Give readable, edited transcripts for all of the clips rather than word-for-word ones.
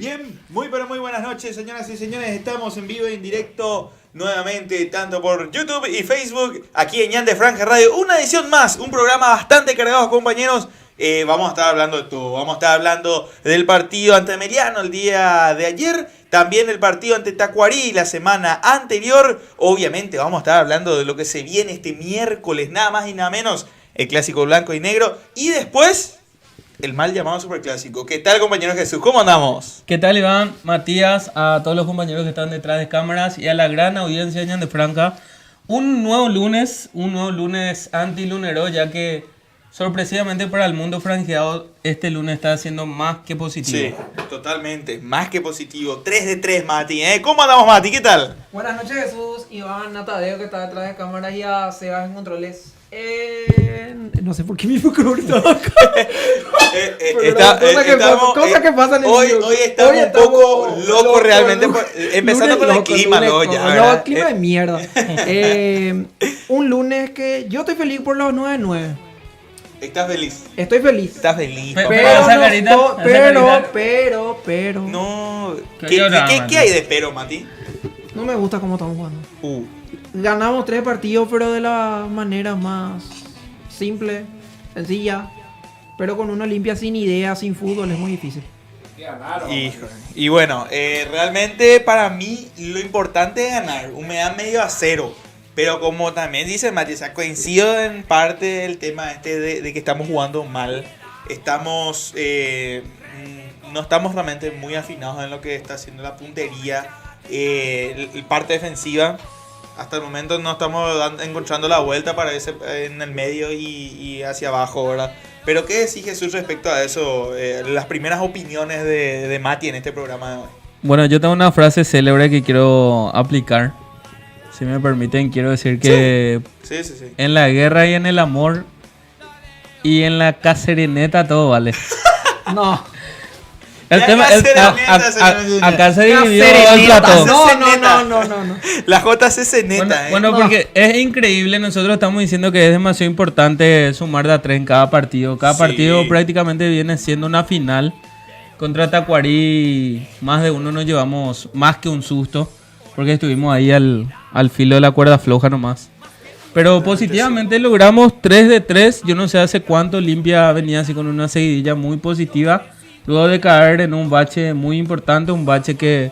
Bien, muy pero muy buenas noches, señoras y señores. Estamos en vivo y en directo nuevamente, tanto por YouTube y Facebook, aquí en Ñan de Franja Radio. Una edición más, un programa bastante cargado, compañeros. Vamos a estar hablando de todo. Vamos a estar hablando del partido ante Meliano el día de ayer. También del partido ante Tacuarí la semana anterior. Obviamente vamos a estar hablando de lo que se viene este miércoles, nada más y nada menos. El clásico blanco y negro. Y después, el mal llamado Superclásico. ¿Qué tal, compañero Jesús? ¿Cómo andamos? ¿Qué tal, Iván, Matías, a todos los compañeros que están detrás de cámaras y a la gran audiencia de Ñan de Franca? Un nuevo lunes anti-lunero, ya que sorpresivamente para el mundo franjeado este lunes está siendo más que positivo. Sí, totalmente, más que positivo. 3 de 3, Mati. ¿Cómo andamos, Mati? ¿Qué tal? Buenas noches, Jesús, Iván, Natadeo, que está detrás de cámaras, y a Sebas en controles. No sé por qué mi micrófono está acá. Cosa que pasa en el hoy estamos un poco locos realmente. Empezando con el clima, no, ya. Clima de mierda. Un lunes que yo estoy feliz por los 9-9. ¿Estás feliz? Estoy feliz. ¿Estás feliz? Pero. No. ¿Qué hay de pero, Mati? No me gusta cómo estamos jugando. Ganamos 3 partidos, pero de la manera más simple, sencilla. Pero con una limpia, sin idea, sin fútbol, es muy difícil. Híjole. Y bueno, realmente para mí lo importante es ganar. Me da medio a 0. Pero como también dice Mati, coincido en parte del tema de que estamos jugando mal. No estamos realmente muy afinados en lo que está haciendo la puntería. Parte defensiva. Hasta el momento no estamos encontrando la vuelta para ese en el medio y hacia abajo, ¿verdad? Pero ¿qué decís, Jesús, respecto a eso? Las primeras opiniones de Mati en este programa de hoy. Bueno, yo tengo una frase célebre que quiero aplicar. Si me permiten, quiero decir que sí. En la guerra y en el amor y en la casereneta todo vale. No. Acá se dividió el plato. No. La JCC neta. Bueno, porque es increíble. Nosotros estamos diciendo que es demasiado importante sumar de a 3 en cada partido. Cada partido prácticamente viene siendo una final. Contra Tacuarí, más de uno nos llevamos más que un susto. Porque estuvimos ahí al filo de la cuerda floja nomás. Pero positivamente logramos 3 de 3. Yo no sé hace cuánto Olimpia venía así con una seguidilla muy positiva. Luego de caer en un bache muy importante, un bache que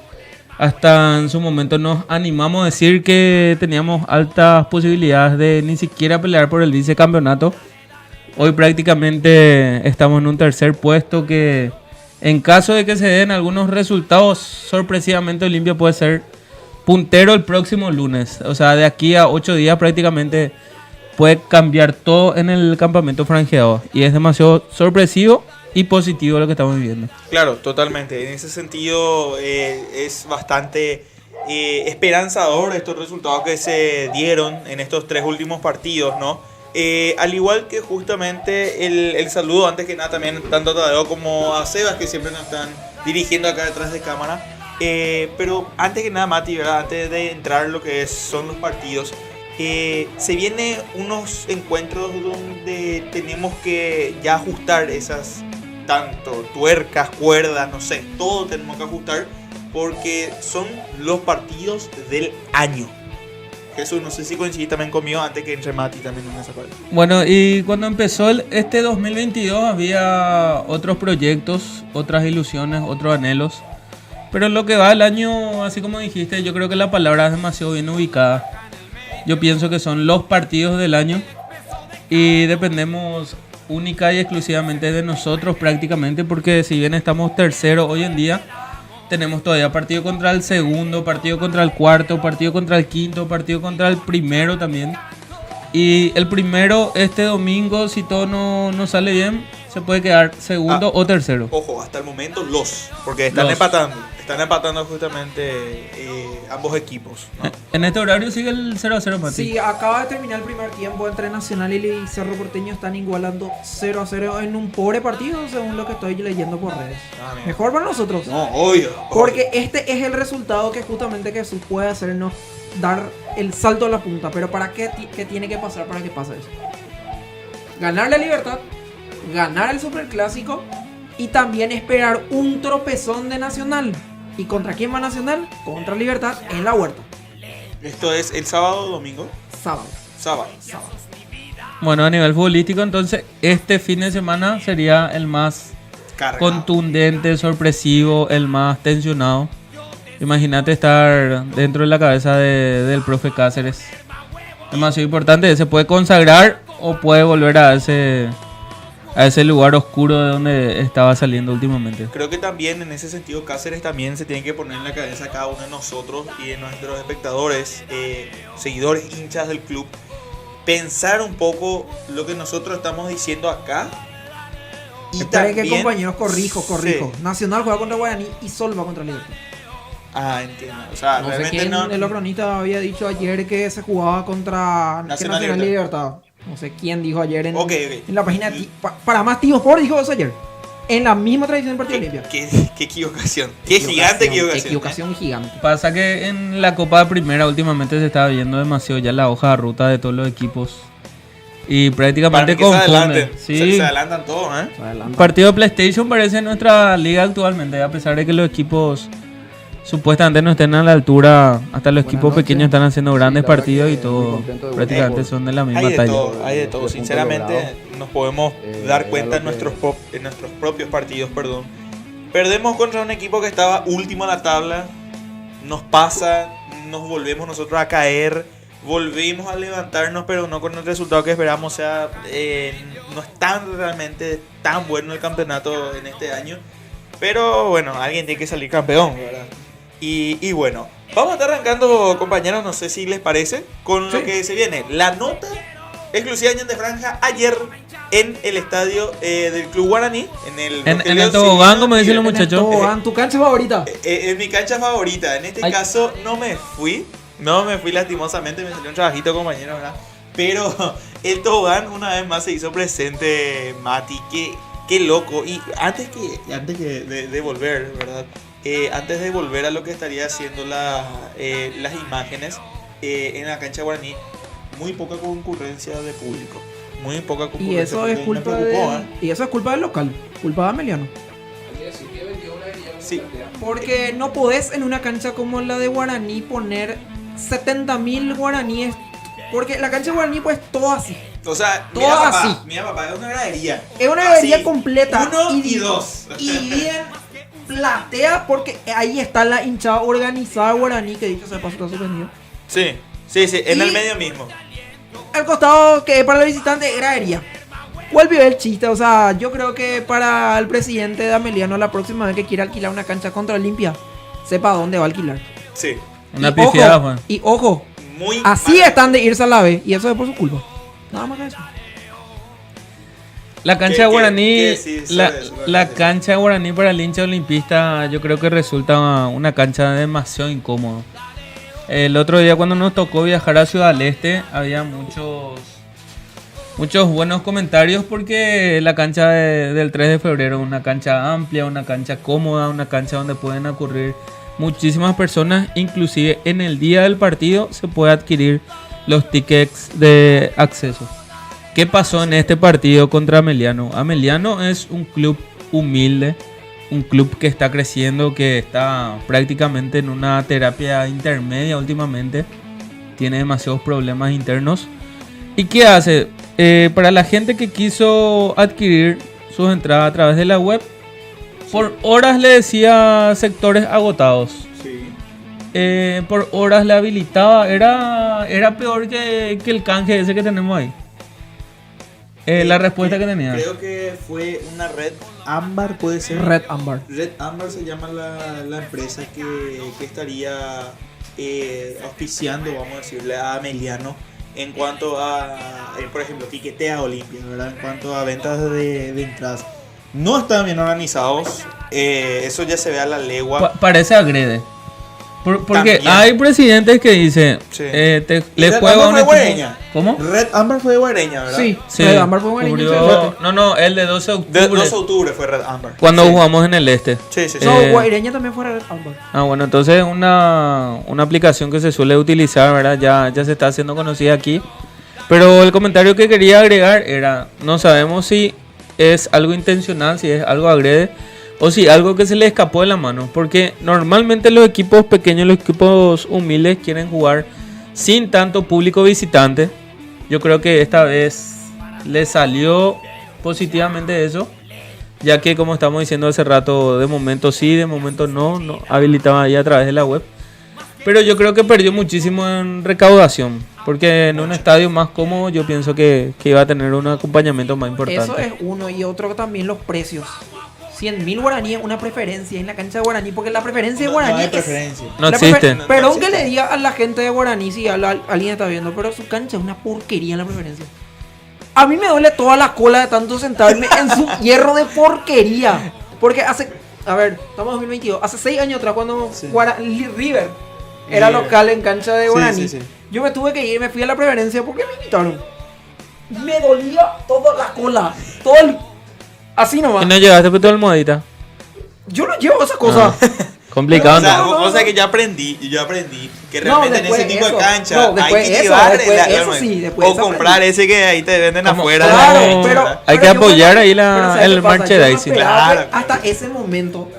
hasta en su momento nos animamos a decir que teníamos altas posibilidades de ni siquiera pelear por el vicecampeonato. Hoy prácticamente estamos en un tercer puesto que en caso de que se den algunos resultados, sorpresivamente Olimpia puede ser puntero el próximo lunes. O sea, de aquí a 8 días prácticamente puede cambiar todo en el campamento franjeado. Y es demasiado sorpresivo y positivo lo que estamos viviendo. Claro, totalmente. En ese sentido es bastante esperanzador estos resultados que se dieron en estos 3 últimos partidos, ¿no? Al igual que justamente el saludo, antes que nada, también tanto a Tadeo como a Sebas, que siempre nos están dirigiendo acá detrás de cámara. Pero antes que nada, Mati, ¿verdad? Antes de entrar en lo que son los partidos, se vienen unos encuentros donde tenemos que ya ajustar esas tanto tuercas, cuerdas, no sé, todo tenemos que ajustar porque son los partidos del año. Jesús, no sé si coincidís también conmigo antes que entre Mati también en esa parte. Bueno, y cuando empezó este 2022 había otros proyectos, otras ilusiones, otros anhelos. Pero lo que va el año, así como dijiste, yo creo que la palabra es demasiado bien ubicada. Yo pienso que son los partidos del año y dependemos única y exclusivamente de nosotros prácticamente, porque si bien estamos terceros hoy en día, tenemos todavía partido contra el segundo, partido contra el cuarto, partido contra el quinto, partido contra el primero también. Y el primero este domingo, si todo no sale bien, se puede quedar segundo o tercero. Ojo, hasta el momento porque están empatando justamente ambos equipos, ¿no? En este horario sigue el 0-0, Mati. Sí, acaba de terminar el primer tiempo entre Nacional y Cerro Porteño. Están igualando 0-0 en un pobre partido, según lo que estoy leyendo por redes. Mejor para nosotros. No, obvio. Porque este es el resultado que justamente Jesús puede hacernos dar el salto a la punta. Pero ¿para qué tiene que pasar para que pase eso? Ganar la Libertad, ganar el Superclásico Y también esperar un tropezón de Nacional. ¿Y contra quién va Nacional? Contra Libertad en la Huerta. ¿Esto es el sábado o domingo? Sábado. Sábado. Bueno, a nivel futbolístico, entonces, este fin de semana sería el más Cargado. contundente, sorpresivo, el más tensionado. Imagínate estar dentro de la cabeza del profe Cáceres. Demasiado importante, se puede consagrar o puede volver a ese lugar oscuro de donde estaba saliendo últimamente. Creo que también en ese sentido Cáceres también se tiene que poner en la cabeza a cada uno de nosotros y de nuestros espectadores, seguidores, hinchas del club, pensar un poco lo que nosotros estamos diciendo acá. Y Espere también, que compañeros, corrijo. Sí. Nacional juega contra Guaraní y Sol va contra Libertad. Entiendo. O sea, No sé realmente quién no. de los cronistas había dicho ayer que se jugaba contra Nacional Nacional y Libertad. No sé quién dijo ayer en, Ok. en la página de para más Tío Sport dijo eso ayer. En la misma tradición del Partido Olimpia. Qué equivocación. Qué gigante equivocación. Equivocación gigante. Pasa que en la Copa Primera últimamente se estaba viendo demasiado ya la hoja de ruta de todos los equipos. Y prácticamente Para que se confunde. adelanten. Sí. Se adelantan todos, ¿eh? Un partido de PlayStation parece nuestra liga actualmente, a pesar de que los equipos supuestamente no estén a la altura. Hasta los equipos noches. pequeños están haciendo grandes la verdad partidos que y todo. muy contento de Prácticamente volver. son de la misma Hay de talla. todo, hay de todo. Los puntos Sinceramente, logrados. nos podemos dar era cuenta en lo que- nuestros propios partidos, perdón. Perdemos contra un equipo que estaba último en la tabla. Nos pasa, nos volvemos nosotros a caer. Volvimos a levantarnos, pero no con el resultado que esperamos. O sea, no es realmente tan bueno el campeonato en este año. Pero bueno, alguien tiene que salir campeón, ¿verdad? Y bueno, vamos a estar arrancando, compañeros, no sé si les parece, con lo Sí. que se viene. La nota exclusiva de Ñan de Franja ayer en el estadio del Club Guaraní. En En el tobogán, como dicen los muchachos. Tobogán, tu cancha favorita. en mi cancha favorita. En este Ay. caso no me fui lastimosamente, me salió un trabajito, compañero, ¿verdad? Pero el tobogán una vez más se hizo presente, Mati. Qué loco. Y antes que de volver, ¿verdad? Antes de volver a lo que estaría haciendo las imágenes en la cancha Guaraní, muy poca concurrencia de público. Muy poca concurrencia. Y eso es porque me culpa preocupó, y eso es culpa del local, culpa de Ameliano. Sí. Porque no podés en una cancha como la de Guaraní poner 70.000 guaraníes. Porque la cancha de Guaraní pues todo así. O sea, Todo así. Mira, papá, es una gradería. Es una galería Así, completa. 1 y 2. Y bien platea porque ahí está la hinchada organizada Guaraní que dicho sea de paso está suspendido. Sí, en Y- el medio mismo. Al costado que para el visitante gradería. ¿Cuál vio el chiste? O sea, yo creo que para el presidente de Ameliano la próxima vez que quiera alquilar una cancha contra Olimpia, sepa dónde va a alquilar. Sí. Una Y pifiada, ojo, Juan. y ojo, Muy así mal. están de irse a la B y eso es por su culpa. Nada más que eso. La cancha ¿Qué- de qué- Guaraní, qué decís sobre eso? la cancha de Guaraní para el hincha olimpista, yo creo que resulta una cancha demasiado incómoda. El otro día cuando nos tocó viajar a Ciudad del Este, había muchos buenos comentarios porque la cancha del 3 de febrero es una cancha amplia, una cancha cómoda, una cancha donde pueden ocurrir muchísimas personas, inclusive en el día del partido se puede adquirir los tickets de acceso. ¿Qué pasó en este partido contra Ameliano? Ameliano es un club humilde, un club que está creciendo, que está prácticamente en una terapia intermedia últimamente. Tiene demasiados problemas internos. ¿Y qué hace? Para la gente que quiso adquirir sus entradas a través de la web, por horas le decía sectores agotados. Sí. Por horas le habilitaba. Era peor que el canje ese que tenemos ahí. La respuesta que tenía. Creo que fue una red Ámbar, puede ser. Red Ambar. Red Ámbar se llama la empresa que estaría auspiciando, vamos a decirle, a Ameliano en cuanto a, por ejemplo, tiquetea Olimpia, ¿verdad? En cuanto a ventas de entradas. No están bien organizados, eso ya se ve a la legua. Parece agrede. Porque También. hay presidentes que dicen, Sí. le Red juego a Ámbar un fue equipo. Guareña. ¿Cómo? Red Ámbar fue de Guareña, ¿verdad? Sí, Sí, Red Ambar fue Guaraní. cubrió- No, el de 12 de De octubre. 2 de octubre fue Red Ámbar. Cuando Sí. jugamos en el este. Sí, sí, sí. No, Eh, Guaireña también fue Red Ambar. Bueno, entonces es una aplicación que se suele utilizar, ¿verdad? Ya se está haciendo conocida aquí. Pero el comentario que quería agregar era, no sabemos si es algo intencional, si es algo agrede o si algo que se le escapó de la mano. Porque normalmente los equipos pequeños, los equipos humildes quieren jugar sin tanto público visitante. Yo creo que esta vez le salió positivamente eso, ya que como estamos diciendo hace rato, de momento sí, de momento no habilitaba ahí a través de la web. Pero yo creo que perdió muchísimo en recaudación, porque en un estadio más cómodo yo pienso que iba a tener un acompañamiento más importante. Eso es uno, y otro también los precios. 100.000 guaraníes, una preferencia en la cancha de Guaraní, porque la preferencia de Guaraní no hay preferencia. No existe. Perdón que le diga a la gente de Guaraní si alguien está viendo, pero su cancha es una porquería en la preferencia. A mí me duele toda la cola de tanto sentarme en su hierro de porquería. Porque estamos en 2022, hace 6 años atrás cuando River era local en cancha de Guaraní, yo me tuve que ir, me fui a la preferencia porque me invitaron. Me dolía toda la cola, así nomás. ¿Y no llegaste por toda almohadita? Yo no llevo esa cosa. Complicado. O sea que yo aprendí que realmente en ese tipo de cancha hay que llevar o comprar ese que ahí te venden afuera. Claro, hay que apoyar ahí el merchandising. Claro. Hasta ese momento,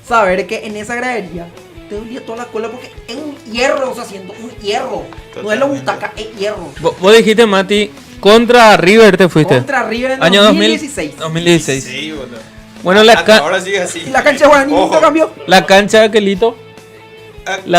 saber que en esa gradería te dolía toda la cola porque es un hierro, o sea, siento un hierro. Totalmente. No es la butaca, es hierro. Vos dijiste, Mati, contra River te fuiste. Contra River en año 2016. 2016. Sí, bueno. Bueno, ahora sigue así. Y la cancha de Guaraní nunca cambió. La cancha de Aquelito.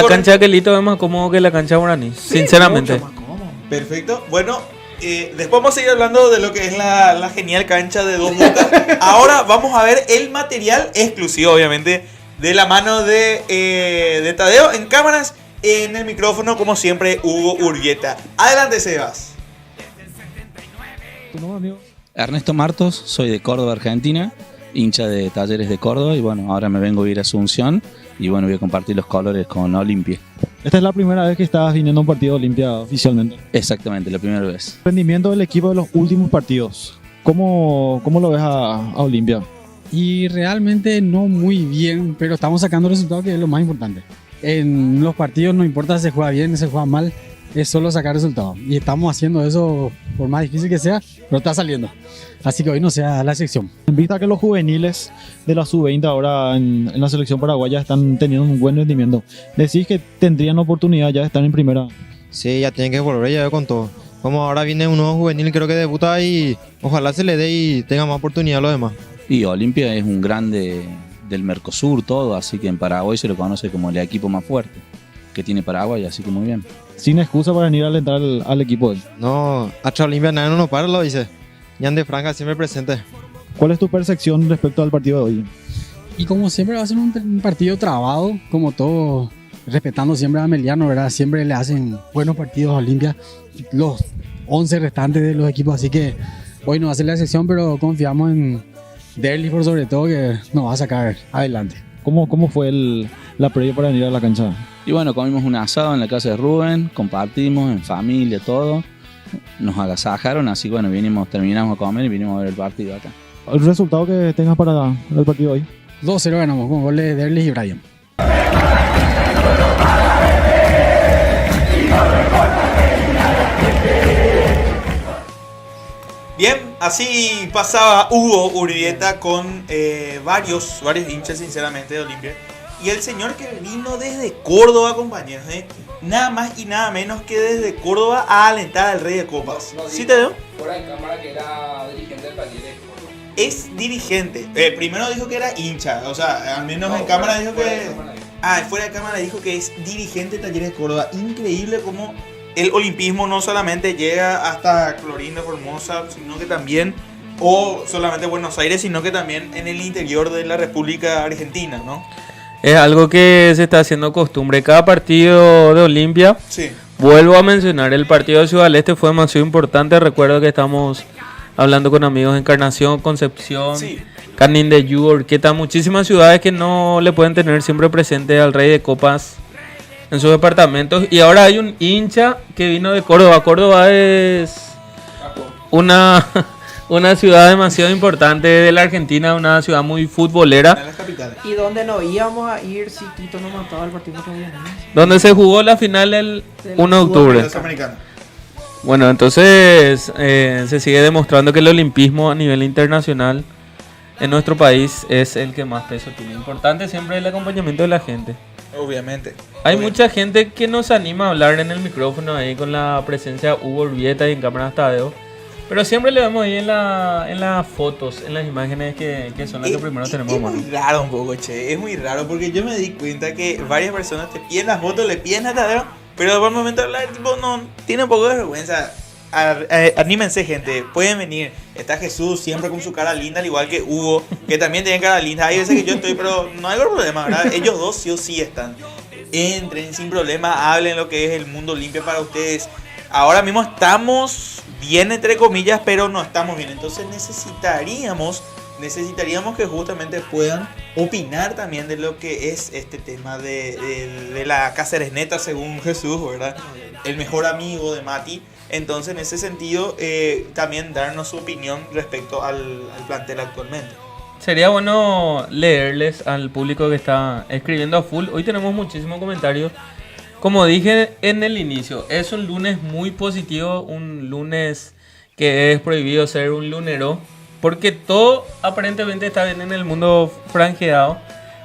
Cancha de Aquelito es más cómodo que la cancha de Guaraní, sí, sinceramente. Mucho más cómodo. Perfecto. Bueno, después vamos a seguir hablando de lo que es la genial cancha de Dos Bocas. Ahora vamos a ver el material exclusivo, obviamente, de la mano de Tadeo. En cámaras, en el micrófono, como siempre, Hugo Urbieta. Adelante, Sebas. ¿Tu nombre, amigo? Ernesto Martos, soy de Córdoba, Argentina, hincha de Talleres de Córdoba, y bueno, ahora me vengo a ir a Asunción y bueno, voy a compartir los colores con Olimpia. Esta es la primera vez que estás viniendo a un partido de Olimpia oficialmente. Exactamente, la primera vez. Rendimiento del equipo de los últimos partidos. ¿Cómo lo ves a Olimpia? Y realmente no muy bien, pero estamos sacando resultados, que es lo más importante. En los partidos no importa si se juega bien, si se juega mal, es solo sacar resultados. Y estamos haciendo eso, por más difícil que sea, pero está saliendo. Así que hoy no sea la excepción. En vista que los juveniles de la sub-20 ahora en la selección paraguaya están teniendo un buen rendimiento, ¿decís que tendrían oportunidad ya de estar en primera? Sí, ya tienen que volver ya con todo. Como ahora viene un nuevo juvenil, creo que debuta y ojalá se le dé y tenga más oportunidad a los demás. Y Olimpia es un grande del Mercosur, todo, así que en Paraguay se lo conoce como el equipo más fuerte que tiene Paraguay, así que muy bien. Sin excusa para venir a alentar al equipo. No, hasta Olimpia nadie no para, lo dice. Jan de Franca siempre presente. ¿Cuál es tu percepción respecto al partido de hoy? Y como siempre va a ser un partido trabado, como todo, respetando siempre a Meliano, ¿verdad? Siempre le hacen buenos partidos a Olimpia, los 11 restantes de los equipos, así que hoy no va a ser la excepción, pero confiamos en Derli por sobre todo, que nos va a sacar adelante. ¿Cómo fue la previa para venir a la cancha? Y bueno, comimos un asado en la casa de Rubén, compartimos en familia, todo. Nos agasajaron, así que bueno, terminamos a comer y vinimos a ver el partido acá. ¿El resultado que tengas para el partido hoy? 2-0 ganamos con goles de Derli y Brian. Bien, así pasaba Hugo Urbieta con varios hinchas, sinceramente, de Olimpia. Y el señor que vino desde Córdoba, compañeros, nada más y nada menos que desde Córdoba a alentar al Rey de Copas. ¿Sí te veo? Fuera de cámara que era dirigente del Talleres de Córdoba. Es dirigente. Primero dijo que era hincha, o sea, al menos en cámara dijo que... Fuera de cámara dijo que es dirigente de Talleres de Córdoba. Increíble cómo el olimpismo no solamente llega hasta Clorinda, Formosa, sino que también, o solamente Buenos Aires, sino que también en el interior de la República Argentina, ¿no? Es algo que se está haciendo costumbre. Cada partido de Olimpia, sí. Vuelvo a mencionar, el partido de Ciudad del Este fue demasiado importante. Recuerdo que estamos hablando con amigos de Encarnación, Concepción, sí. Canindeyú, Orqueta, muchísimas ciudades que no le pueden tener siempre presente al Rey de Copas en sus departamentos. Y ahora hay un hincha que vino de Córdoba. Córdoba es una ciudad demasiado importante de la Argentina, una ciudad muy futbolera. ¿Y dónde nos íbamos a ir si Tito no mataba el partido que había? Donde se jugó la final el 1 de octubre. Bueno, entonces se sigue demostrando que el olimpismo a nivel internacional en nuestro país es el que más peso tiene. Importante siempre el acompañamiento de la gente. Obviamente. Hay mucha gente que nos anima a hablar en el micrófono ahí con la presencia de Hugo Urbieta y en cámara Tadeo. Pero siempre le vemos ahí en las fotos, en las imágenes que son las que primero tenemos a Es mano. muy raro un poco, che. Es muy raro porque yo me di cuenta que varias personas te piden las fotos, le piden a Tadeo, pero por el momento de hablar, tipo, no, tiene un poco de vergüenza. Anímense, gente, pueden venir. Está Jesús siempre con su cara linda, al igual que Hugo, que también tiene cara linda. Hay veces que yo estoy, pero no hay problema, ¿verdad? Ellos dos sí o sí están. Entren sin problema, hablen lo que es el mundo limpio para ustedes. Ahora mismo estamos bien, entre comillas, pero no estamos bien. Entonces necesitaríamos que justamente puedan opinar también de lo que es este tema de la Cáceres Neta, según Jesús, ¿verdad? El mejor amigo de Mati. Entonces, en ese sentido, también darnos su opinión respecto al plantel actualmente. Sería bueno leerles al público que está escribiendo a full. Hoy tenemos muchísimos comentarios. Como dije en el inicio, es un lunes muy positivo, un lunes que es prohibido ser un lunero, porque todo aparentemente está bien en el mundo franjeado.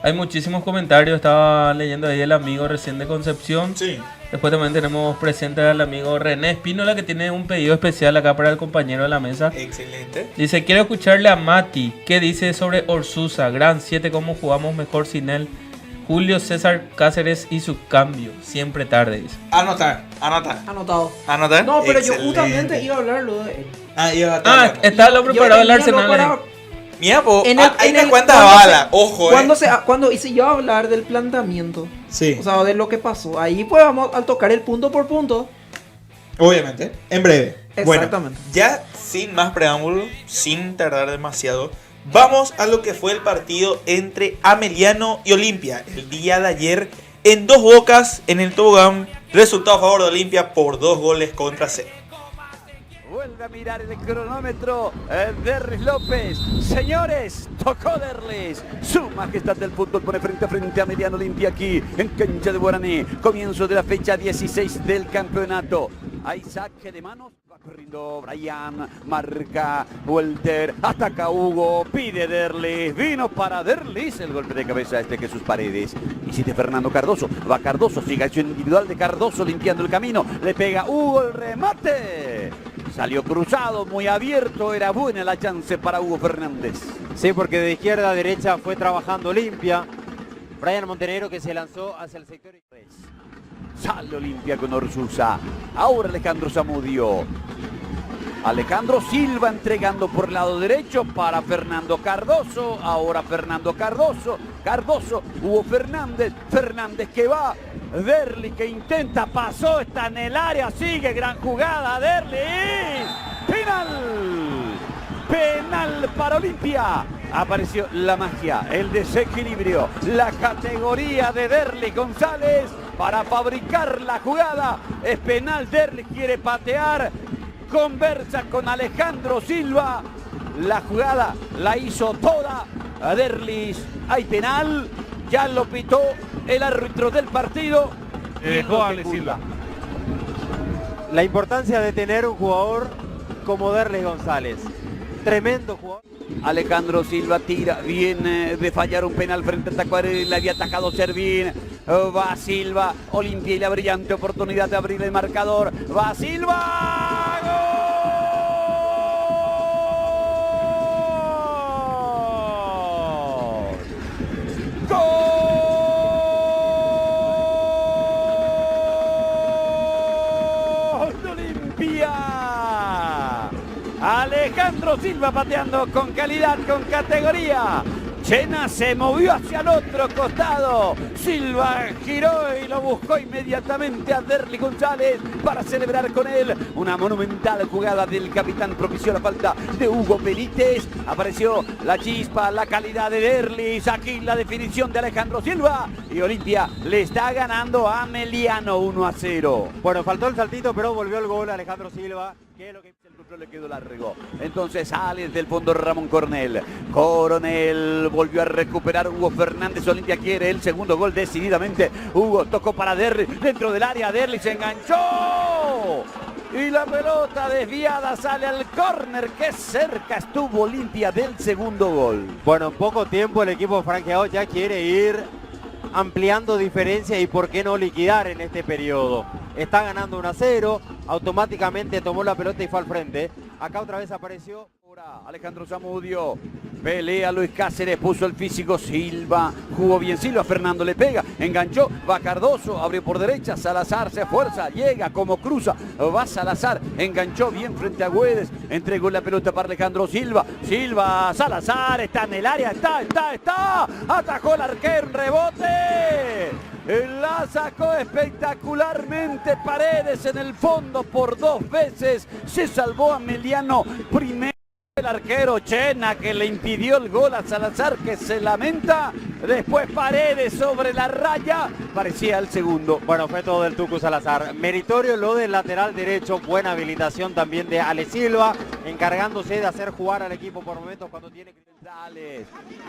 Hay muchísimos comentarios, estaba leyendo ahí el amigo recién de Concepción. Sí. Después también tenemos presente al amigo René Espínola, que tiene un pedido especial acá para el compañero de la mesa. Excelente. Dice, quiero escucharle a Mati. ¿Qué dice sobre Orsusa? Gran 7, ¿cómo jugamos mejor sin él? Julio César Cáceres y su cambio. Siempre tarde, dice. Anotar. Anotado. ¿Anotar? No, pero Excelente. yo justamente iba a hablar lo de él. Está lo preparado el Yo tenía Arsenal. lo para- Mira, po, En el- ahí en me el- cuenta cuando bala. se- Ojo, Cuando hice yo hablar del planteamiento, Sí, o sea, de lo que pasó, ahí pues vamos a tocar el punto por punto. obviamente. En breve. Exactamente. Bueno, ya sin más preámbulo, sin tardar demasiado, vamos a lo que fue el partido entre Ameliano y Olimpia el día de ayer en Dos Bocas, en el tobogán. Resultado a favor de Olimpia por 2-0. Vuelve a mirar el cronómetro Derlis López. Señores, tocó Derlis. Su majestad del fútbol pone frente a frente a Ameliano Olimpia aquí en cancha de Guaraní. Comienzo de la fecha 16 del campeonato. Hay saque de manos. Va corriendo Brian. Marca Walter. Ataca Hugo. Pide Derlis. Vino para Derlis. El golpe de cabeza Jesús Paredes. Insiste Fernando Cardoso. Va Cardoso. Sigue acción individual de Cardoso limpiando el camino. Le pega Hugo el remate. Salió cruzado, muy abierto, era buena la chance para Hugo Fernández. Sí, porque de izquierda a derecha fue trabajando Olimpia. Brian Montenegro que se lanzó hacia el sector. Sale Olimpia con Orsusa. Ahora Alejandro Zamudio. Alejandro Silva entregando por el lado derecho para Fernando Cardoso. Ahora Fernando Cardoso. Cardoso, Hugo Fernández. Fernández que va. Derlis que intenta, pasó, está en el área, sigue, gran jugada, Derlis. Penal. Penal para Olimpia. Apareció la magia, el desequilibrio, la categoría de Derlis González para fabricar la jugada. Es penal, Derlis quiere patear. Conversa con Alejandro Silva. La jugada la hizo toda a Derlis. Hay penal. Ya lo pitó el árbitro del partido. Dejó a Silva. La importancia de tener un jugador como Derlis González. Tremendo jugador. Alejandro Silva tira, viene de fallar un penal frente a Tacuarelli, le había atacado Servín. Va Silva, Olimpia y la brillante oportunidad de abrir el marcador. Va Silva. ¡Gol! ¡Gol de Olimpia! Alejandro Silva pateando con calidad, con categoría. Chena se movió hacia el otro costado. Silva giró y lo buscó inmediatamente a Derlis González para celebrar con él. Una monumental jugada del capitán propició la falta de Hugo Benítez. Apareció la chispa, la calidad de Derlis. Aquí la definición de Alejandro Silva. Y Olimpia le está ganando a Ameliano 1-0. Bueno, faltó el saltito, pero volvió el gol Alejandro Silva. ¿Qué es lo que el control le quedó largo? Entonces sale desde el fondo Ramón Coronel. Coronel volvió a recuperar Hugo Fernández. Olimpia quiere el segundo gol decididamente. Hugo tocó para Derlis dentro del área. Derlis se enganchó. Y la pelota desviada sale al córner. Qué cerca estuvo Olimpia del segundo gol. Bueno, en poco tiempo el equipo franqueado ya quiere ir ampliando diferencia y por qué no liquidar en este periodo. Está ganando 1-0, automáticamente tomó la pelota y fue al frente. Acá otra vez apareció Alejandro Zamudio, pelea Luis Cáceres, puso el físico Silva, jugó bien Silva, Fernando le pega, enganchó, va Cardoso, abrió por derecha, Salazar se esfuerza, llega como cruza, va Salazar, enganchó bien frente a Güedes, entregó la pelota para Alejandro Silva, Salazar está en el área, está, atajó el arquero, un rebote. La sacó espectacularmente Paredes en el fondo por 2 veces. Se salvó a Meliano. Primero el arquero Chena que le impidió el gol a Salazar que se lamenta. Después Paredes sobre la raya. Parecía el segundo. Bueno, fue todo del Tucu Salazar. Meritorio lo del lateral derecho. Buena habilitación también de Ale Silva. Encargándose de hacer jugar al equipo por momentos cuando tiene que...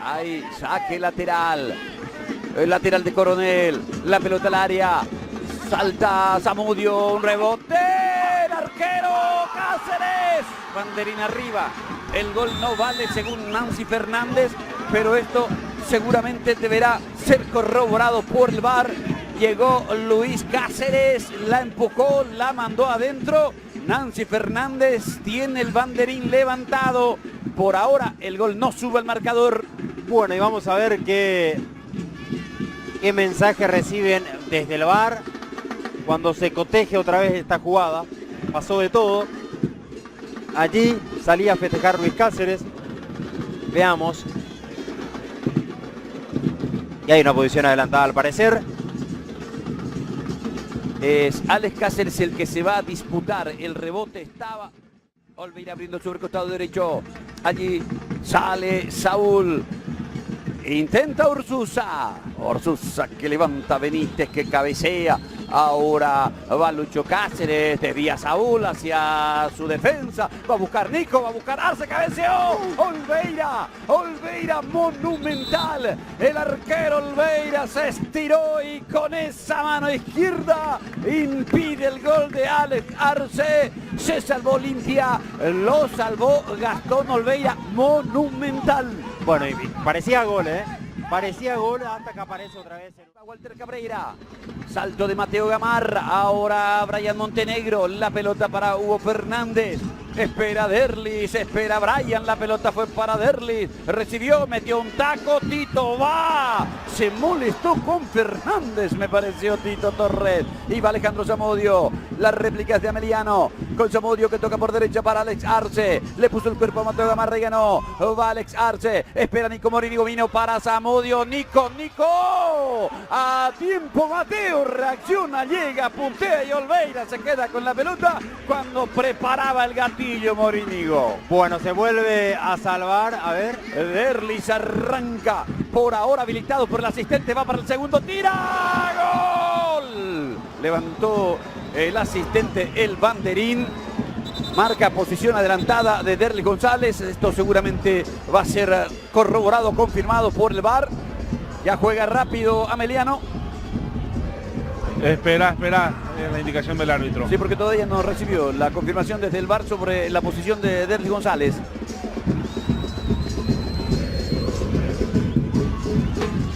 Ahí, saque lateral. El lateral de Coronel. La pelota al área. Salta Zamudio. Un rebote. El arquero Cáceres. Banderín arriba. El gol no vale según Nancy Fernández. Pero esto seguramente deberá ser corroborado por el VAR. Llegó Luis Cáceres. La empujó. La mandó adentro. Nancy Fernández tiene el banderín levantado. Por ahora el gol no sube al marcador. Bueno, y vamos a ver qué mensaje reciben desde el VAR cuando se coteje otra vez esta jugada. Pasó de todo. Allí salía a festejar Luis Cáceres. Veamos. Y hay una posición adelantada al parecer. Es Alex Cáceres el que se va a disputar. El rebote estaba... Olveira abriendo sobre el costado derecho. Allí sale Saúl. Intenta Ursusa. Ursusa que levanta Benítez, que cabecea. Ahora va Lucho Cáceres. Desvía Saúl hacia su defensa. Va a buscar Nico, va a buscar Arce, cabeceó. Olveira monumental. El arquero Olveira se estiró y con esa mano izquierda impide el gol de Alex Arce. Se salvó Olimpia. Lo salvó Gastón Olveira. Monumental. Bueno, y parecía gol, Parecía gol hasta que aparece otra vez. Walter Cabreira. Salto de Mateo Gamarra. Ahora Brian Montenegro. La pelota para Hugo Fernández. Espera Derlis. Espera Brian. La pelota fue para Derlis. Recibió. Metió un taco. Tito va. Se molestó con Fernández. Me pareció Tito Torres. Y va Alejandro Zamudio. Las réplicas de Ameliano. Con Zamudio que toca por derecha para Alex Arce. Le puso el cuerpo a Mateo Gamarra y ganó. Va Alex Arce. Espera Nico Morini. Vino para Zamudio. Nico. A tiempo Mateo reacciona, llega, puntea y Olveira se queda con la pelota cuando preparaba el gatillo Morínigo. Bueno, se vuelve a salvar, a ver. Derlis arranca, por ahora habilitado por el asistente, va para el segundo, tira, gol. Levantó el asistente el banderín. Marca posición adelantada de Derlis González. Esto seguramente va a ser corroborado, confirmado por el VAR. Ya juega rápido Ameliano. Espera, la indicación del árbitro. Sí, porque todavía no recibió la confirmación desde el VAR sobre la posición de Derlis González.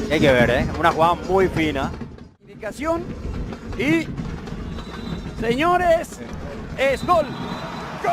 Hay que ver, una jugada muy fina. Indicación y... Señores, es gol. ¡Gol!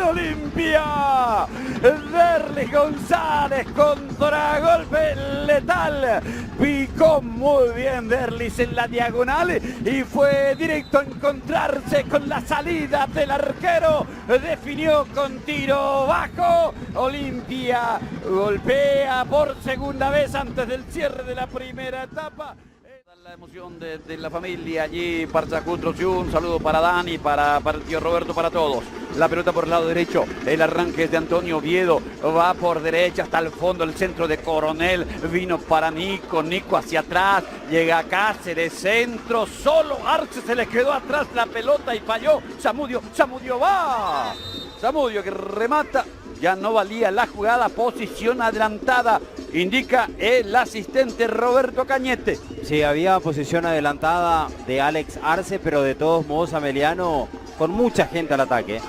Olimpia. Derlis González contragolpe letal. Picó muy bien Derlis en la diagonal y fue directo a encontrarse con la salida del arquero. Definió con tiro bajo. Olimpia golpea por segunda vez antes del cierre de la primera etapa. La emoción de la familia allí, Parzacutro, un saludo para Dani, para el tío Roberto, para todos. La pelota por el lado derecho, el arranque es de Antonio Oviedo, va por derecha hasta el fondo, el centro de Coronel, vino para Nico hacia atrás, llega Cáceres, centro, solo Arce se le quedó atrás la pelota y falló, Zamudio va. Zamudio que remata. Ya no valía la jugada, posición adelantada, indica el asistente Roberto Cañete. Sí, había posición adelantada de Alex Arce, pero de todos modos Ameliano con mucha gente al ataque.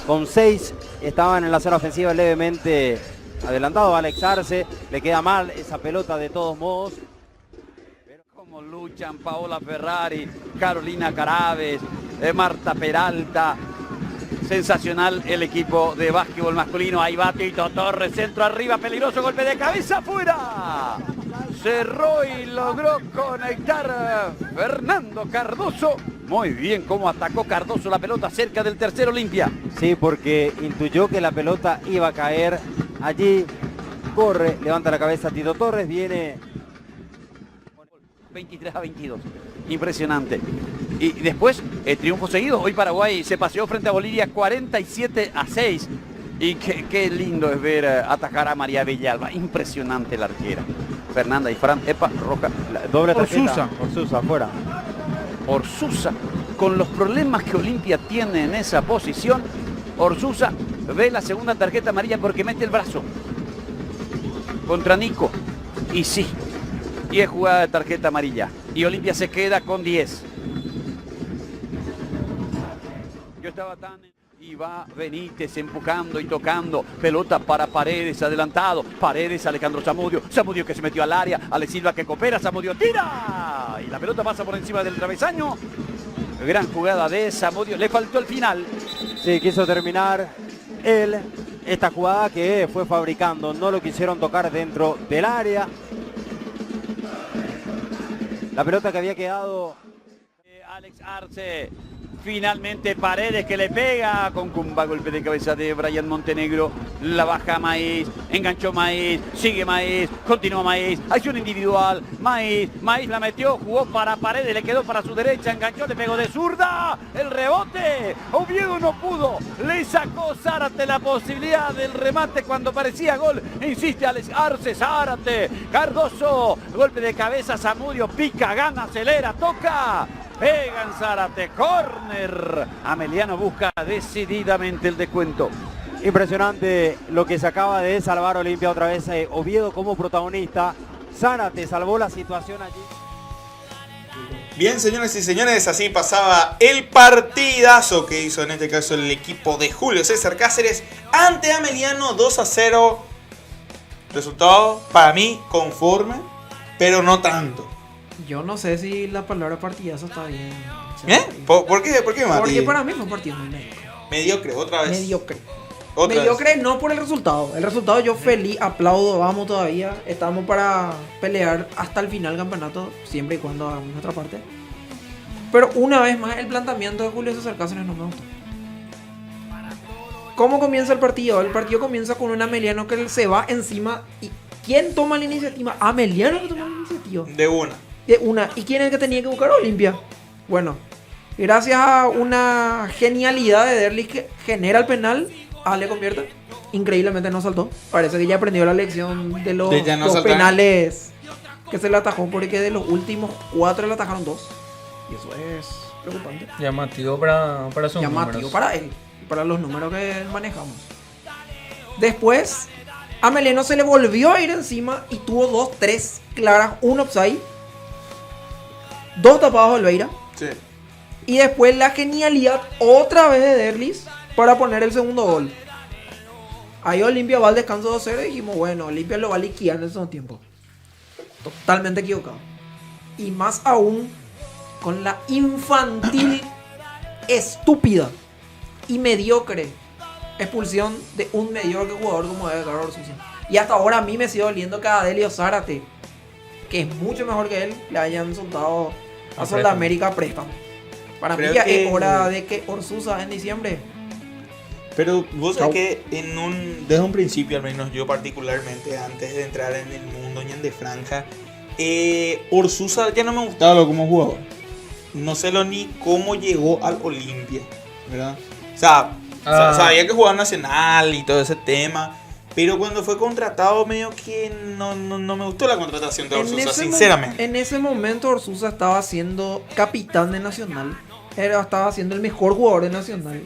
Con 6 estaban en la zona ofensiva levemente adelantado Alex Arce. Le queda mal esa pelota de todos modos. Pero como luchan Paola Ferrari, Carolina Caraves, Marta Peralta. Sensacional el equipo de básquetbol masculino. Ahí va Tito Torres, centro arriba, peligroso, golpe de cabeza, fuera. Cerró y logró conectar Fernando Cardoso. Muy bien cómo atacó Cardoso la pelota cerca del tercer Olimpia. Sí, porque intuyó que la pelota iba a caer allí. Corre, levanta la cabeza Tito Torres, viene 23-22. Impresionante. Y después, triunfo seguido. Hoy Paraguay se paseó frente a Bolivia 47-6. Y qué lindo es ver atacar a María Villalba. Impresionante la arquera. Fernanda y Fran, epa, roja. Doble tarjeta. Orsusa, afuera. Orsusa, con los problemas que Olimpia tiene en esa posición, Orsusa ve la segunda tarjeta amarilla porque mete el brazo contra Nico. Y sí, y es jugada de tarjeta amarilla. Y Olimpia se queda con 10. Yo estaba tan... Y va Benítez empujando y tocando. Pelota para Paredes, adelantado. Paredes, Alejandro Zamudio. Zamudio que se metió al área. Ale Silva que coopera. Zamudio tira. Y la pelota pasa por encima del travesaño. Gran jugada de Zamudio. Le faltó el final. Sí, quiso terminar él esta jugada que fue fabricando. No lo quisieron tocar dentro del área. La pelota que había quedado... Alex Arce. Finalmente Paredes que le pega con Cumba, golpe de cabeza de Brian Montenegro, la baja Maíz, enganchó Maíz, sigue Maíz, continúa Maíz, acción individual, Maíz la metió, jugó para Paredes, le quedó para su derecha, enganchó, le pegó de zurda, el rebote, Oviedo no pudo, le sacó Zárate la posibilidad del remate cuando parecía gol, insiste Alex Arce, Zárate, Cardoso, golpe de cabeza, Zamudio, pica, gana, acelera, toca. Pega en Zárate, córner. Ameliano busca decididamente el descuento. Impresionante lo que se acaba de salvar Olimpia otra vez. Oviedo como protagonista. Zárate salvó la situación allí. Bien, señores y señores, así pasaba el partidazo que hizo en este caso el equipo de Julio César Cáceres ante Ameliano 2-0. Resultado para mí conforme, pero no tanto. Yo no sé si la palabra partidazo está bien. ¿Por qué, Mati? Porque para mí fue un partido muy mediocre. Mediocre, otra vez. Mediocre no por el resultado. El resultado yo feliz, aplaudo, vamos todavía. Estamos para pelear hasta el final del campeonato, siempre y cuando hagamos nuestra parte. Pero una vez más, el planteamiento de Julio César Cáceres no me gustó. ¿Cómo comienza el partido? El partido comienza con un Ameliano que se va encima. ¿Y quién toma la iniciativa? Ameliano que toma la iniciativa. De una. ¿Y quién es el que tenía que buscar? Olimpia. Bueno, gracias a una genialidad de Derlis que genera el penal, Ale convierte. Increíblemente no saltó. Parece que ya aprendió la lección de los dos penales que se le atajó, porque de los últimos 4 le atajaron 2. Y eso es preocupante. Llamativo para sus Llamativo números. para él, para los números que manejamos. Después, Ameliano se le volvió a ir encima y tuvo 2-3 claras, un offside. 2 tapados de Olveira. Sí. Y después la genialidad otra vez de Derlis para poner el segundo gol. Ahí Olimpia va al descanso 2-0 y dijimos, bueno, Olimpia lo va a liquidar en ese tiempo. Totalmente equivocado. Y más aún con la infantil, estúpida y mediocre expulsión de un mediocre jugador como Edgar Orsusa. Y hasta ahora a mí me sigue doliendo que a Adelio Zárate, que es mucho mejor que él, le hayan soltado a Sudamérica a préstamo. Para mí ya es hora de que Orsusa en diciembre. Pero vos sabés que desde un principio, al menos yo particularmente, antes de entrar en el mundo de franja, Orsusa ya no me gustaba como jugador. No sé ni cómo llegó al Olimpia, ¿verdad? O sea, sabía que jugaba Nacional y todo ese tema. Pero cuando fue contratado, medio que no me gustó la contratación de Orsusa, sinceramente. En ese momento Orsusa estaba siendo capitán de Nacional. Estaba siendo el mejor jugador de Nacional.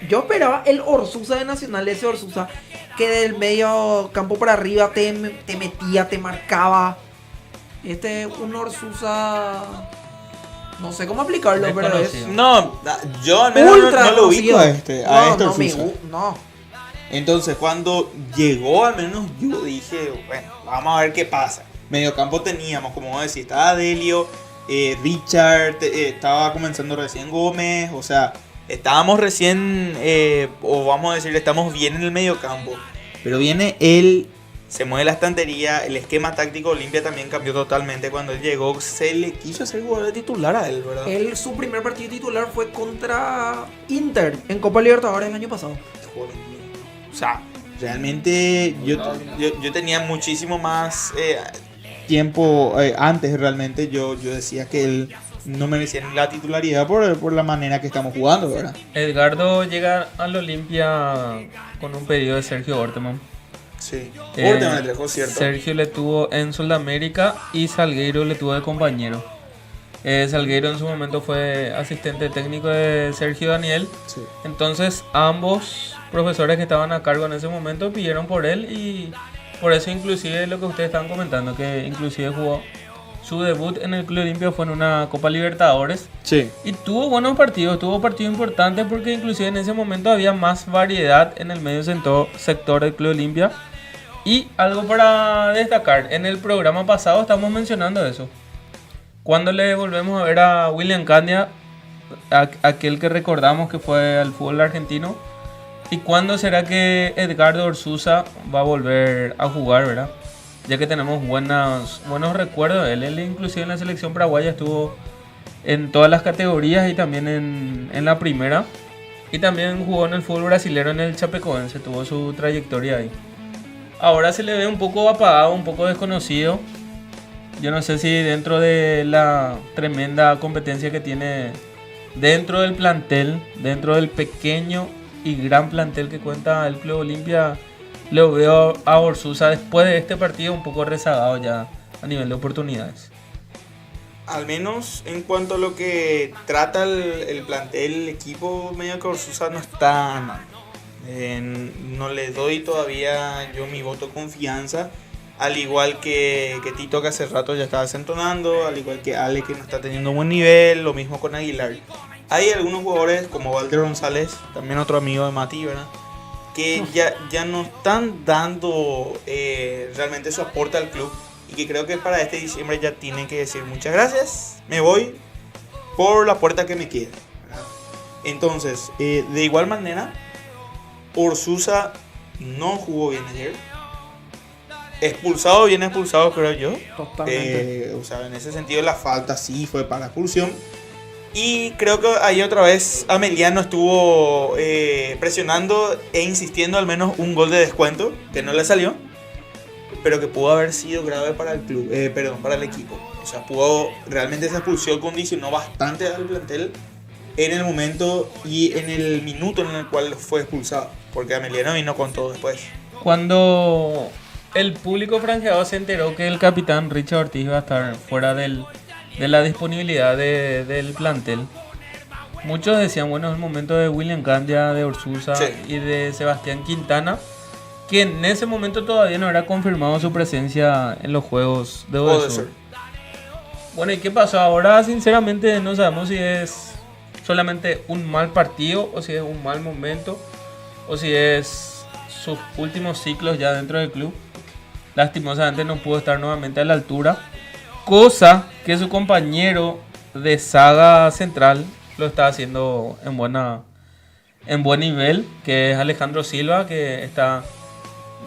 Yo esperaba el Orsusa de Nacional, ese Orsusa que del medio campo para arriba te metía, te marcaba. Un Orsusa, no sé cómo aplicarlo, pero es... No, yo al menos no lo ubico a este Orsusa. No. Entonces, cuando llegó, al menos yo dije, bueno, vamos a ver qué pasa. Mediocampo teníamos, como vos decís, estaba Delio, Richard, estaba comenzando recién Gómez, o sea, estábamos recién, o vamos a decir, estamos bien en el mediocampo. Pero viene él, se mueve la estantería, el esquema táctico Olimpia también cambió totalmente. Cuando él llegó, se le quiso hacer jugador de titular a él, ¿verdad? Su primer partido titular fue contra Inter en Copa Libertadores el año pasado. O sea, realmente yo tenía muchísimo más tiempo antes. Realmente yo decía que él no merecía la titularidad por la manera que estamos jugando, ¿verdad? Edgardo llega al Olimpia con un pedido de Sergio Orteman. Sí, Orteman le trajo, ¿cierto? Sergio le tuvo en Sudamérica y Salgueiro le tuvo de compañero. Salgueiro en su momento fue asistente técnico de Sergio Daniel. Sí. Entonces ambos profesores que estaban a cargo en ese momento pidieron por él, y por eso inclusive lo que ustedes estaban comentando, que inclusive jugó su debut en el Club Olimpia fue en una Copa Libertadores. Sí. Y tuvo buenos partidos, tuvo partidos importantes, porque inclusive en ese momento había más variedad en el medio sector del Club Olimpia. Y algo para destacar, en el programa pasado estamos mencionando eso. Cuando le volvemos a ver a William Candia, aquel que recordamos que fue al fútbol argentino, ¿y cuándo será que Edgardo Orsusa va a volver a jugar, verdad? Ya que tenemos buenos recuerdos de él. Él inclusive en la selección paraguaya estuvo en todas las categorías y también en la primera. Y también jugó en el fútbol brasilero en el Chapecoense, tuvo su trayectoria ahí. Ahora se le ve un poco apagado, un poco desconocido. Yo no sé si dentro de la tremenda competencia que tiene dentro del plantel, dentro del pequeño y gran plantel que cuenta el Club Olimpia, lo veo a Orsusa después de este partido un poco rezagado ya a nivel de oportunidades. Al menos en cuanto a lo que trata el plantel, el equipo, medio que Orsusa no está mal. No le doy todavía yo mi voto de confianza, al igual que Tito, que hace rato ya estaba desentonando, al igual que Ale, que no está teniendo un buen nivel, lo mismo con Aguilar. Hay algunos jugadores como Walter González, también otro amigo de Mati, ¿verdad?, que ya no están dando realmente su aporte al club, y que creo que para este diciembre ya tienen que decir muchas gracias, me voy por la puerta que me queda, ¿verdad? Entonces, de igual manera, Orsusa no jugó bien ayer. Bien expulsado creo yo. Totalmente. O sea, en ese sentido la falta sí fue para expulsión. Y creo que ahí otra vez Ameliano estuvo presionando e insistiendo al menos un gol de descuento, que no le salió, pero que pudo haber sido grave para el club, para el equipo. O sea, realmente esa expulsión condicionó bastante al plantel en el momento y en el minuto en el cual fue expulsado, porque Ameliano vino con todo después. Cuando el público franjeado se enteró que el capitán Richard Ortiz iba a estar fuera de la disponibilidad del plantel, muchos decían, bueno, es el momento de William Candia, de Orsusa, sí, y de Sebastián Quintana, que en ese momento todavía no era confirmado su presencia en los Juegos de Odesur. Bueno, ¿y qué pasó? Ahora sinceramente no sabemos si es solamente un mal partido, o si es un mal momento, o si es sus últimos ciclos ya dentro del club. Lastimosamente no pudo estar nuevamente a la altura, cosa que su compañero de saga central lo está haciendo en buen nivel, que es Alejandro Silva, que está...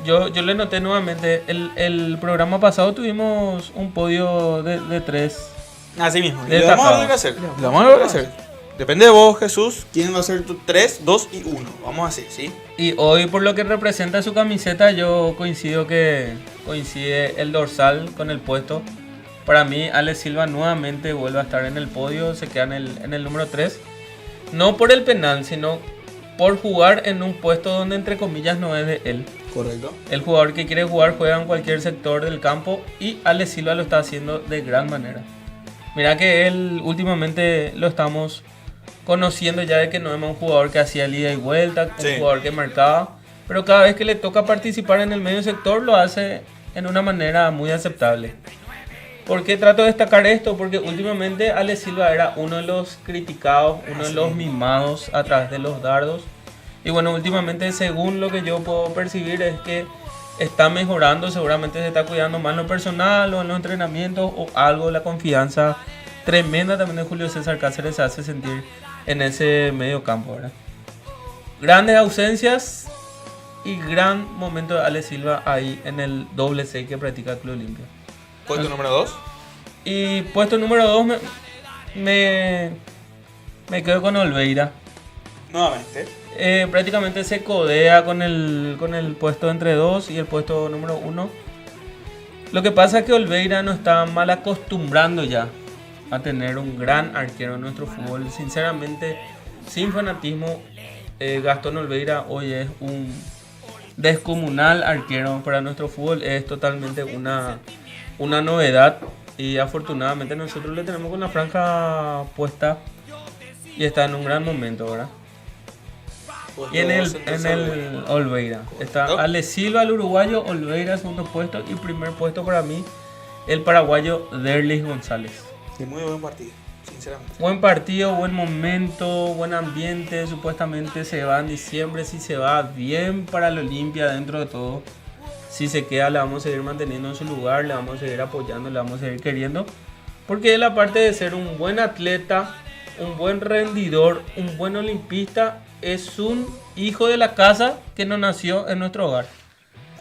Yo le noté nuevamente, el programa pasado tuvimos un podio de 3. Así mismo, lo vamos a volver a hacer. Lo vamos a volver a hacer. Depende de vos, Jesús, quién va a ser tu 3, 2 y 1. Vamos así, ¿sí? Y hoy, por lo que representa su camiseta, yo coincide el dorsal con el puesto. Para mí, Ale Silva nuevamente vuelve a estar en el podio, se queda en el número 3. No por el penal, sino por jugar en un puesto donde, entre comillas, no es de él. Correcto. El jugador que quiere jugar juega en cualquier sector del campo, y Ale Silva lo está haciendo de gran manera. Mira que él últimamente lo estamos conociendo ya de que no es un jugador que hacía ida y vuelta, un jugador que marcaba, pero cada vez que le toca participar en el medio sector lo hace en una manera muy aceptable. ¿Por qué trato de destacar esto? Porque últimamente Ale Silva era uno de los criticados, uno de los mimados a través de los dardos. Y bueno, últimamente, según lo que yo puedo percibir, es que está mejorando, seguramente se está cuidando más en lo personal o en los entrenamientos o algo. La confianza tremenda también de Julio César Cáceres se hace sentir en ese medio campo, ¿verdad? Grandes ausencias y gran momento de Ale Silva ahí en el doble 6 que practica el Club Olimpia. ¿Puesto número 2? Y puesto número 2 me quedo con Olveira. Nuevamente. Prácticamente se codea con el puesto entre 2 y el puesto número 1. Lo que pasa es que Olveira nos está mal acostumbrando ya a tener un gran arquero en nuestro fútbol. Sinceramente, sin fanatismo, Gastón Olveira hoy es un descomunal arquero para nuestro fútbol. Es totalmente una novedad y afortunadamente nosotros le tenemos con la franja puesta y está en un gran momento, ¿verdad? Y en el Olveira está Ale Silva, el uruguayo, Olveira segundo puesto y primer puesto para mí el paraguayo Derlis González. Sí, muy buen partido, sinceramente. Buen partido, buen momento, buen ambiente. Supuestamente se va en diciembre. Si se va bien para el Olimpia dentro de todo. Si se queda, le vamos a seguir manteniendo en su lugar, le vamos a seguir apoyando, le vamos a seguir queriendo. Porque él, aparte de ser un buen atleta, un buen rendidor, un buen olimpista, es un hijo de la casa que no nació en nuestro hogar.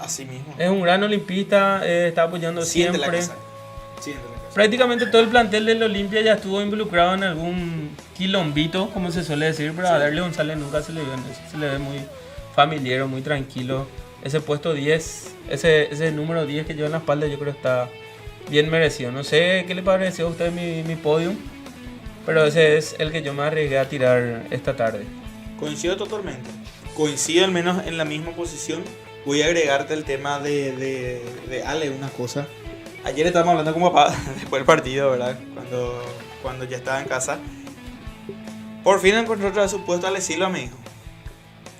Así mismo. Es un gran olimpista, está apoyando Siente siempre. la casa. Siente la casa. Prácticamente todo el plantel del Olimpia ya estuvo involucrado en algún quilombito, como se suele decir, pero a Derlis González nunca se le vio en eso. Se le ve muy familiar, muy tranquilo. Ese puesto 10, ese número 10 que lleva en la espalda, yo creo que está bien merecido. No sé qué le pareció a usted mi podium, pero ese es el que yo me arriesgué a tirar esta tarde. Coincido totalmente. Coincido al menos en la misma posición. Voy a agregarte el tema de Ale, una cosa. Ayer estábamos hablando con papá después del partido, ¿verdad? Cuando ya estaba en casa. Por fin encontró otra vez su puesto Ale Silva, me dijo.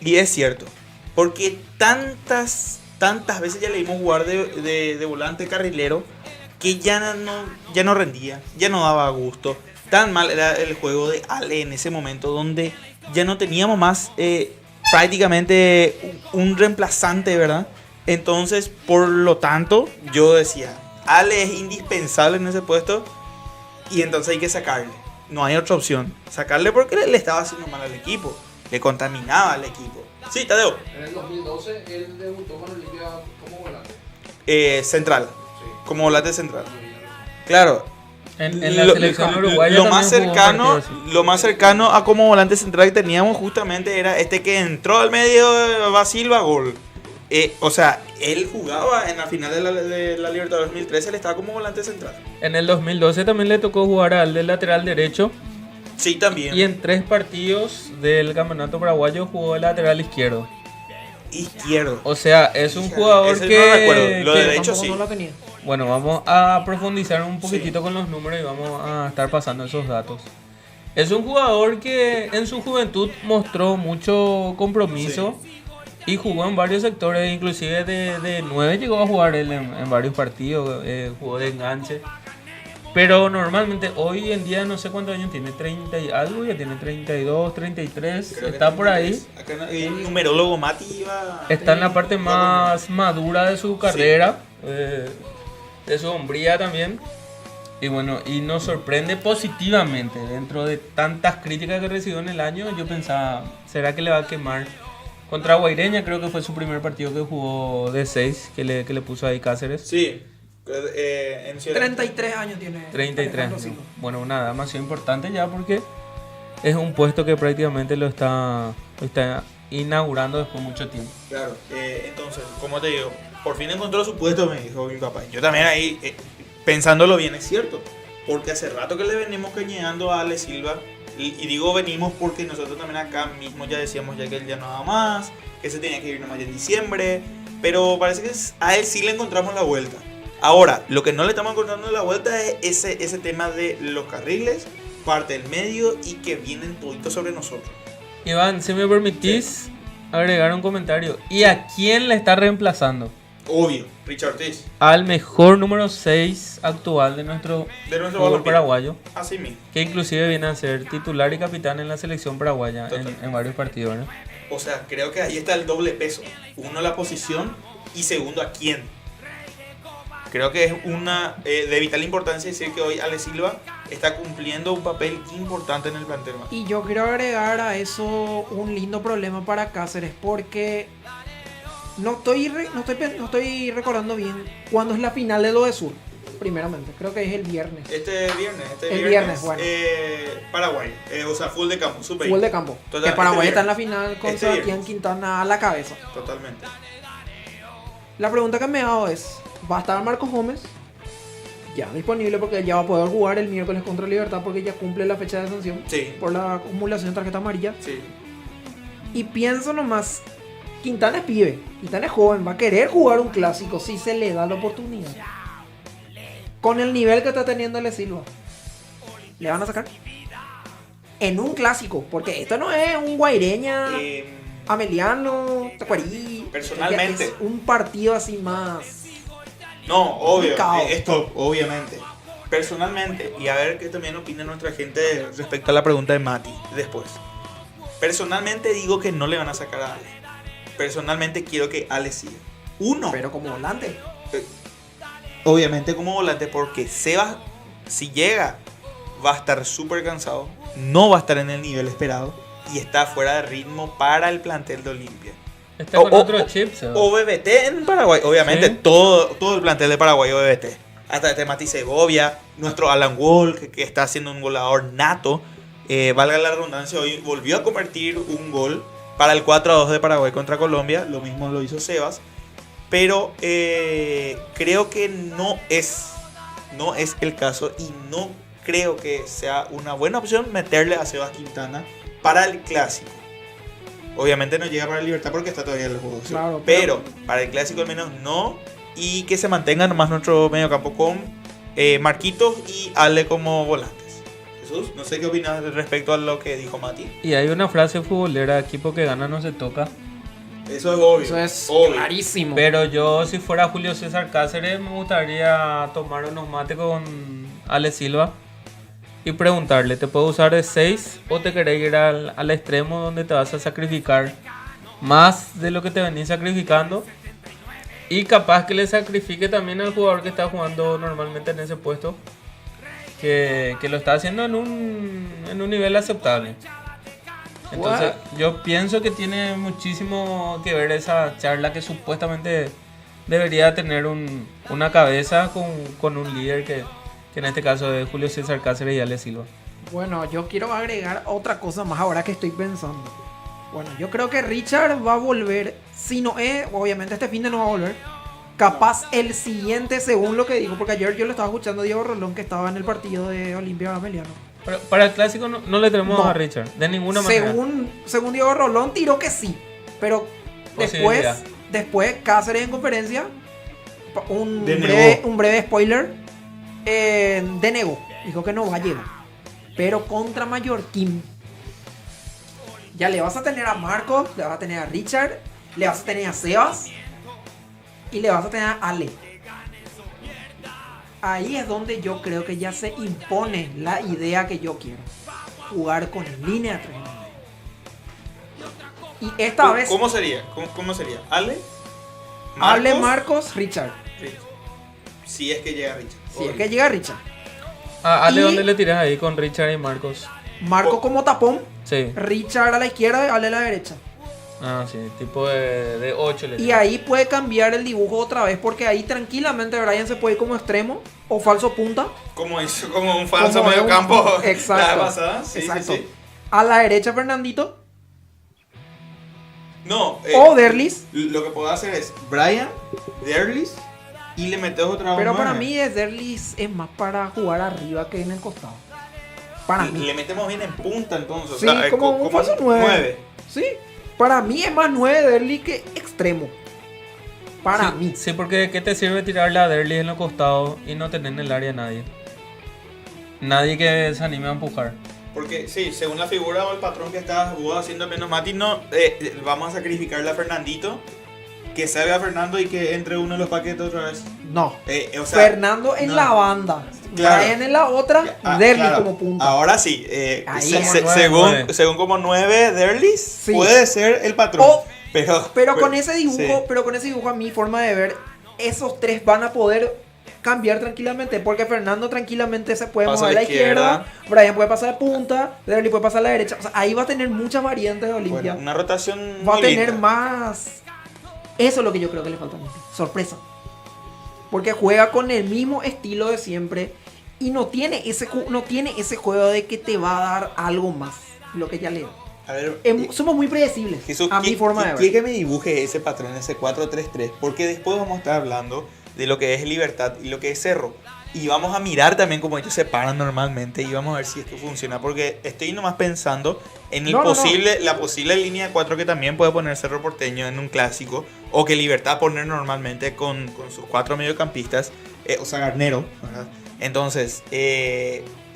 Y es cierto. Porque tantas veces ya le vimos jugar de volante carrilero que ya no rendía, ya no daba gusto. Tan mal era el juego de Ale en ese momento donde ya no teníamos más prácticamente un reemplazante, ¿verdad? Entonces, por lo tanto, yo decía, Ale es indispensable en ese puesto y entonces hay que sacarle. No hay otra opción. Sacarle porque le estaba haciendo mal al equipo, le contaminaba al equipo. Sí, Tadeo. En el 2012 él debutó con Olimpia como volante. Central. Sí. Como volante central. Claro. En la selección uruguaya lo más cercano a como volante central que teníamos justamente era este que entró al medio de Silva, gol. O sea, él jugaba en la final de la Libertadores 2013, él estaba como volante central. En el 2012 también le tocó jugar al del lateral derecho. Sí, también. Y en 3 partidos del campeonato paraguayo jugó el lateral izquierdo. O sea, es un jugador ese que... no recuerdo. Lo de derecho sí. No lo tenía. Bueno, vamos a profundizar un poquitito con los números y vamos a estar pasando esos datos. Es un jugador que en su juventud mostró mucho compromiso y jugó en varios sectores, inclusive de 9 llegó a jugar él en varios partidos, jugó de enganche. Pero normalmente hoy en día no sé cuántos años tiene, 30 y algo, ya tiene 32, 33, creo está por ahí. Acá el numerólogo Mati iba... Está en la parte más madura de su carrera, de su hombría también. Y bueno, y nos sorprende positivamente. Dentro de tantas críticas que recibió en el año, yo pensaba, ¿será que le va a quemar? Contra Guaireña creo que fue su primer partido que jugó de 6, que le puso ahí Cáceres. Sí. 33 años tiene. 33. ¿No? Bueno, una edad demasiado importante ya porque es un puesto que prácticamente lo está inaugurando después de mucho tiempo. Claro, entonces, como te digo, por fin encontró su puesto, me dijo mi papá. Yo también ahí, pensándolo bien, es cierto. Porque hace rato que le venimos cañeando a Ale Silva. Y digo venimos porque nosotros también acá mismo ya decíamos ya que él ya no daba más, que se tenía que ir nomás en diciembre. Pero parece que a él sí le encontramos la vuelta. Ahora, lo que no le estamos encontrando la vuelta es ese tema de los carriles parte del medio y que vienen toditos sobre nosotros. Iván, si me permitís agregar un comentario. ¿Y a quién le está reemplazando? Obvio, Richard Ortiz. Al mejor número 6 actual de nuestro fútbol paraguayo. Así mismo. Que inclusive viene a ser titular y capitán en la selección paraguaya en varios partidos, ¿no? O sea, creo que ahí está el doble peso. Uno, la posición, y segundo, a quién. Creo que es una de vital importancia decir que hoy Ale Silva está cumpliendo un papel importante en el plantel. Y yo quiero agregar a eso un lindo problema para Cáceres, porque no estoy recordando bien cuándo es la final de lo de Sur. Primeramente, creo que es el viernes. Este viernes, bueno. Paraguay, o sea, full de campo, super. Full de campo. Total, que Paraguay está en la final con Sebastián viernes. Quintana a la cabeza. Totalmente. La pregunta que me hago es, ¿va a estar Marcos Gómez ya disponible porque ya va a poder jugar el miércoles contra Libertad porque ya cumple la fecha de sanción? Sí. Por la acumulación de tarjeta amarilla. Sí. Y pienso nomás, Quintana es pibe, Quintana es joven, va a querer jugar un clásico si se le da la oportunidad. Con el nivel que está teniendo Ale Silva, ¿le van a sacar? En un clásico, porque esto no es un Guaireña, Ameliano, Tacuarí. Personalmente. Es un partido así más. No, obvio, Caos. esto obviamente. Personalmente, y a ver qué también opina nuestra gente respecto a la pregunta de Mati después. Personalmente digo que no le van a sacar a Ale. Personalmente quiero que Ale siga. Uno. Pero como volante. Obviamente como volante, porque Sebas, si llega, va a estar súper cansado, no va a estar en el nivel esperado y está fuera de ritmo para el plantel de Olimpia. Está con otro chip, Sebas. O BBT en Paraguay, obviamente, ¿Sí? todo el plantel de Paraguay o BBT. Hasta este Mati Segovia, nuestro Alan Wall, que está haciendo un goleador nato. Valga la redundancia, hoy volvió a convertir un gol para el 4-2 de Paraguay contra Colombia. Lo mismo lo hizo Sebas. Pero creo que no es el caso y no creo que sea una buena opción meterle a Sebas Quintana para el clásico. Obviamente no llega para el Libertad porque está todavía en el juego. Claro, pero para el clásico al menos no. Y que se mantenga nomás nuestro mediocampo con Marquitos y Ale como volantes. Jesús, no sé qué opinas respecto a lo que dijo Mati. Y hay una frase futbolera, equipo que gana no se toca. Eso es obvio. Eso es obvio. clarísimo. Pero yo, si fuera Julio César Cáceres, me gustaría tomar unos mates con Ale Silva y preguntarle, ¿te puedo usar de 6 o te querés ir al extremo donde te vas a sacrificar más de lo que te venís sacrificando? Y capaz que le sacrifique también al jugador que está jugando normalmente en ese puesto, que lo está haciendo en un nivel aceptable. Entonces yo pienso que tiene muchísimo que ver esa charla que supuestamente debería tener una cabeza con un líder que en este caso es Julio César Cáceres y Ale Silva. Bueno, yo quiero agregar otra cosa más ahora que estoy pensando. Bueno, yo creo que Richard va a volver, si no es, obviamente este fin de no va a volver, capaz el siguiente según lo que dijo, porque ayer yo lo estaba escuchando a Diego Rolón que estaba en el partido de Olimpia Ameliano. Pero para el clásico no le tenemos a Richard, de ninguna manera. Según Diego Rolón tiró que sí, pero después Cáceres en conferencia, un breve spoiler, denegó, dijo que no va a llegar. Pero contra Mallorquín ya le vas a tener a Marcos, le vas a tener a Richard, le vas a tener a Sebas y le vas a tener a Ale. Ahí es donde yo creo que ya se impone la idea que yo quiero. Jugar con línea de 3. Y esta vez... ¿Cómo sería? ¿Cómo sería? ¿Ale? Ale, Marcos, Richard. Si es que llega Richard. Si es que llega Richard. Ale, ¿dónde le tiras ahí con Richard y Marcos? Marcos como tapón. Sí. Richard a la izquierda y Ale a la derecha. Ah, sí, tipo de 8. Y ahí puede cambiar el dibujo otra vez, porque ahí tranquilamente Brian se puede ir como extremo o falso punta. Como un falso medio campo. Exacto. La pasada. Sí, exacto. Sí. A la derecha Fernandito. No. O Derlis. Lo que puedo hacer es Brian, Derlis y le metes otra. Pero para mí Derlis es más para jugar arriba que en el costado. Para mí. Le metemos bien en punta entonces. Sí, o sea, como un falso 9. Sí. Para mí es más 9 Derlis que extremo. Para mí. Sí, porque ¿qué te sirve tirarle a Derlis en los costados y no tener en el área a nadie? Nadie que se anime a empujar. Porque sí, según la figura o el patrón que está haciendo menos Mati, no, vamos a sacrificarle a Fernandito, que salga a Fernando y que entre uno de los paquetes otra vez. No. O sea, Fernando en la banda. Claro. Brian en la otra, Derlis claro. como punta. Ahora sí, según como 9 Derlis, Sí. puede ser el patrón. Pero con ese dibujo, a mi forma de ver, esos tres van a poder cambiar tranquilamente, porque Fernando tranquilamente se puede mover a la izquierda, Brian puede pasar de punta, Derlis puede pasar a la derecha. O sea, ahí va a tener muchas variantes de Olimpia. Bueno, una rotación va a muy tener linda. Más. Eso es lo que yo creo que le falta a Olimpia. Sorpresa. Porque juega con el mismo estilo de siempre y no tiene ese juego de que te va a dar algo más. Lo que ya leo. A ver, somos muy predecibles. Jesús, a mi forma de ver. Quiero que me dibuje ese patrón, ese 4-3-3, porque después vamos a estar hablando de lo que es Libertad y lo que es Cerro. Y vamos a mirar también cómo ellos se paran normalmente y vamos a ver si esto funciona. Porque estoy nomás pensando en la posible línea de 4 que también puede poner Cerro Porteño en un clásico. O que Libertad poner normalmente con sus 4 mediocampistas. O sea, Garnero, ¿verdad? Entonces,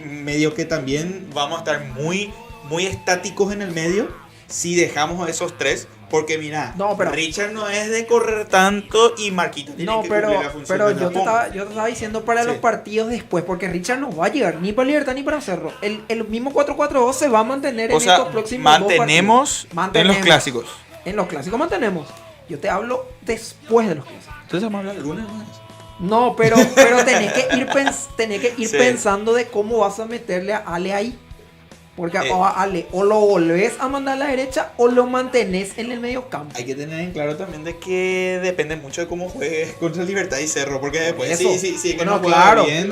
medio que también vamos a estar muy, muy estáticos en el medio si dejamos a esos 3. Porque mira, Richard no es de correr tanto y Marquito tiene que cumplir la función. Pero yo te estaba diciendo para los partidos después, porque Richard no va a llegar ni para Libertad ni para Cerro. El mismo 4-4-2 se va a mantener en estos próximos mantenemos en los clásicos. En los clásicos mantenemos. Yo te hablo después de los clásicos. Entonces vamos a hablar de algunas más. No, pero tenés que ir pensando de cómo vas a meterle a Ale ahí. Porque a Ale o lo volvés a mandar a la derecha o lo mantenés en el medio campo. Hay que tener en claro también de que depende mucho de cómo juegues contra Libertad y Cerro. Porque después sí, que no juega bien.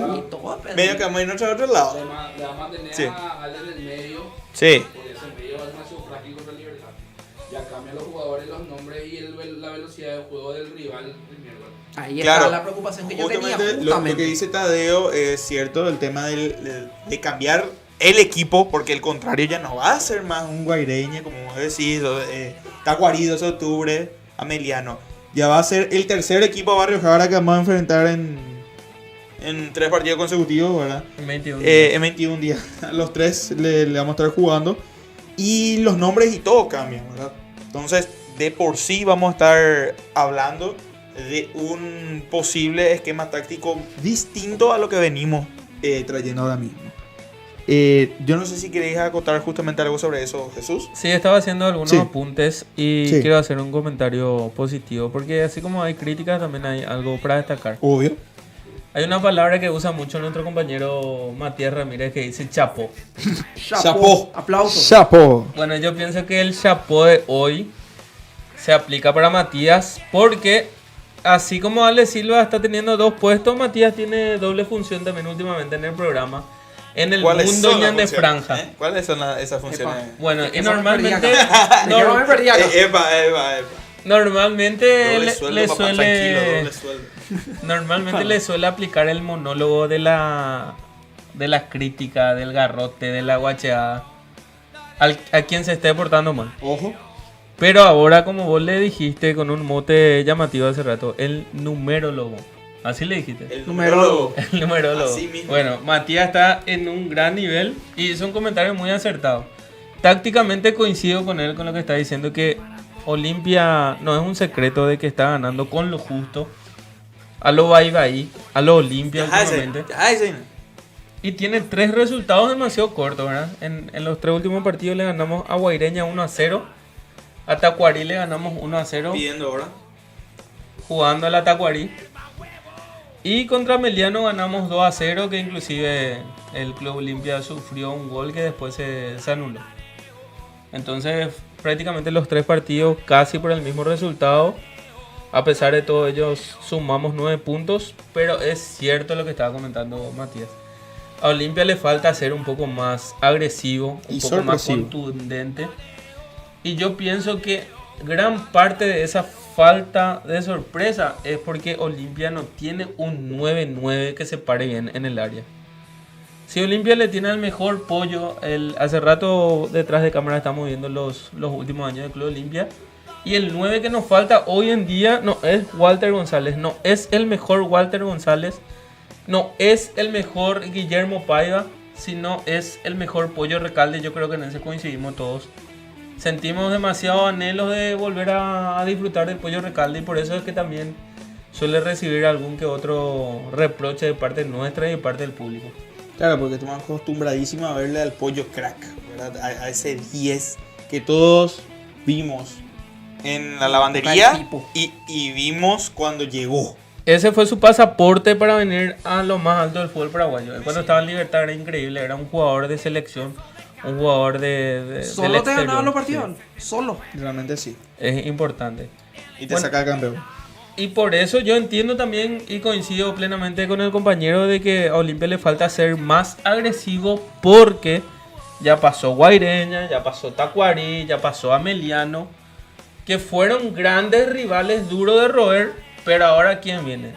Medio que vamos a ir a otro lado. Le va a mantener a Ale en el medio. Sí. Porque ese medio es demasiado frágil contra Libertad. Ya cambian los jugadores, los nombres y la velocidad de juego del rival primero. Ahí está la preocupación que yo tenía. Lo que dice Tadeo es cierto, el tema de cambiar el equipo, porque el contrario ya no va a ser más un Guaireña, como vos decís, Tacuarido, Octubre, Ameliano. Ya va a ser el tercer equipo Barrio Jara que vamos a enfrentar en 3 partidos consecutivos, ¿verdad? En 21 días. En 21 días. Los 3 le vamos a estar jugando. Y los nombres y todo cambian, ¿verdad? Entonces, de por sí vamos a estar hablando de un posible esquema táctico distinto a lo que venimos trayendo ahora mismo. Yo no sé si queréis acotar justamente algo sobre eso, Jesús. Sí, estaba haciendo algunos apuntes y quiero hacer un comentario positivo, porque así como hay críticas, también hay algo para destacar. Obvio. Hay una palabra que usa mucho nuestro compañero Matías Ramírez que dice chapó. Chapó. Aplausos. Chapó. Bueno, yo pienso que el chapó de hoy se aplica para Matías porque así como Ale Silva está teniendo 2 puestos, Matías tiene doble función también últimamente en el programa. En el mundo ñan de franja. ¿Cuáles son esas funciones? Bueno, y normalmente normalmente le suele aplicar el monólogo de la crítica, del garrote, de la guacheada a quien se esté portando mal. Ojo. Pero ahora, como vos le dijiste con un mote llamativo hace rato, el numerólogo. Así le dijiste. El numerólogo. El numerólogo. Así mismo. Bueno, Matías está en un gran nivel y hizo un comentario muy acertado. Tácticamente coincido con él, con lo que está diciendo, que Olimpia no es un secreto de que está ganando con lo justo. A lo Baibaí, a lo Olimpia últimamente. Y tiene 3 resultados demasiado cortos, ¿verdad? En los 3 últimos partidos le ganamos a Guaireña 1-0. A Tacuarí le ganamos 1-0. Pidiendo ahora. Jugando a la Tacuarí. Y contra Meliano ganamos 2-0, que inclusive el Club Olimpia sufrió un gol que después se anuló. Entonces, prácticamente los 3 partidos casi por el mismo resultado. A pesar de todo, ellos sumamos 9 puntos. Pero es cierto lo que estaba comentando Matías. A Olimpia le falta ser un poco más agresivo, un poco más contundente. Y yo pienso que gran parte de esa falta de sorpresa es porque Olimpia no tiene un 9-9 que se pare bien en el área. Si Olimpia le tiene al mejor pollo, hace rato detrás de cámara estamos viendo los últimos años del Club Olimpia, y el 9 que nos falta hoy en día no es Walter González, no es el mejor Walter González, no es el mejor Guillermo Paiva, sino es el mejor Pollo Recalde. Yo creo que en ese coincidimos todos. Sentimos demasiado anhelo de volver a disfrutar del Pollo Recalde y por eso es que también suele recibir algún que otro reproche de parte nuestra y de parte del público. Claro, porque estamos acostumbradísimos a verle al pollo crack, ¿verdad? A ese 10 que todos vimos en la lavandería y vimos cuando llegó. Ese fue su pasaporte para venir a lo más alto del fútbol paraguayo. Él cuando estaba en Libertad era increíble, era un jugador de selección, un jugador de Solo te ganaba los partidos, sí. Solo. Realmente sí. Es importante. Y te saca campeón. Y por eso yo entiendo también y coincido plenamente con el compañero de que a Olimpia le falta ser más agresivo porque ya pasó Guaireña, ya pasó Tacuarí, ya pasó Ameliano, que fueron grandes rivales duros de roer, pero ahora ¿quién viene?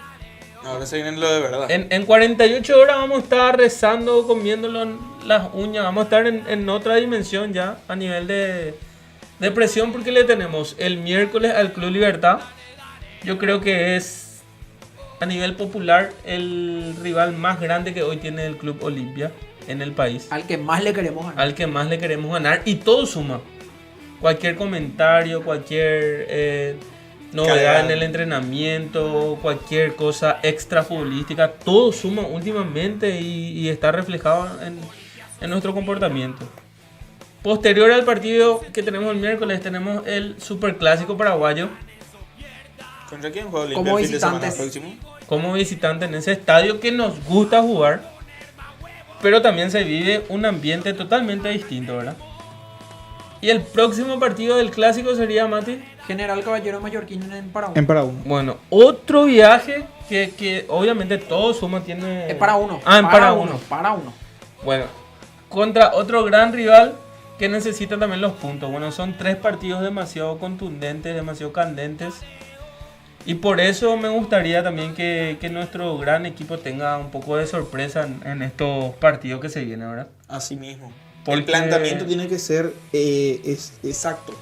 Ahora se viene lo de verdad. En 48 horas vamos a estar rezando, comiéndolo las uñas, vamos a estar en otra dimensión ya a nivel de presión porque le tenemos el miércoles al Club Libertad. Yo creo que es a nivel popular el rival más grande que hoy tiene el Club Olimpia en el país. Al que más le queremos ganar. Al que más le queremos ganar y todo suma. Cualquier comentario, cualquier novedad en el entrenamiento, cualquier cosa extra futbolística, todo suma últimamente y está reflejado en nuestro comportamiento. Posterior al partido que tenemos el miércoles, tenemos el Superclásico paraguayo. ¿Contra quién juega Olimpia Como el fin de semana visitantes. próximo? Como visitante en ese estadio que nos gusta jugar, pero también se vive un ambiente totalmente distinto, ¿verdad? Y el próximo partido del clásico sería, Mati, General Caballero Mallorquín en Paraguay. En Paraguay. bueno, otro viaje que obviamente todo suma tiene... Es para uno. Ah, en para uno. Para uno. Bueno, contra otro gran rival que necesita también los puntos. Bueno, son 3 partidos demasiado contundentes, demasiado candentes. Y por eso me gustaría también que nuestro gran equipo tenga un poco de sorpresa en estos partidos que se vienen, ¿verdad? Así mismo. Porque El planteamiento tiene que ser exacto.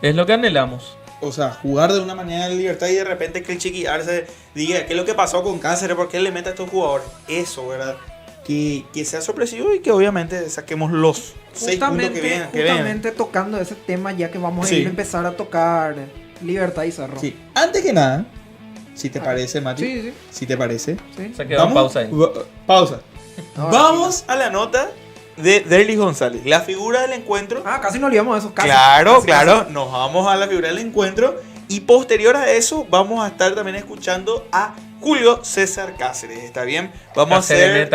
es lo que anhelamos. O sea, jugar de una manera de libertad y de repente que el Chiqui Arce diga qué es lo que pasó con Cáceres, por qué le mete a estos jugadores. Eso, ¿verdad? Que sea sorpresivo y que obviamente saquemos los 6 puntos que vienen. Justamente tocando ese tema ya que vamos a ir a empezar a tocar Libertad y Cerro. Sí. Antes que nada, si te parece, Mati. Sí. Si te parece. Sí. Se quedó en pausa ahí. Pausa. Vamos a la nota de Derlis González, la figura del encuentro. Casi nos olvidamos de eso. Claro. Nos vamos a la figura del encuentro. Y posterior a eso, vamos a estar también escuchando a Julio César Cáceres. ¿Está bien? Vamos a hacer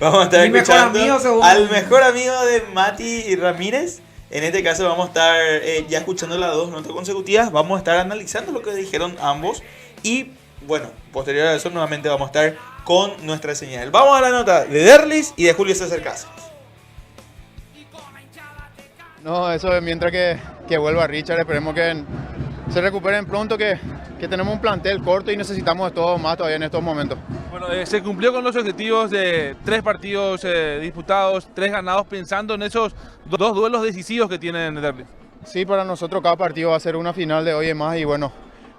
vamos a estar escuchando al mejor amigo de Mati y Ramírez. En este caso vamos a estar ya escuchando las 2 notas consecutivas. Vamos a estar analizando lo que dijeron ambos. Y bueno, posterior a eso nuevamente vamos a estar con nuestra señal. Vamos a la nota de Derlis y de Julio César Cáceres. No, eso es mientras que vuelva Richard. Esperemos que se recuperen pronto, que tenemos un plantel corto y necesitamos de todo más todavía en estos momentos. Bueno, se cumplió con los objetivos de 3 partidos disputados, 3 ganados, pensando en esos 2 duelos decisivos que tienen el derby. Sí, para nosotros cada partido va a ser una final de hoy en más y bueno,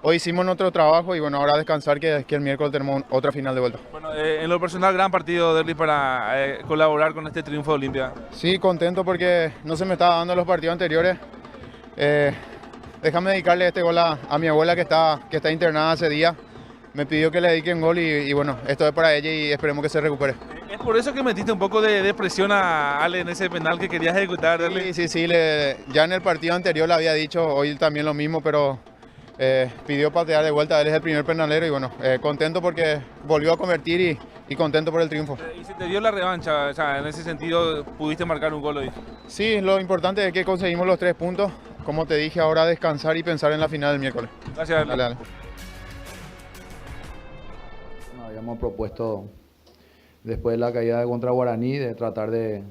hoy hicimos nuestro trabajo y bueno, ahora descansar que el miércoles tenemos otra final de vuelta. Bueno, en lo personal, gran partido derby para colaborar con este triunfo de Olimpia. Sí, contento porque no se me estaba dando los partidos anteriores. Déjame dedicarle este gol a mi abuela que está internada hace días. Me pidió que le dedique un gol y bueno, esto es para ella y esperemos que se recupere. ¿Es por eso que metiste un poco de presión a Ale en ese penal que querías ejecutar? Sí, ya en el partido anterior le había dicho, hoy también lo mismo, pero pidió patear de vuelta. Él es el primer penalero y bueno, contento porque volvió a convertir y contento por el triunfo. ¿Y se te dio la revancha? O sea, en ese sentido, ¿pudiste marcar un gol hoy? Sí, lo importante es que conseguimos los 3 puntos. Como te dije, ahora descansar y pensar en la final del miércoles. Gracias. Dale. Habíamos propuesto, después de la caída contra Guaraní, de tratar de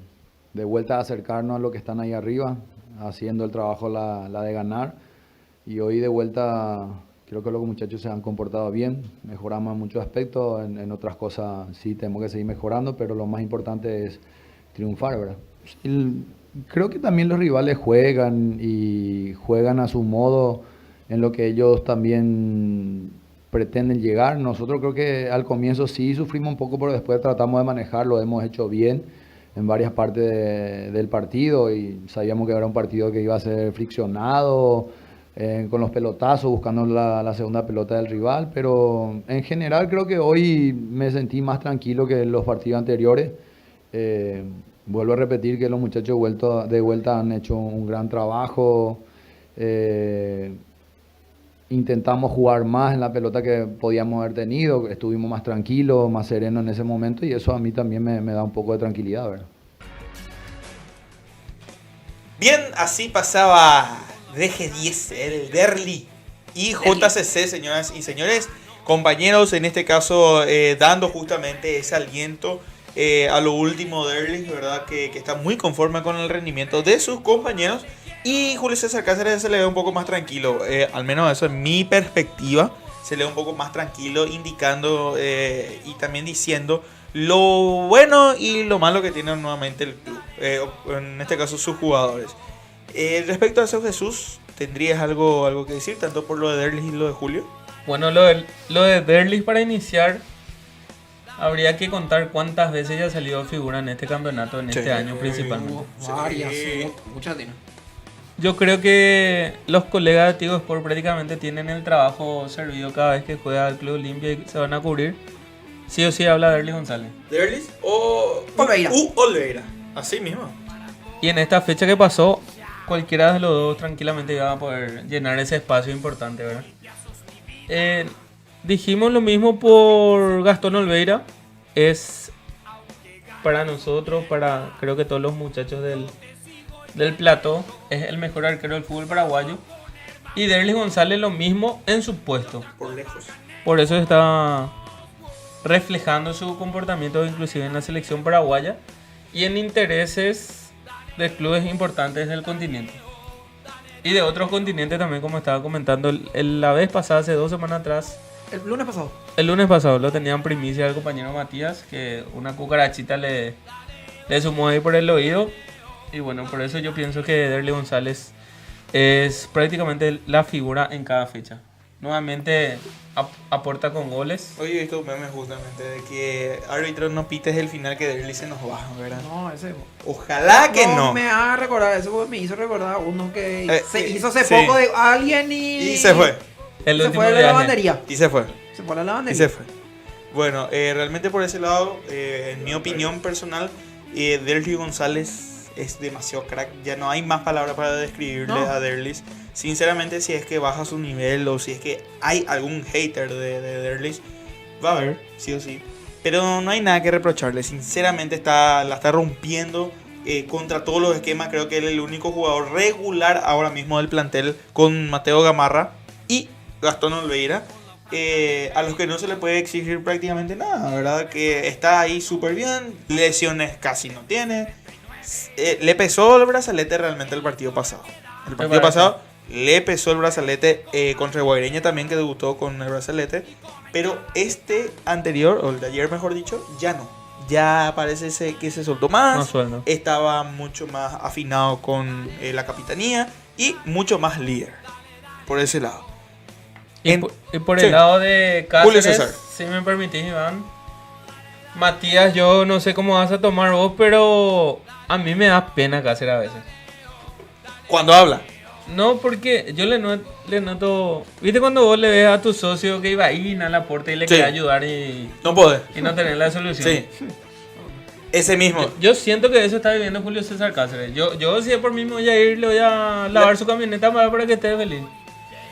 vuelta a acercarnos a lo que están ahí arriba, haciendo el trabajo la de ganar. Y hoy de vuelta creo que los muchachos se han comportado bien, mejoramos en muchos aspectos, en otras cosas sí tenemos que seguir mejorando, pero lo más importante es triunfar, ¿verdad? Creo que también los rivales juegan y juegan a su modo en lo que ellos también pretenden llegar. Nosotros creo que al comienzo sí sufrimos un poco, pero después tratamos de manejarlo, hemos hecho bien en varias partes del partido y sabíamos que era un partido que iba a ser friccionado, con los pelotazos, buscando la segunda pelota del rival, pero en general creo que hoy me sentí más tranquilo que en los partidos anteriores. Vuelvo a repetir que los muchachos de vuelta han hecho un gran trabajo. Intentamos jugar más en la pelota que podíamos haber tenido, estuvimos más tranquilos, más serenos en ese momento y eso a mí también me da un poco de tranquilidad, ¿verdad? Bien, así pasaba DG10, el Derli y JCC, señoras y señores, compañeros, en este caso dando justamente ese aliento a lo último de Derli, ¿verdad? Que está muy conforme con el rendimiento de sus compañeros. Y Julio César Cáceres se le ve un poco más tranquilo, al menos eso en mi perspectiva, se le ve un poco más tranquilo, indicando y también diciendo lo bueno y lo malo que tiene nuevamente el club, en este caso sus jugadores. Respecto a eso, Jesús, ¿tendrías algo que decir, tanto por lo de Derlis y lo de Julio? Bueno, lo de Derlis, para iniciar, habría que contar cuántas veces ya ha salido figura en este campeonato, en este año principalmente. Varias, muchas tienen. Yo creo que los colegas de Tigo Sport prácticamente tienen el trabajo servido cada vez que juega al Club Olimpia y se van a cubrir. Sí o sí habla Derlis González. ¿Derlis o Oliveira? Oliveira, así mismo. Y en esta fecha que pasó, cualquiera de los dos tranquilamente iba a poder llenar ese espacio importante, ¿verdad? Dijimos lo mismo por Gastón Oliveira. Es para nosotros, para creo que todos los muchachos del plató, es el mejor arquero del fútbol paraguayo. Y Derlis González lo mismo en su puesto. Por lejos. Por eso está reflejando su comportamiento inclusive en la selección paraguaya y en intereses de clubes importantes del continente. Y de otros continentes también, como estaba comentando la vez pasada, hace 2 semanas atrás. El lunes pasado. El lunes pasado lo tenía en primicia el compañero Matías, que una cucarachita le sumó ahí por el oído. Y bueno, por eso yo pienso que Derlis González es prácticamente la figura en cada fecha. Nuevamente aporta con goles. Oye, he visto memes justamente de que árbitro no pites el final, que Derlis se nos baja, ¿verdad? No, ese... Ojalá que no. No me haga recordar eso, porque me hizo recordar uno que se hizo hace poco de alguien y se fue. El se fue a la lavandería. Y se fue. Se fue a la lavandería. Y se fue. Bueno, realmente por ese lado, en mi opinión personal, Derlis González es demasiado crack. Ya no hay más palabras para describirle a Derlis. Sinceramente, si es que baja su nivel o si es que hay algún hater de Derlis, va a haber, sí o sí. Pero no hay nada que reprocharle. Sinceramente la está rompiendo contra todos los esquemas. Creo que él es el único jugador regular ahora mismo del plantel, con Mateo Gamarra y Gastón Oliveira, a los que no se le puede exigir prácticamente nada, ¿verdad? Que está ahí súper bien, lesiones casi no tiene. Le pesó el brazalete realmente el partido pasado. El partido pasado le pesó el brazalete contra Guaireña también, que debutó con el brazalete. Pero este anterior, o el de ayer mejor dicho, ya no. Ya parece que se soltó más. No. Estaba mucho más afinado con la capitanía y mucho más líder. Por ese lado. Y por el lado de Cáceres, si me permitís, Iván. Matías, yo no sé cómo vas a tomar vos, pero a mí me da pena Cáceres a veces. ¿Cuándo habla? No, porque yo le noto... ¿Viste cuando vos le ves a tu socio que iba ahí a la puerta y le quería ayudar y... No puede. Y no tener la solución? Sí. Ese mismo. Yo siento que eso está viviendo Julio César Cáceres. Yo si es por mí me voy a ir, le voy a lavar su camioneta para que esté feliz.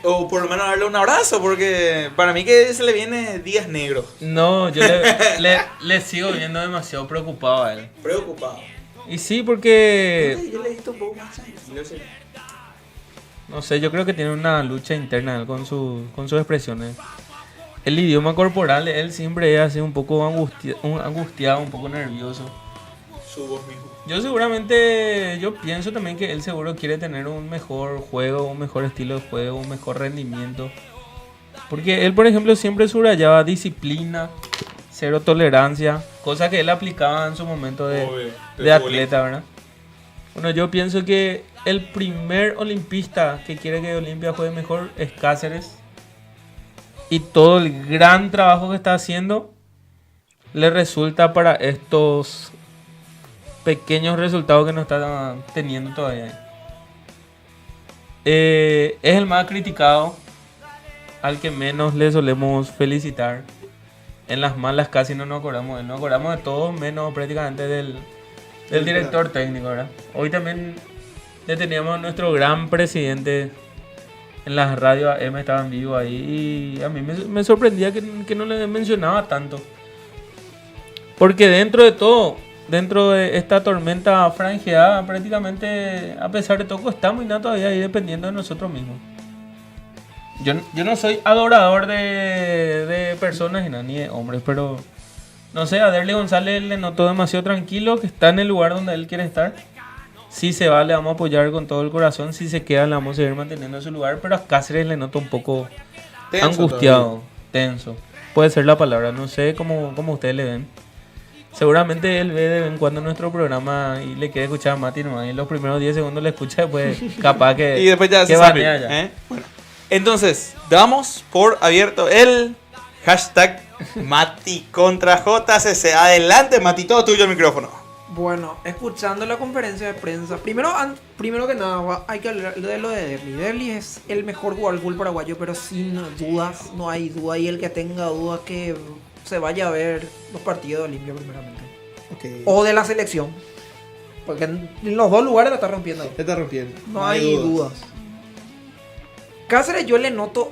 O por lo menos darle un abrazo, porque para mí que se le viene días negros. No, yo le sigo viendo demasiado preocupado a él. Preocupado. Y sí, porque... Yo le he visto un poco más tranquilo. No sé, yo creo que tiene una lucha interna con sus expresiones. El idioma corporal, él siempre es así un poco angustiado, un poco nervioso. Su voz mismo. Yo pienso también que él seguro quiere tener un mejor juego, un mejor estilo de juego, un mejor rendimiento. Porque él, por ejemplo, siempre subrayaba disciplina, cero tolerancia, cosa que él aplicaba en su momento de atleta, ¿verdad? Bueno, yo pienso que el primer olimpista que quiere que Olimpia juegue mejor es Cáceres. y todo el gran trabajo que está haciendo le resulta para estos pequeños resultados que no está teniendo todavía. Es el más criticado, al que menos le solemos felicitar. En las malas casi no nos acordamos de él. Nos acordamos de todo menos prácticamente del director técnico, ¿verdad? Hoy también le teníamos a nuestro gran presidente en las radios AM, estaba en vivo ahí, y a mí me sorprendía que no le mencionaba tanto. Porque dentro de todo, dentro de esta tormenta franjeada, prácticamente, a pesar de todo, estamos todavía ahí dependiendo de nosotros mismos. Yo no soy adorador de personas ni de hombres, pero no sé, a Derly González le notó demasiado tranquilo, que está en el lugar donde él quiere estar. Si se va, le vamos a apoyar con todo el corazón. Si se queda, le vamos a seguir manteniendo en su lugar. Pero a Cáceres le noto un poco tenso, angustiado, todavía. Tenso. Puede ser la palabra, no sé cómo ustedes le ven. Seguramente él ve de vez en cuando nuestro programa y le quiere escuchar a Mati nomás. Y en los primeros 10 segundos le escucha, después capaz que y después ya se banea ya. Bueno, entonces, damos por abierto el hashtag Mati contra JCC. Adelante, Mati, todo tuyo el micrófono. Bueno, escuchando la conferencia de prensa, primero que nada hay que hablar de lo de Derly. Derly es el mejor jugador del fútbol paraguayo, pero sin dudas, no hay duda. Y el que tenga dudas que se vaya a ver los partidos de Olimpia primeramente. Okay. O de la selección. Porque en los dos lugares la está rompiendo. La está rompiendo. No hay dudas. Cáceres yo le noto,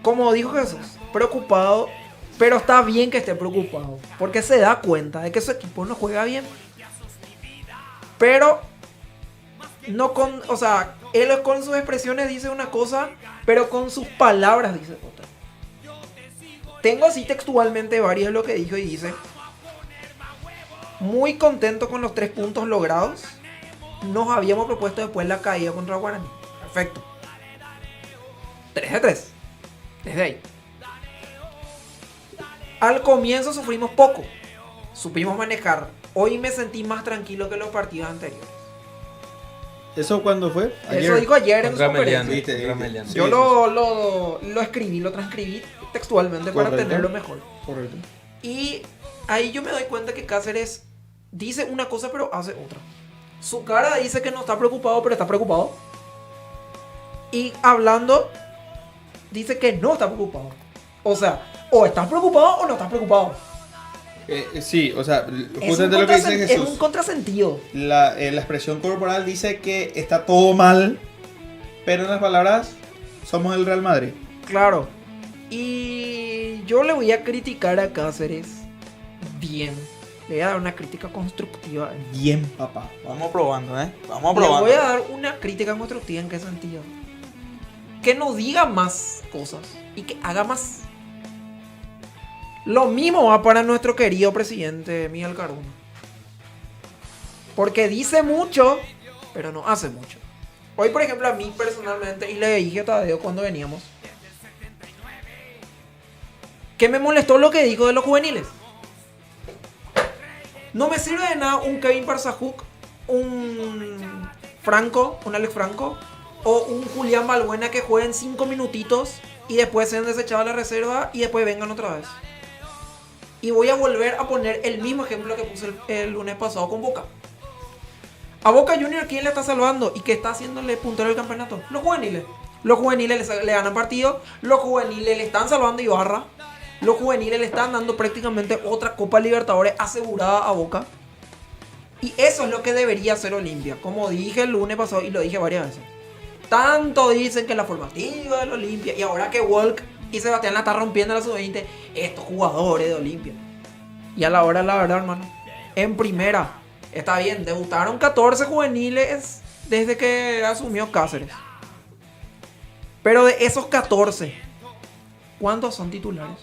como dijo Jesús, preocupado. Pero está bien que esté preocupado, porque se da cuenta de que su equipo no juega bien. Pero no con, o sea, él con sus expresiones dice una cosa, pero con sus palabras dice otra. Tengo así textualmente varios de lo que dijo y dice: muy contento con los 3 puntos logrados. Nos habíamos propuesto después la caída contra Guaraní. Perfecto. 3 de 3. Desde ahí. Al comienzo sufrimos poco, supimos manejar. Hoy me sentí más tranquilo que los partidos anteriores. ¿Eso cuándo fue? Ayer. Eso dijo ayer en su conferencia. Yo lo escribí, lo transcribí textualmente. Correcto. Para tenerlo mejor. Correcto. Y ahí yo me doy cuenta que Cáceres dice una cosa pero hace otra. Su cara dice que no está preocupado, pero está preocupado. Y hablando, dice que no está preocupado. O sea, o estás preocupado o no estás preocupado. Sí, o sea, justamente lo que dice Jesús. Es un contrasentido. La expresión corporal dice que está todo mal, pero en las palabras somos el Real Madrid. Claro. Y yo le voy a criticar a Cáceres bien. Le voy a dar una crítica constructiva. Bien, papá. Vamos probando, Vamos probando. Le voy a dar una crítica constructiva. ¿En qué sentido? Que no diga más cosas y que haga más. Lo mismo va para nuestro querido presidente Miguel Caruna. Porque dice mucho, pero no hace mucho. Hoy, por ejemplo, a mí personalmente, y le dije a Tadeo cuando veníamos, que me molestó lo que dijo de los juveniles. No me sirve de nada un Kevin Barzajuk, un Franco, un Alex Franco, o un Julián Balbuena que jueguen 5 minutitos y después sean desechados a la reserva y después vengan otra vez. Y voy a volver a poner el mismo ejemplo que puse el lunes pasado con Boca. A Boca Junior, ¿quién le está salvando? ¿Y qué está haciéndole puntero del campeonato? Los juveniles. Los juveniles le ganan partidos. Los juveniles le están salvando Ibarra. Los juveniles le están dando prácticamente otra Copa Libertadores asegurada a Boca. Y eso es lo que debería hacer Olimpia. Como dije el lunes pasado y lo dije varias veces. Tanto dicen que la formativa del Olimpia, y ahora que Walk y Sebastián la está rompiendo en la sub-20, estos jugadores de Olimpia. Y a la hora, la verdad, hermano, en primera, está bien, debutaron 14 juveniles desde que asumió Cáceres. Pero de esos 14, ¿cuántos son titulares?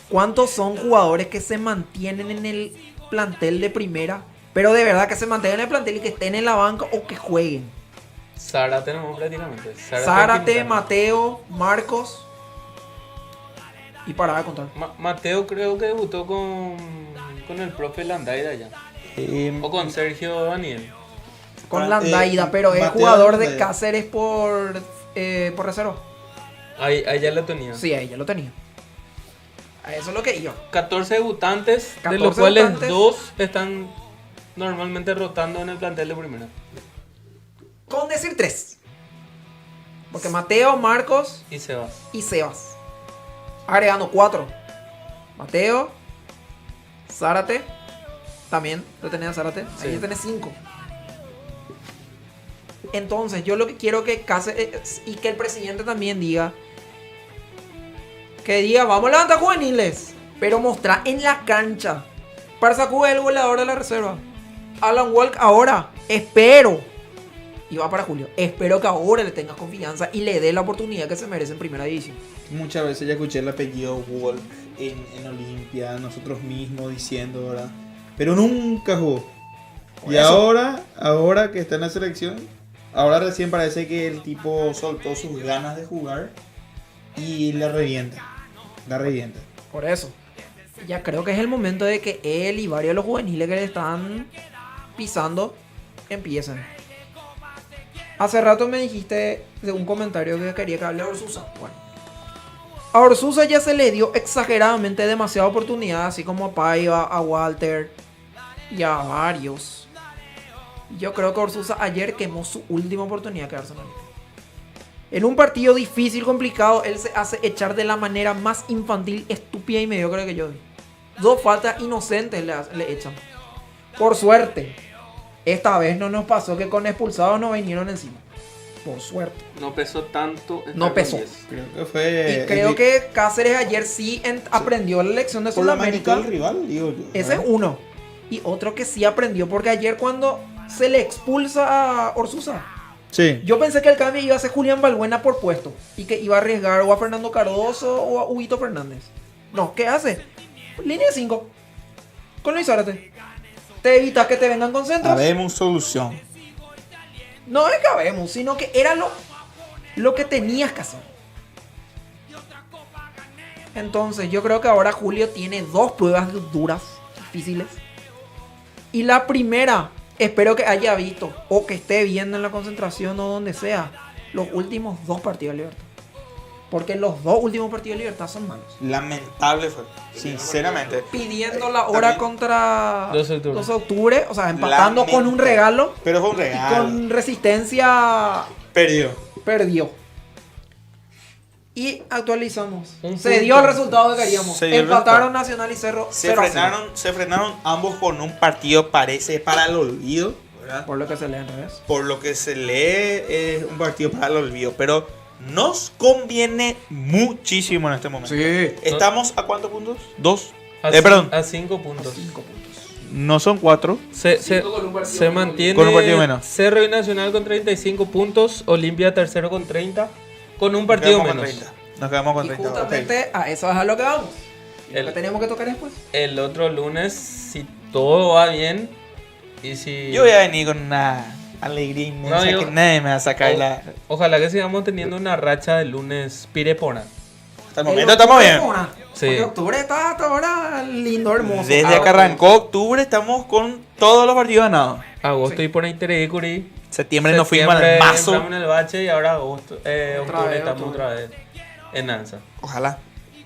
¿Cuántos son jugadores que se mantienen en el plantel de primera? Pero de verdad que se mantengan en el plantel y que estén en la banca o que jueguen. Zárate tenemos prácticamente. Zárate, Mateo, Marcos. Y para de contar. Mateo creo que debutó con el profe Landaida ya. O con Sergio Daniel. Con Landaida, pero es jugador de Cáceres por reserva. Ahí ya lo tenía. Sí, ahí ya lo tenía. A eso es lo que iba. 14 debutantes, de 14 los cuales debutantes. 2 están normalmente rotando en el plantel de primera. Con decir 3. Porque Mateo, Marcos Y Sebas. y Sebas. Agregando 4. Mateo, Zárate. También lo tenés a Zárate. Ahí Sí. ya tenés 5. Entonces, yo lo que quiero que Cáceres y que el presidente también diga. Que diga, vamos a levantar juveniles. Pero mostrar en la cancha. Parsacu es el goleador de la reserva. Alan Walk ahora. Espero. Y va para Julio. Espero que ahora le tengas confianza y le dé la oportunidad que se merece en primera división. Muchas veces ya escuché el apellido Wolf en Olimpia, nosotros mismos diciendo, ¿verdad? Pero nunca jugó. Por Y eso. ahora que está en la selección, ahora recién parece que el tipo soltó sus ganas de jugar y la revienta. La revienta. Por eso. Ya creo que es el momento de que él y varios de los juveniles que le están pisando empiecen. Hace rato me dijiste de un comentario que quería que hable de Orsusa. Bueno. A Orsusa ya se le dio exageradamente demasiada oportunidad, así como a Paiva, a Walter y a varios. Yo creo que Orsusa ayer quemó su última oportunidad de quedarse en la liga. En un partido difícil, complicado, él se hace echar de la manera más infantil, estúpida y mediocre que yo vi. 2 faltas inocentes le echan. Por suerte, esta vez no nos pasó que con expulsados nos vinieron encima. Por suerte. No pesó tanto. estar No con pesó. 10. Creo que fue. Y creo que Cáceres ayer sí aprendió la lección de por la magnitud Sudamérica. del rival, digo yo. Ese es uno. Y otro que sí aprendió, porque ayer cuando se le expulsa a Orsusa, Sí. yo pensé que el cambio iba a ser Julián Balbuena por puesto. Y que iba a arriesgar o a Fernando Cardoso o a Huguito Fernández. No, ¿qué hace? Línea de 5. Con Luis Zárate. Te evitas que te vengan con centros. Habemos solución. No es que habemos, sino que era lo que tenías que hacer. Entonces yo creo que ahora Julio tiene 2 pruebas duras, difíciles. Y la primera, espero que haya visto o que esté viendo en la concentración o donde sea los últimos 2 partidos de Libertad. Porque los 2 últimos partidos de Libertad son malos. Lamentable fue. Sinceramente. Pidiendo la hora contra 12 de octubre. 12 de octubre, o sea, empatando con un regalo. Pero fue un Y regalo. con Resistencia perdió. Y actualizamos. Se dio el resultado que queríamos. Se dio el Empataron resultado. Nacional y Cerro. Se frenaron ambos con un partido, parece, para el olvido, ¿verdad? Por lo que se lee en redes. Por lo que se lee, es un partido para el olvido. Pero nos conviene muchísimo en este momento. Sí. ¿Estamos a cuántos puntos? 2. Perdón. A 5 puntos. No son 4. Se mantiene Con un partido menos. Cerro y Nacional con 35 puntos. Olimpia tercero con 30. Con un partido menos. Nos quedamos con Y 30. justamente a eso es a lo que vamos. Y lo El- que tenemos que tocar después. El otro lunes, si todo va bien. Y si. Yo voy a venir con una alegría inmensa No, yo- que nadie me va a sacar la... Ojalá que sigamos teniendo una racha de lunes pirepona. Hasta el momento estamos bien. Sí. Porque octubre está hasta ahora lindo, hermoso. Desde que arrancó octubre estamos con todos los partidos ganados. Agosto y por Interecuri. Septiembre nos fuimos al mazo. Entramos en el bache y ahora octubre vez, estamos octubre. otra vez en alza. Ojalá.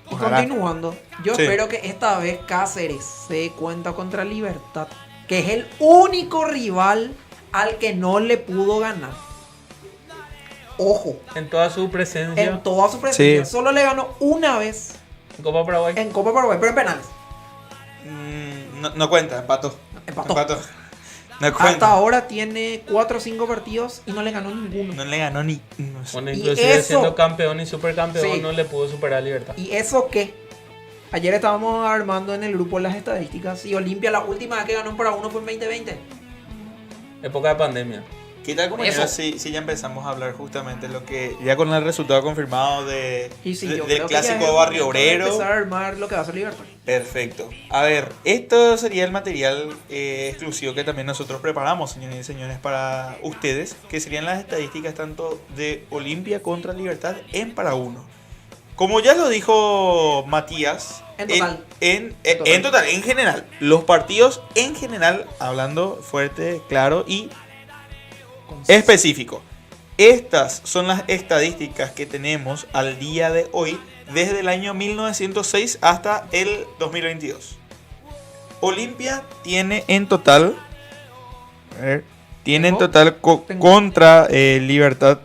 Y continuando, yo Sí. espero que esta vez Cáceres se dé cuenta contra Libertad, que es el único rival al que no le pudo ganar. Ojo. En toda su presencia. En toda su presencia. Sí. Solo le ganó una vez En Copa Paraguay. en Copa Paraguay, pero en penales. No cuenta, empató. Empató. No cuenta. Hasta ahora tiene 4 o 5 partidos y no le ganó ninguno. No le ganó ni... Bueno, Y inclusive eso- siendo campeón y supercampeón Sí. no le pudo superar a Libertad. ¿Y eso qué? Ayer estábamos armando en el grupo las estadísticas y Olimpia la última vez que ganó para uno fue en 2020. Época de pandemia. ¿Qué tal, compañeros? Si ya empezamos a hablar justamente lo que... Ya con el resultado confirmado Y sí, yo del creo que ya es clásico el Barrio momento de Obrero. empezar a armar lo que va a ser Libertad. Perfecto. A ver, esto sería el material exclusivo que también nosotros preparamos, señores y señores, para ustedes, que serían las estadísticas tanto de Olimpia contra Libertad en para uno. Como ya lo dijo Matías, En total. en total, en general, los partidos en general, hablando fuerte, claro y específico. Estas son las estadísticas que tenemos al día de hoy, desde el año 1906 hasta el 2022. Olimpia tiene en total, contra Libertad.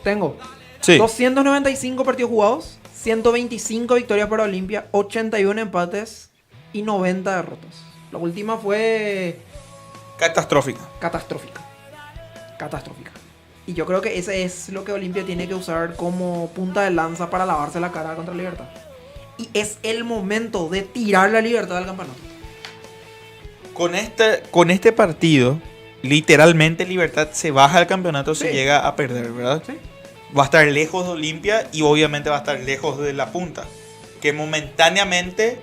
Tengo Sí. 295 partidos jugados, 125 victorias para Olimpia, 81 empates y 90 derrotas. La última fue Catastrófica. catastrófica. Y yo creo que ese es lo que Olimpia tiene que usar como punta de lanza para lavarse la cara contra Libertad. Y es el momento de tirar la Libertad del campeonato. Con este partido, literalmente Libertad se baja del campeonato si Sí. llega a perder, ¿verdad? Sí. Va a estar lejos de Olimpia y obviamente va a estar lejos de la punta, que momentáneamente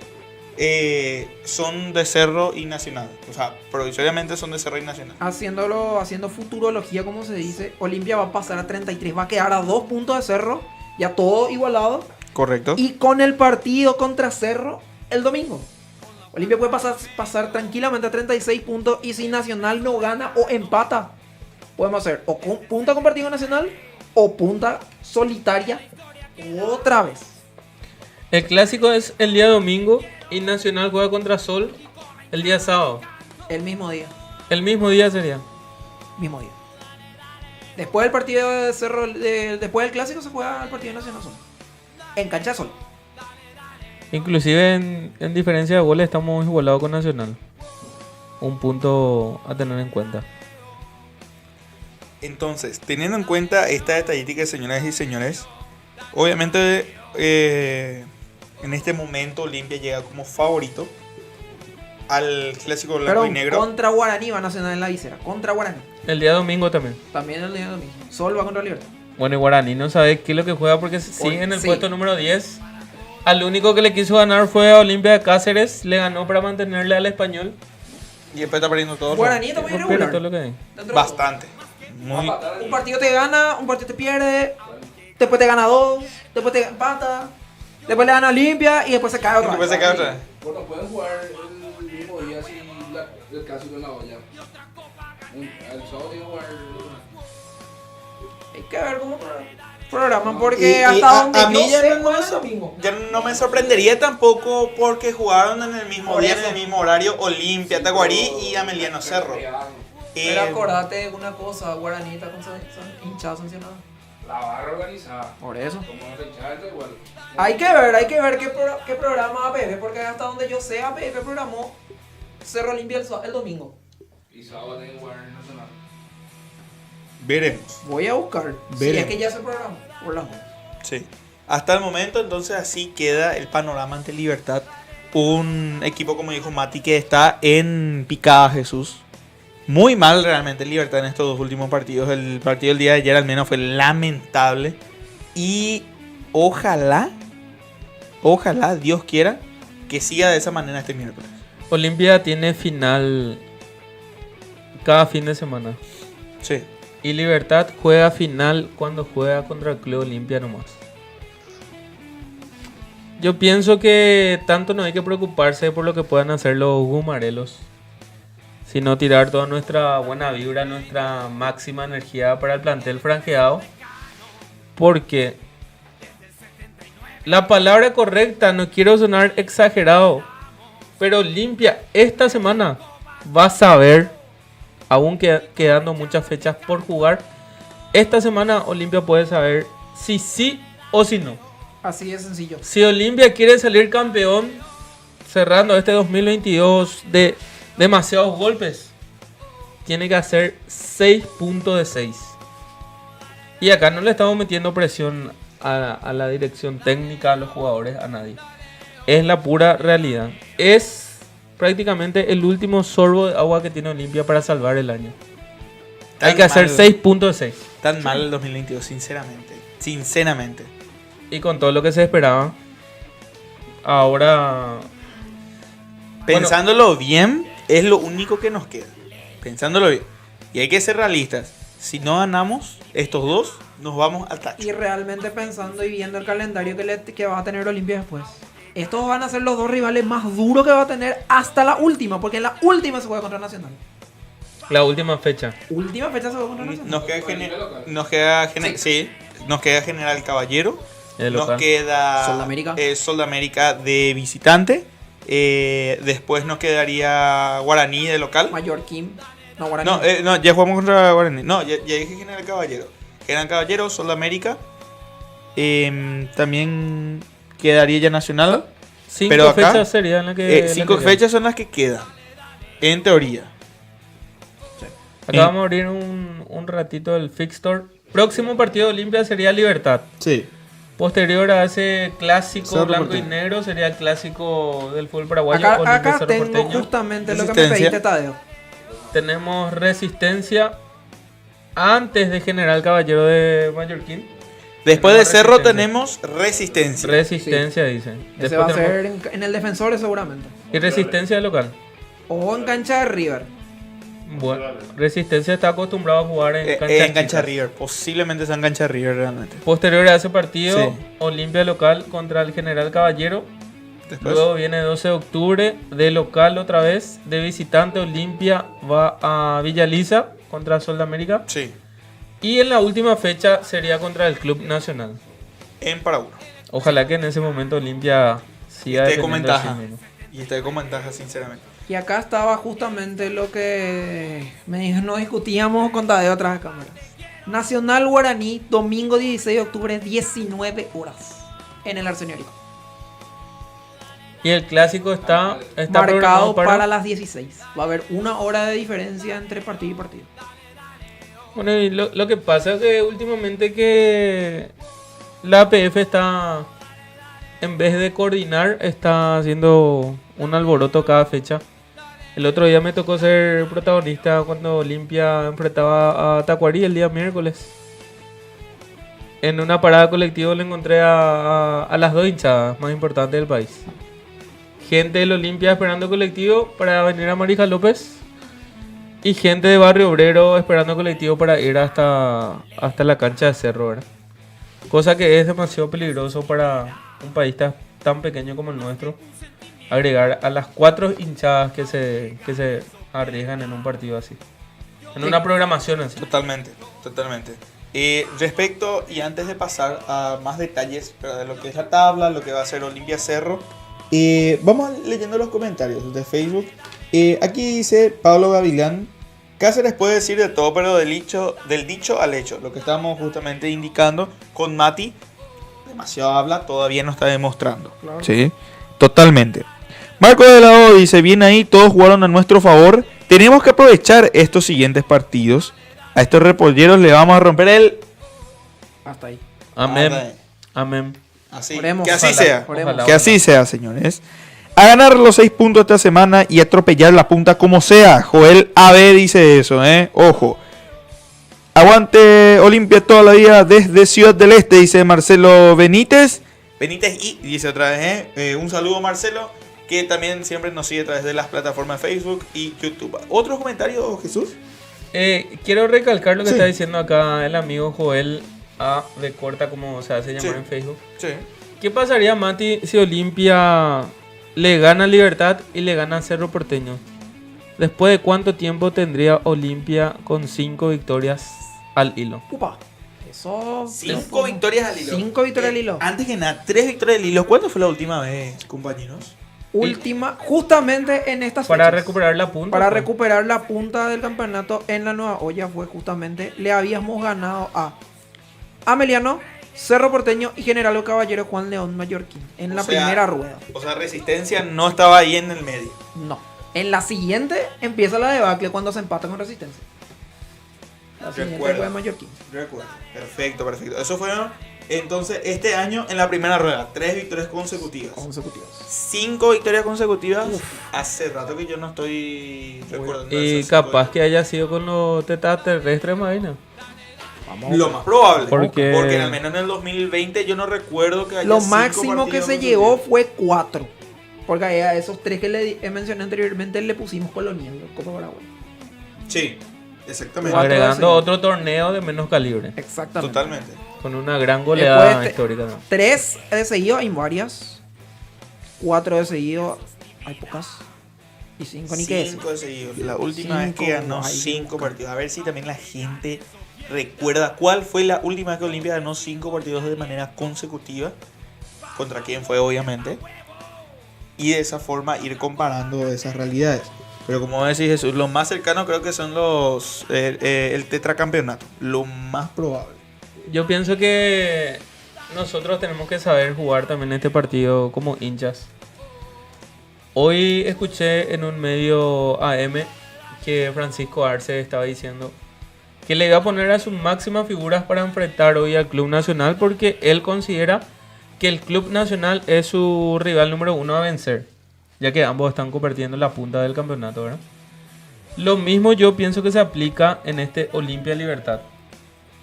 son de Cerro y Nacional. O sea, provisoriamente son de Cerro y Nacional. Haciendo futurología, como se dice, Olimpia va a pasar a 33, va a quedar a 2 puntos de Cerro, ya todo igualado. Correcto. Y con el partido contra Cerro el domingo, Olimpia puede pasar tranquilamente a 36 puntos, y si Nacional no gana o empata, podemos hacer o punta con partido Nacional o punta solitaria otra vez. El clásico es el día domingo y Nacional juega contra Sol el día sábado. El mismo día. El mismo día sería. Mismo día. Después del partido de Cerro, después del clásico se juega el partido de Nacional Sol. En cancha de Sol. Inclusive en diferencia de goles estamos igualados con Nacional. Un punto a tener en cuenta. Entonces, teniendo en cuenta esta estadística, señoras y señores, obviamente en este momento Olimpia llega como favorito al clásico blanco Pero y negro. contra Guaraní va Nacional en la visera. Contra Guaraní. El día domingo también. También el día domingo. Sol va contra Libertad. Bueno, y Guaraní no sabe qué es lo que juega porque sigue en el sí. puesto número 10. Al único que le quiso ganar fue a Olimpia de Cáceres. Le ganó para mantenerle al Español. Y después está perdiendo todo. Guaraní está muy Pierde irregular. todo lo que hay. Bastante. Muy... Un partido te gana, un partido te pierde, después te gana 2, después te empata, después le gana a Olimpia y después se cae otra vez. Bueno, pueden jugar el mismo día si el clásico en la olla. El sábado tiene que jugar. Hay que ver cómo programan, porque hasta donde a mí yo ya sé, no, juegan el domingo. ya no me sorprendería tampoco porque jugaron en el mismo Por día, eso. en el mismo horario, Olimpia, Tacuarí y Ameliano Cerro. Pero acordate una cosa, Guaraní está con hinchada sancionada. La barra organizada. Por eso. Como no hinchada, está igual. Hay que ver qué programa APF, porque hasta donde yo sé APF programó Cerro Olimpia el domingo. Y sábado tiene que jugar en Nacional. Veremos. Voy a buscar. Si Veremos. es que ya se programó. Por las 2. Sí. Hasta el momento, entonces, así queda el panorama ante Libertad. Un equipo, como dijo Mati, que está en picada, Jesús. Muy mal realmente Libertad en estos dos últimos partidos. El partido del día de ayer al menos fue lamentable. Y ojalá, Dios quiera, que siga de esa manera este miércoles. Olimpia tiene final cada fin de semana. Sí. Y Libertad juega final cuando juega contra el Club Olimpia nomás. Yo pienso que tanto no hay que preocuparse por lo que puedan hacer los gumarelos, sino tirar toda nuestra buena vibra, nuestra máxima energía para el plantel franjeado. Porque la palabra correcta, no quiero sonar exagerado, pero Olimpia esta semana va a saber, aún quedando muchas fechas por jugar, esta semana Olimpia puede saber si sí o si no. Así de sencillo. Si Olimpia quiere salir campeón cerrando este 2022 de demasiados golpes, tiene que hacer 6 puntos de 6. Y acá no le estamos metiendo presión a la dirección técnica, a los jugadores, a nadie. Es la pura realidad. Es prácticamente el último sorbo de agua que tiene Olimpia para salvar el año. Hay que hacer 6 puntos de 6. Tan mal el 2022, sinceramente. Y con todo lo que se esperaba, ahora... Pensándolo bien, es lo único que nos queda. Pensándolo bien. Y hay que ser realistas. Si no ganamos estos dos, nos vamos al tacho. Y realmente pensando y viendo el calendario que va a tener Olimpia después. Estos van a ser los dos rivales más duros que va a tener hasta la última, porque en la última se juega contra Nacional. La última fecha. Última fecha se va contra Nacional. Nos queda General Caballero. El Nos local. queda Sol de América. Sol de América de visitante. Después nos quedaría Guaraní de local. Mallorquín. No, Guaraní. No, ya jugamos contra Guaraní. No, ya dije General Caballero. General Caballero, Sol de América. También quedaría ya Nacional. 5 pero acá, fechas serían las que... 5 fechas son las que quedan. En teoría. Acá vamos a abrir un ratito el fixture. Próximo partido de Olimpia sería Libertad. Sí. Posterior a ese clásico Cerro blanco Porteño. y negro sería el clásico del fútbol paraguayo. Acá Olimpia Cerro tengo Porteño. justamente lo que me Resistencia. pediste, Tadeo. Tenemos Resistencia antes de General Caballero de Mallorquín. Después de Tenemos Cerro Resistencia. tenemos Resistencia. Resistencia, dicen. Ese Después va a tenemos- ser en el Defensores seguramente. Y Resistencia local. O en cancha de River. Bueno, Resistencia está acostumbrado a jugar en canchas En cancha chicas. River. Posiblemente sea en cancha River realmente. Posterior a ese partido, Sí. Olimpia local contra el General Caballero. Después. Luego viene 12 de octubre de local otra vez. De visitante, Olimpia va a Villa Lisa contra Sol de América. Sí. Y en la última fecha sería contra el Club Nacional. En Paraguay. Ojalá que en ese momento Olimpia siga Esté con defendiendo ventaja. a sí mismo. Y esté con ventaja, sinceramente. Y acá estaba justamente lo que no discutíamos con Tadeo atrás de cámara. Nacional Guaraní, domingo 16 de octubre, 19 horas. En el Arsenio. Y el clásico está Marcado programado para las 16. Va a haber 1 hora de diferencia entre partido y partido. Bueno, y lo que pasa es que últimamente que la APF está, en vez de coordinar, está haciendo un alboroto cada fecha. El otro día me tocó ser protagonista cuando Olimpia enfrentaba a Tacuarí el día miércoles. En una parada colectiva le encontré a las 2 hinchadas más importantes del país. Gente del Olimpia esperando colectivo para venir a Marija López. Y gente de Barrio Obrero esperando colectivo para ir hasta la cancha de Cerro, ¿verdad? Cosa que es demasiado peligroso para un país tan pequeño como el nuestro. Agregar a las 4 hinchadas que se arriesgan en un partido así. En una programación así. Totalmente. Respecto, y antes de pasar a más detalles de lo que es la tabla, lo que va a ser Olimpia Cerro, vamos leyendo los comentarios de Facebook. Aquí dice Pablo Gavilán: Cáceres puede decir de todo, pero del dicho al hecho. Lo que estamos justamente indicando con Mati, demasiado habla, todavía no está demostrando. Claro. Sí, totalmente. Marco de la O dice: bien ahí, todos jugaron a nuestro favor. Tenemos que aprovechar estos siguientes partidos. A estos repolleros le vamos a romper el... Hasta ahí. Amén. Amén. Así, Oremos. que así Ojalá, sea. oremos. Que así sea, señores. A ganar los 6 puntos esta semana y atropellar la punta como sea. Joel AB dice eso, ojo. Aguante Olimpia toda la vida desde Ciudad del Este, dice Marcelo Benítez. Benítez y dice otra vez, un saludo Marcelo, que también siempre nos sigue a través de las plataformas de Facebook y YouTube. ¿Otros comentarios, Jesús? Quiero recalcar lo que Sí. está diciendo acá el amigo Joel A. de Corta, como se hace llamar Sí. en Facebook. Sí. ¿Qué pasaría, Mati, si Olimpia le gana a Libertad y le gana a Cerro Porteño? ¿Después de cuánto tiempo tendría Olimpia con 5 victorias al hilo? Upa. Eso. 5 victorias al hilo. 5 victorias al hilo. Antes que nada, 3 victorias al hilo. ¿Cuándo fue la última vez, compañeros? Última, justamente en estas Para fechas. recuperar la punta. Para pues. recuperar la punta del campeonato en la Nueva Olla fue justamente, le habíamos ganado a Ameliano, Cerro Porteño y General Caballero Juan León Mallorquín en la primera rueda. O sea, Resistencia no estaba ahí en el medio. No. En la siguiente empieza la debacle cuando se empata con Resistencia. La siguiente Recuerdo. fue Mallorquín. Recuerdo. Perfecto. Eso fueron, entonces, este año en la primera rueda. 3 victorias consecutivas. 5 victorias consecutivas. Hace rato que yo no estoy recordando. Y esas capaz que haya sido con los tetas terrestres, Marina. Lo más probable. Porque- al menos en el 2020 yo no recuerdo que haya Lo 5 máximo que partidos se llegó fue 4. Porque a esos 3 que le mencioné anteriormente le pusimos colonial, Copa Paraguay. Sí, exactamente. Agregando otro torneo de menos calibre. Exactamente. Totalmente. Con una gran goleada Después histórica, ¿no? 3 de seguido hay varias. 4 de seguido hay pocas. Y 5 ni qué decir. 5 seguidos. La última vez que ganó 5 partidos. A ver si también la gente recuerda cuál fue la última vez que Olimpia ganó 5 partidos de manera consecutiva. Contra quién fue, obviamente. Y de esa forma ir comparando esas realidades. Pero como decís, Jesús, lo más cercano creo que son el tetracampeonato. Lo más probable. Yo pienso que nosotros tenemos que saber jugar también este partido como hinchas. Hoy escuché en un medio AM que Francisco Arce estaba diciendo que le iba a poner a sus máximas figuras para enfrentar hoy al Club Nacional porque él considera que el Club Nacional es su rival número 1 a vencer, ya que ambos están compartiendo la punta del campeonato, ¿verdad? Lo mismo yo pienso que se aplica en este Olimpia Libertad.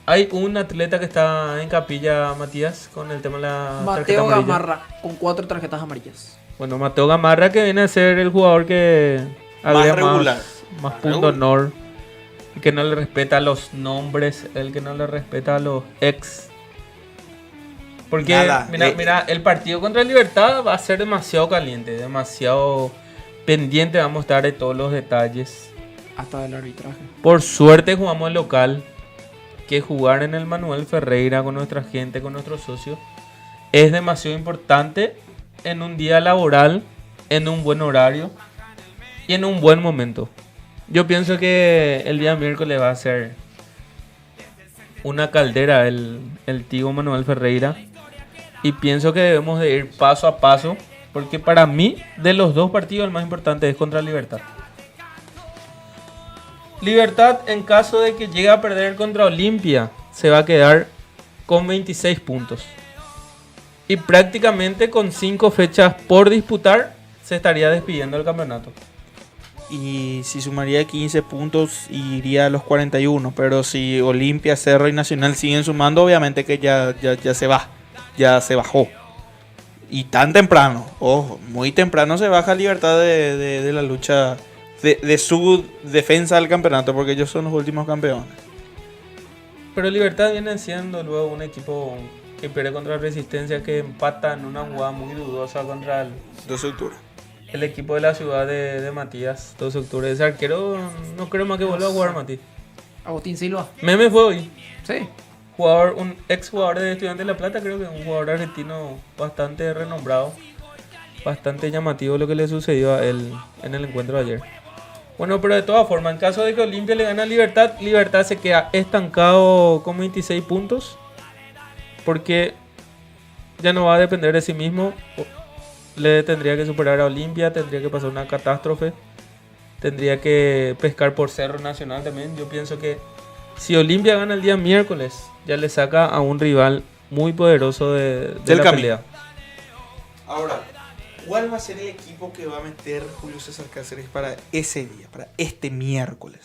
Hay un atleta que está en capilla, Matías, con el tema de la Mateo Gamarra, con 4 tarjetas amarillas. Bueno, Mateo Gamarra, que viene a ser el jugador que agrega regular. Más punto honor, el que no le respeta los nombres, el que no le respeta a los ex. Porque mira, el partido contra el Libertad va a ser demasiado caliente, demasiado pendiente, vamos a estar de todos los detalles. Hasta del arbitraje. Por suerte jugamos el local, que jugar en el Manuel Ferreira con nuestra gente, con nuestros socios, es demasiado importante en un día laboral, en un buen horario y en un buen momento. Yo pienso que el día miércoles va a ser una caldera el Tigo Manuel Ferreira. Y pienso que debemos de ir paso a paso, porque para mí, de los dos partidos, el más importante es contra Libertad. Libertad, en caso de que llegue a perder contra Olimpia, se va a quedar con 26 puntos. Y prácticamente con 5 fechas por disputar, se estaría despidiendo del campeonato. Y si sumaría 15 puntos, iría a los 41. Pero si Olimpia, Cerro y Nacional siguen sumando, obviamente que ya se va. Ya se bajó. Y tan temprano, ojo, muy temprano se baja Libertad de la lucha de su defensa del campeonato, porque ellos son los últimos campeones. Pero Libertad viene siendo luego un equipo que pierde contra Resistencia, que empata en una jugada muy dudosa contra el 12 de octubre. El equipo de la ciudad de Matías, 12 de octubre. Ese arquero no creo más que vuelva a jugar, Matías. Agustín Silva. Meme fue hoy. Sí. Un ex jugador de Estudiantes de La Plata, creo que un jugador argentino bastante renombrado, bastante llamativo lo que le sucedió a él en el encuentro de ayer. Bueno, pero de todas formas, en caso de que Olimpia le gane a Libertad, Libertad se queda estancado con 26 puntos, porque ya no va a depender de sí mismo. Le tendría que superar a Olimpia, tendría que pasar una catástrofe, tendría que pescar por Cerro Nacional también. Yo pienso que si Olimpia gana el día miércoles, ya le saca a un rival muy poderoso de la pelea. Ahora, ¿cuál va a ser el equipo que va a meter Julio César Cáceres para ese día, para este miércoles?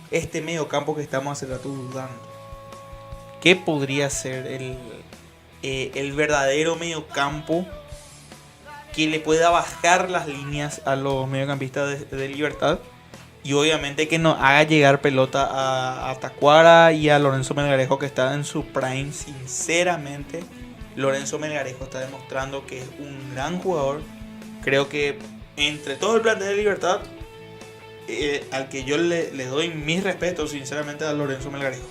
Este medio campo que estamos hace rato dudando. ¿Qué podría ser el verdadero medio campo que le pueda bajar las líneas a los mediocampistas de Libertad? Y obviamente que nos haga llegar pelota a Tacuara y a Lorenzo Melgarejo, que está en su prime. Sinceramente, Lorenzo Melgarejo está demostrando que es un gran jugador. Creo que entre todo el plantel de Libertad, al que yo le doy mis respetos sinceramente a Lorenzo Melgarejo,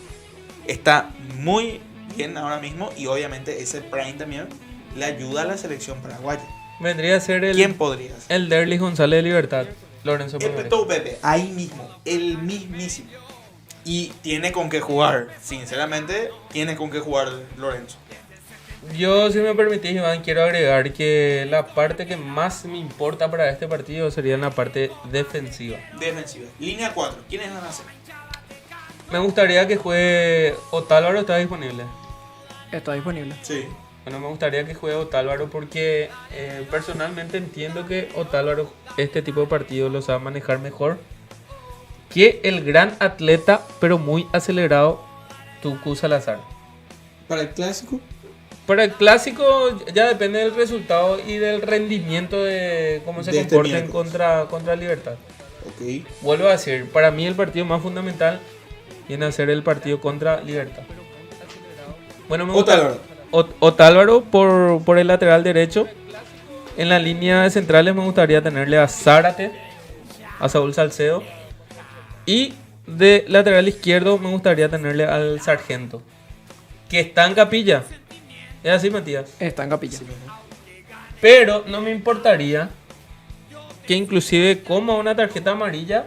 está muy bien ahora mismo, y obviamente ese prime también le ayuda a la selección paraguaya. Vendría a ser ¿Quién podría ser? El Derlis González de Libertad. Lorenzo Pepe, ahí mismo, el mismísimo. Y tiene con qué jugar, sinceramente, tiene con qué jugar Lorenzo. Yo, si me permitís, Iván, quiero agregar que la parte que más me importa para este partido sería la parte defensiva. Línea 4, ¿quiénes van a ser? Me gustaría que juegue Otálvaro. ¿Está disponible? Está disponible. Sí. Bueno, me gustaría que juegue Otálvaro porque personalmente entiendo que Otálvaro este tipo de partidos lo sabe manejar mejor que el gran atleta, pero muy acelerado, Tucu Salazar. ¿Para el clásico? Para el clásico ya depende del resultado y del rendimiento de cómo se comporten contra Libertad. Okay. Vuelvo a decir, para mí el partido más fundamental viene a ser el partido contra Libertad. Bueno, me gusta Otálvaro por el lateral derecho. En la línea de centrales me gustaría tenerle a Zárate, a Saúl Salcedo. Y de lateral izquierdo me gustaría tenerle al Sargento, que está en Capilla. ¿Es así, Matías? Está en Capilla. Pero no me importaría que inclusive coma una tarjeta amarilla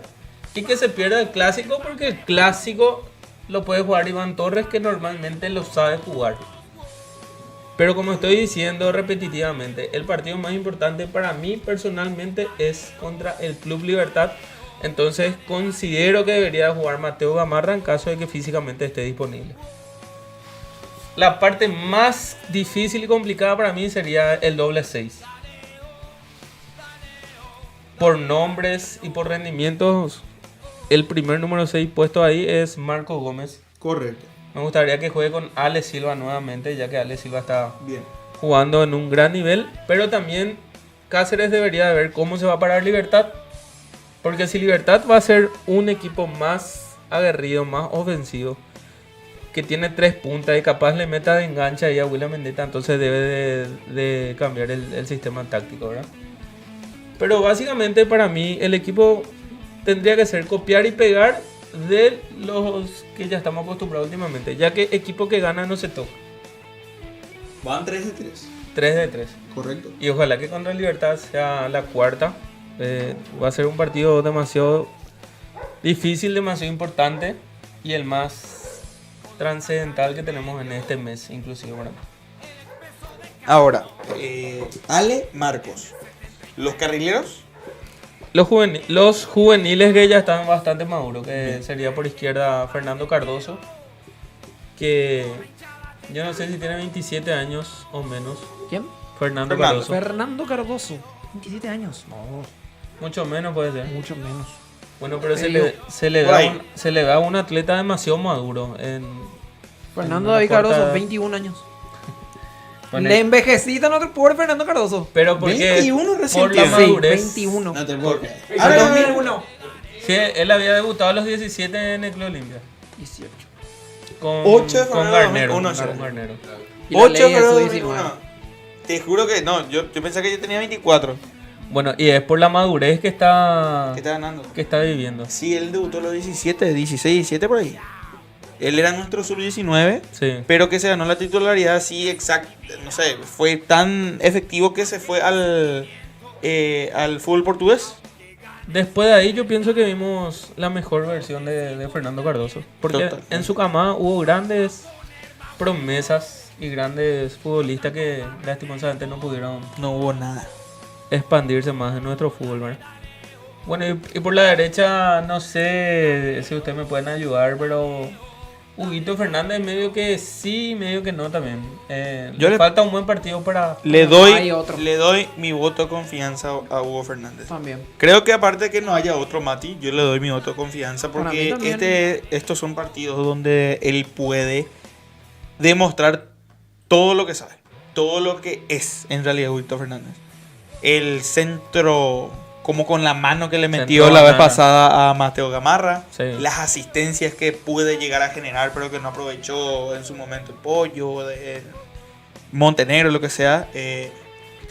y que se pierda el clásico, porque el clásico lo puede jugar Iván Torres, que normalmente lo sabe jugar. Pero como estoy diciendo repetitivamente, el partido más importante para mí personalmente es contra el Club Libertad. Entonces considero que debería jugar Mateo Gamarra en caso de que físicamente esté disponible. La parte más difícil y complicada para mí sería el doble 6. Por nombres y por rendimientos, el primer número 6 puesto ahí es Marco Gómez. Correcto. Me gustaría que juegue con Ale Silva nuevamente, ya que Ale Silva está bien jugando en un gran nivel. Pero también Cáceres debería de ver cómo se va a parar Libertad. Porque si Libertad va a ser un equipo más aguerrido, más ofensivo, que tiene 3 puntas y capaz le meta de engancha ahí a William Mendetta, entonces debe de cambiar el sistema táctico, ¿verdad? Pero básicamente para mí el equipo tendría que ser copiar y pegar de los que ya estamos acostumbrados últimamente, ya que equipo que gana no se toca. Van 3 de 3. 3 de 3. Correcto. Y ojalá que contra Libertad sea la cuarta. Va a ser un partido demasiado difícil, demasiado importante y el más trascendental que tenemos en este mes, inclusive, ¿verdad? Ahora, Ale, Marcos. ¿Los carrileros? Los juveniles que ya están bastante maduros, que sería por izquierda Fernando Cardoso, que yo no sé si tiene 27 años o menos. ¿Quién? Fernando Cardoso. Fernando Cardoso, 27 años. No. Mucho menos puede ser. Mucho menos. Bueno, pero se le da un atleta demasiado maduro. Fernando David Cardoso, 21 años. Bueno, le envejecita no te pobre Fernando Cardoso. Pero porque 21 recién por la madurez. 21. No te puedo creer. Ahora 2001. Sí, él había debutado a los 17 en el Club Olimpia. 18. Con 8 de con febrero. Garnero. 8 de febrero. Te juro que no, yo pensé que yo tenía 24. Bueno, y es por la madurez que está ganando. Que está viviendo. Sí, él debutó a los 17, 16, 17 por ahí. Él era nuestro sub-19, sí, pero que se ganó la titularidad así exacto, no sé, fue tan efectivo que se fue al fútbol portugués. Después de ahí yo pienso que vimos la mejor versión de Fernando Cardoso. Porque en su camada hubo grandes promesas y grandes futbolistas que lastimosamente no pudieron... No hubo nada. Expandirse más en nuestro fútbol, ¿verdad? Bueno, y por la derecha, no sé si ustedes me pueden ayudar, pero Huguito Fernández medio que sí, medio que no también. Le falta un buen partido para... Le doy mi voto de confianza a Hugo Fernández. También. Creo que aparte de que no haya otro Mati, yo le doy mi voto de confianza porque estos son partidos donde él puede demostrar todo lo que sabe, todo lo que es en realidad Huguito Fernández. El centro, como con la mano que le metió la vez pasada a Mateo Gamarra, sí, las asistencias que puede llegar a generar pero que no aprovechó en su momento el Pollo, de Montenegro, lo que sea,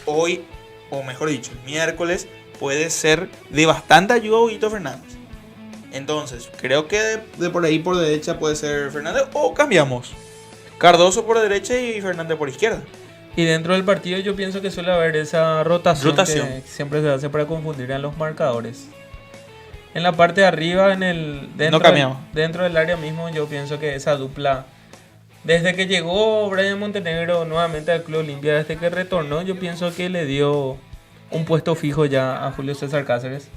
hoy, o mejor dicho, el miércoles, puede ser de bastante ayuda a Huguito Fernández. Entonces, creo que de por ahí por derecha puede ser Fernández, o cambiamos. Cardoso por derecha y Fernández por izquierda. Y dentro del partido yo pienso que suele haber esa rotación. Que siempre se hace para confundir a los marcadores. En la parte de arriba, dentro del área mismo, yo pienso que esa dupla, desde que llegó Brian Montenegro nuevamente al Club Olimpia, desde que retornó, yo pienso que le dio un puesto fijo ya a Julio César Cáceres.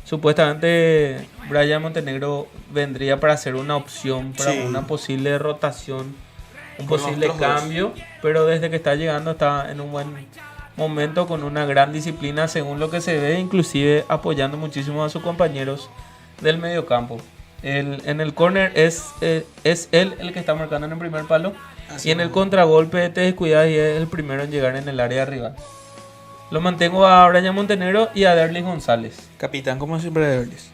Supuestamente Brian Montenegro vendría para ser una opción, para una posible rotación, un posible cambio, pero desde que está llegando está en un buen momento, con una gran disciplina según lo que se ve, inclusive apoyando muchísimo a sus compañeros del mediocampo. En el córner es él el que está marcando en el primer palo. Y en el contragolpe te descuidas y es el primero en llegar en el área rival. Lo mantengo a Brian Montenegro y a Derlis González. Capitán, como siempre, de Derlis.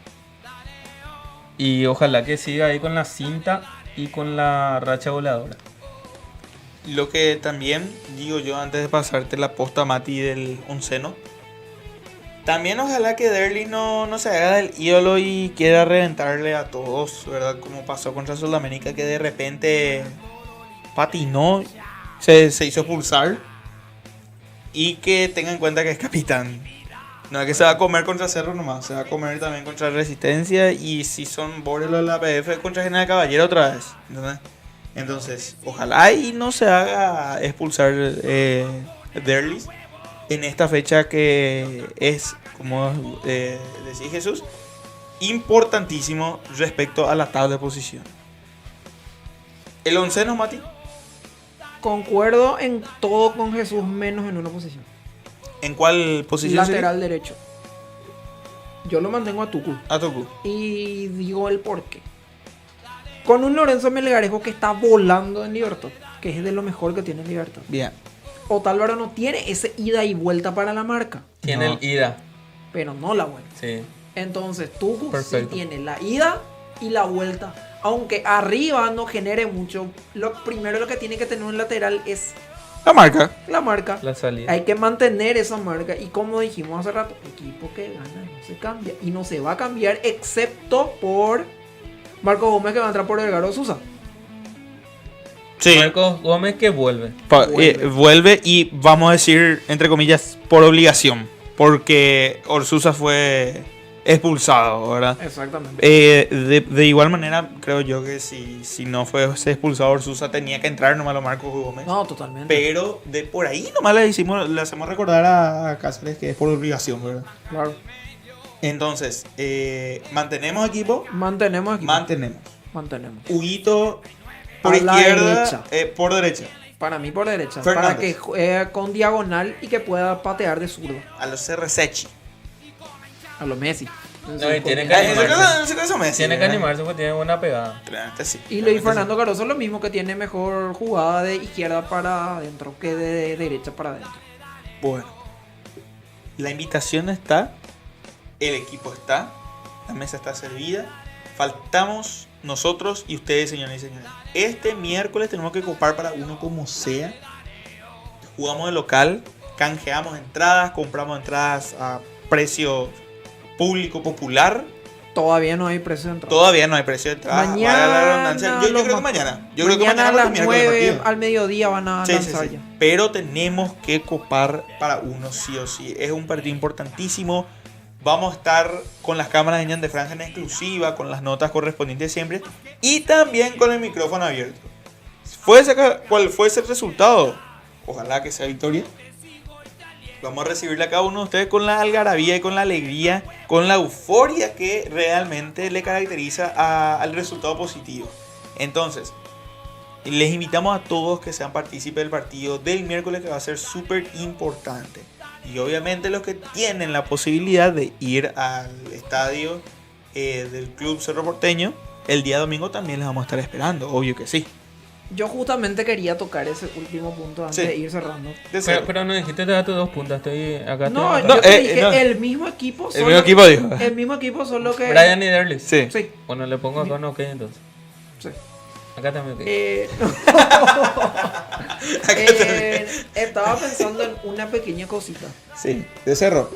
Y ojalá que siga ahí con la cinta y con la racha goleadora. lo que también digo yo antes de pasarte la posta, Mati, del onceno, también ojalá que Derlis no se haga del ídolo y quiera reventarle a todos, ¿verdad? Como pasó contra Sudamérica, que de repente patinó, se hizo expulsar, y que tenga en cuenta que es capitán. No es que se va a comer contra Cerro nomás, se va a comer también contra Resistencia, y si son bordes de la PF, contra General Caballero otra vez, ¿entendés? Entonces, ojalá y no se haga expulsar Derlis en esta fecha que es, como decía Jesús, importantísimo respecto a la tabla de posición. ¿El onceno, Mati? Concuerdo en todo con Jesús, menos en una posición. ¿En cuál posición? Lateral derecho. Yo lo mantengo a Tucu. A Tucu. Y digo el porqué. Con un Lorenzo Melgarejo que está volando en Libertad, que es de lo mejor que tiene Libertad. Bien. Otálvaro no tiene ese ida y vuelta para la marca. Tiene el ida. Pero no la vuelta. Sí. Entonces Tucu sí Perfecto. tiene la ida y la vuelta. Aunque arriba no genere mucho, lo primero que tiene que tener un lateral es la marca. La marca. La salida. Hay que mantener esa marca. Y como dijimos hace rato, equipo que gana no se cambia. Y no se va a cambiar excepto por Marcos Gómez, que va a entrar por Edgardo Sousa. Sí. Marcos Gómez que vuelve. Vuelve y vamos a decir, entre comillas, por obligación. Porque Orsusa fue expulsado, ¿verdad? Exactamente. De igual manera, creo yo que si no fuese expulsado Orsusa, tenía que entrar nomás a Marcos Gómez. No, totalmente. Pero de por ahí nomás le hacemos recordar a Cáceres que es por obligación, ¿verdad? Claro. Entonces, ¿mantenemos equipo? Mantenemos equipo. Mantenemos. Huguito por A la izquierda, derecha. por derecha. Para mí por derecha. Fernández. Para que juegue con diagonal y que pueda patear de zurdo. A los CR7. A los Messi. No, y tiene que En ese animarse. caso Messi, Tiene que ¿verdad? animarse porque tiene buena pegada. Sí. Y Luis Fernando Caroso lo mismo, que tiene mejor jugada de izquierda para adentro que de derecha para adentro. Bueno, la invitación está, el equipo está, la mesa está servida, faltamos nosotros y ustedes, señores y señores. Este miércoles tenemos que copar para uno como sea. Jugamos de local, canjeamos entradas, compramos entradas a precio público popular. Todavía no hay precio de entrada. Todavía no hay precio de entrada. Mañana, Vale la redundancia. Yo creo que mañana. Yo creo que mañana a porque las miércoles 9 partido. al mediodía van a lanzar Sí. ya. Pero tenemos que copar para uno sí o sí. Es un partido importantísimo. Vamos a estar con las cámaras de Ñan de Franja en exclusiva, con las notas correspondientes siempre. Y también con el micrófono abierto. ¿Cuál fuese el resultado? Ojalá que sea victoria. Vamos a recibirle a cada uno de ustedes con la algarabía y con la alegría, con la euforia que realmente le caracteriza al resultado positivo. Entonces, les invitamos a todos que sean partícipes del partido del miércoles, que va a ser súper importante. Y obviamente los que tienen la posibilidad de ir al estadio del Club Cerro Porteño, el día domingo también les vamos a estar esperando, obvio que sí. Yo justamente quería tocar ese último punto antes de ir cerrando. Pero no dijiste te daste 2 puntos. Estoy acá. No, estoy- yo te dije el mismo equipo. El mismo equipo dijo. El mismo equipo, solo que... Brian y Derlis. Sí. Bueno, le pongo acá un ok entonces. Sí. Acá también ok. Estaba pensando en una pequeña cosita. Sí, de Cerro.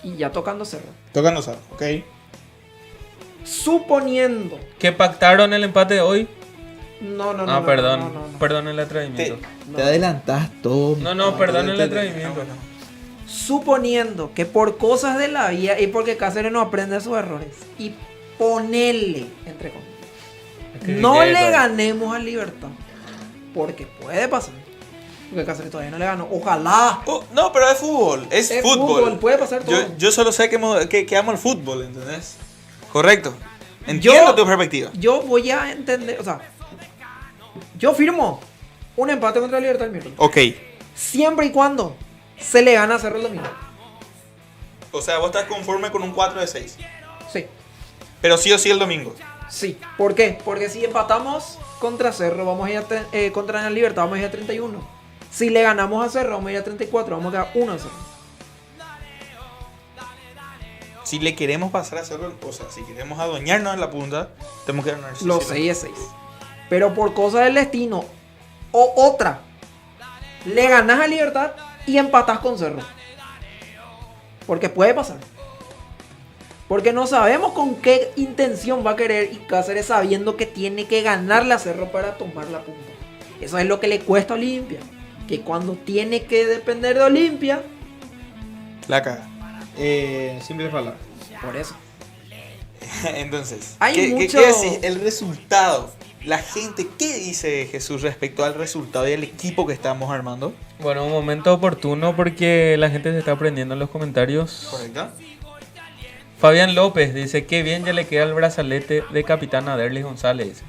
Y ya tocando Cerro. Tocando Cerro, ok. Suponiendo. ¿Que pactaron el empate de hoy? No, perdón. no. Perdón el atrevimiento. Te adelantas todo. No, perdón el atrevimiento. Suponiendo que por cosas de la vida y porque Cáceres no aprende de sus errores y ponerle, entre comillas, no le ganemos a Libertad, porque puede pasar, porque Cáceres todavía no le ganó, ojalá. No, pero es fútbol, es fútbol. Puede pasar todo. Yo solo sé que amo el fútbol, ¿entendés? Correcto. Entiendo tu perspectiva. Yo voy a entender, o sea, yo firmo un empate contra Libertad el miércoles. Ok. Siempre y cuando se le gana a Cerro el domingo. O sea, vos estás conforme con un 4 de 6. Sí. Pero sí o sí el domingo. Sí. ¿Por qué? Porque si empatamos contra Cerro, vamos a ir a contra la Libertad, vamos a ir a 31. Si le ganamos a Cerro, vamos a ir a 34, vamos a quedar 1 a 0. Si le queremos pasar a Cerro, o sea, si queremos adueñarnos en la punta, tenemos que ganar Los 6 a 6. Pero por cosas del destino, O otra, le ganás a Libertad y empatás con Cerro. Porque puede pasar. Porque no sabemos con qué intención va a querer y Cáceres sabiendo que tiene que ganarle a Cerro para tomar la punta. Eso es lo que le cuesta a Olimpia. Que cuando tiene que depender de Olimpia, la caga. Simple palabra. Por eso. Entonces, Hay ¿qué mucho- decís? El resultado. La gente, ¿qué dice Jesús respecto al resultado y al equipo que estamos armando? Bueno, un momento oportuno porque la gente se está aprendiendo en los comentarios. Correcto. Fabián López dice, qué bien ya le queda el brazalete de capitán a Derlis González. Dice.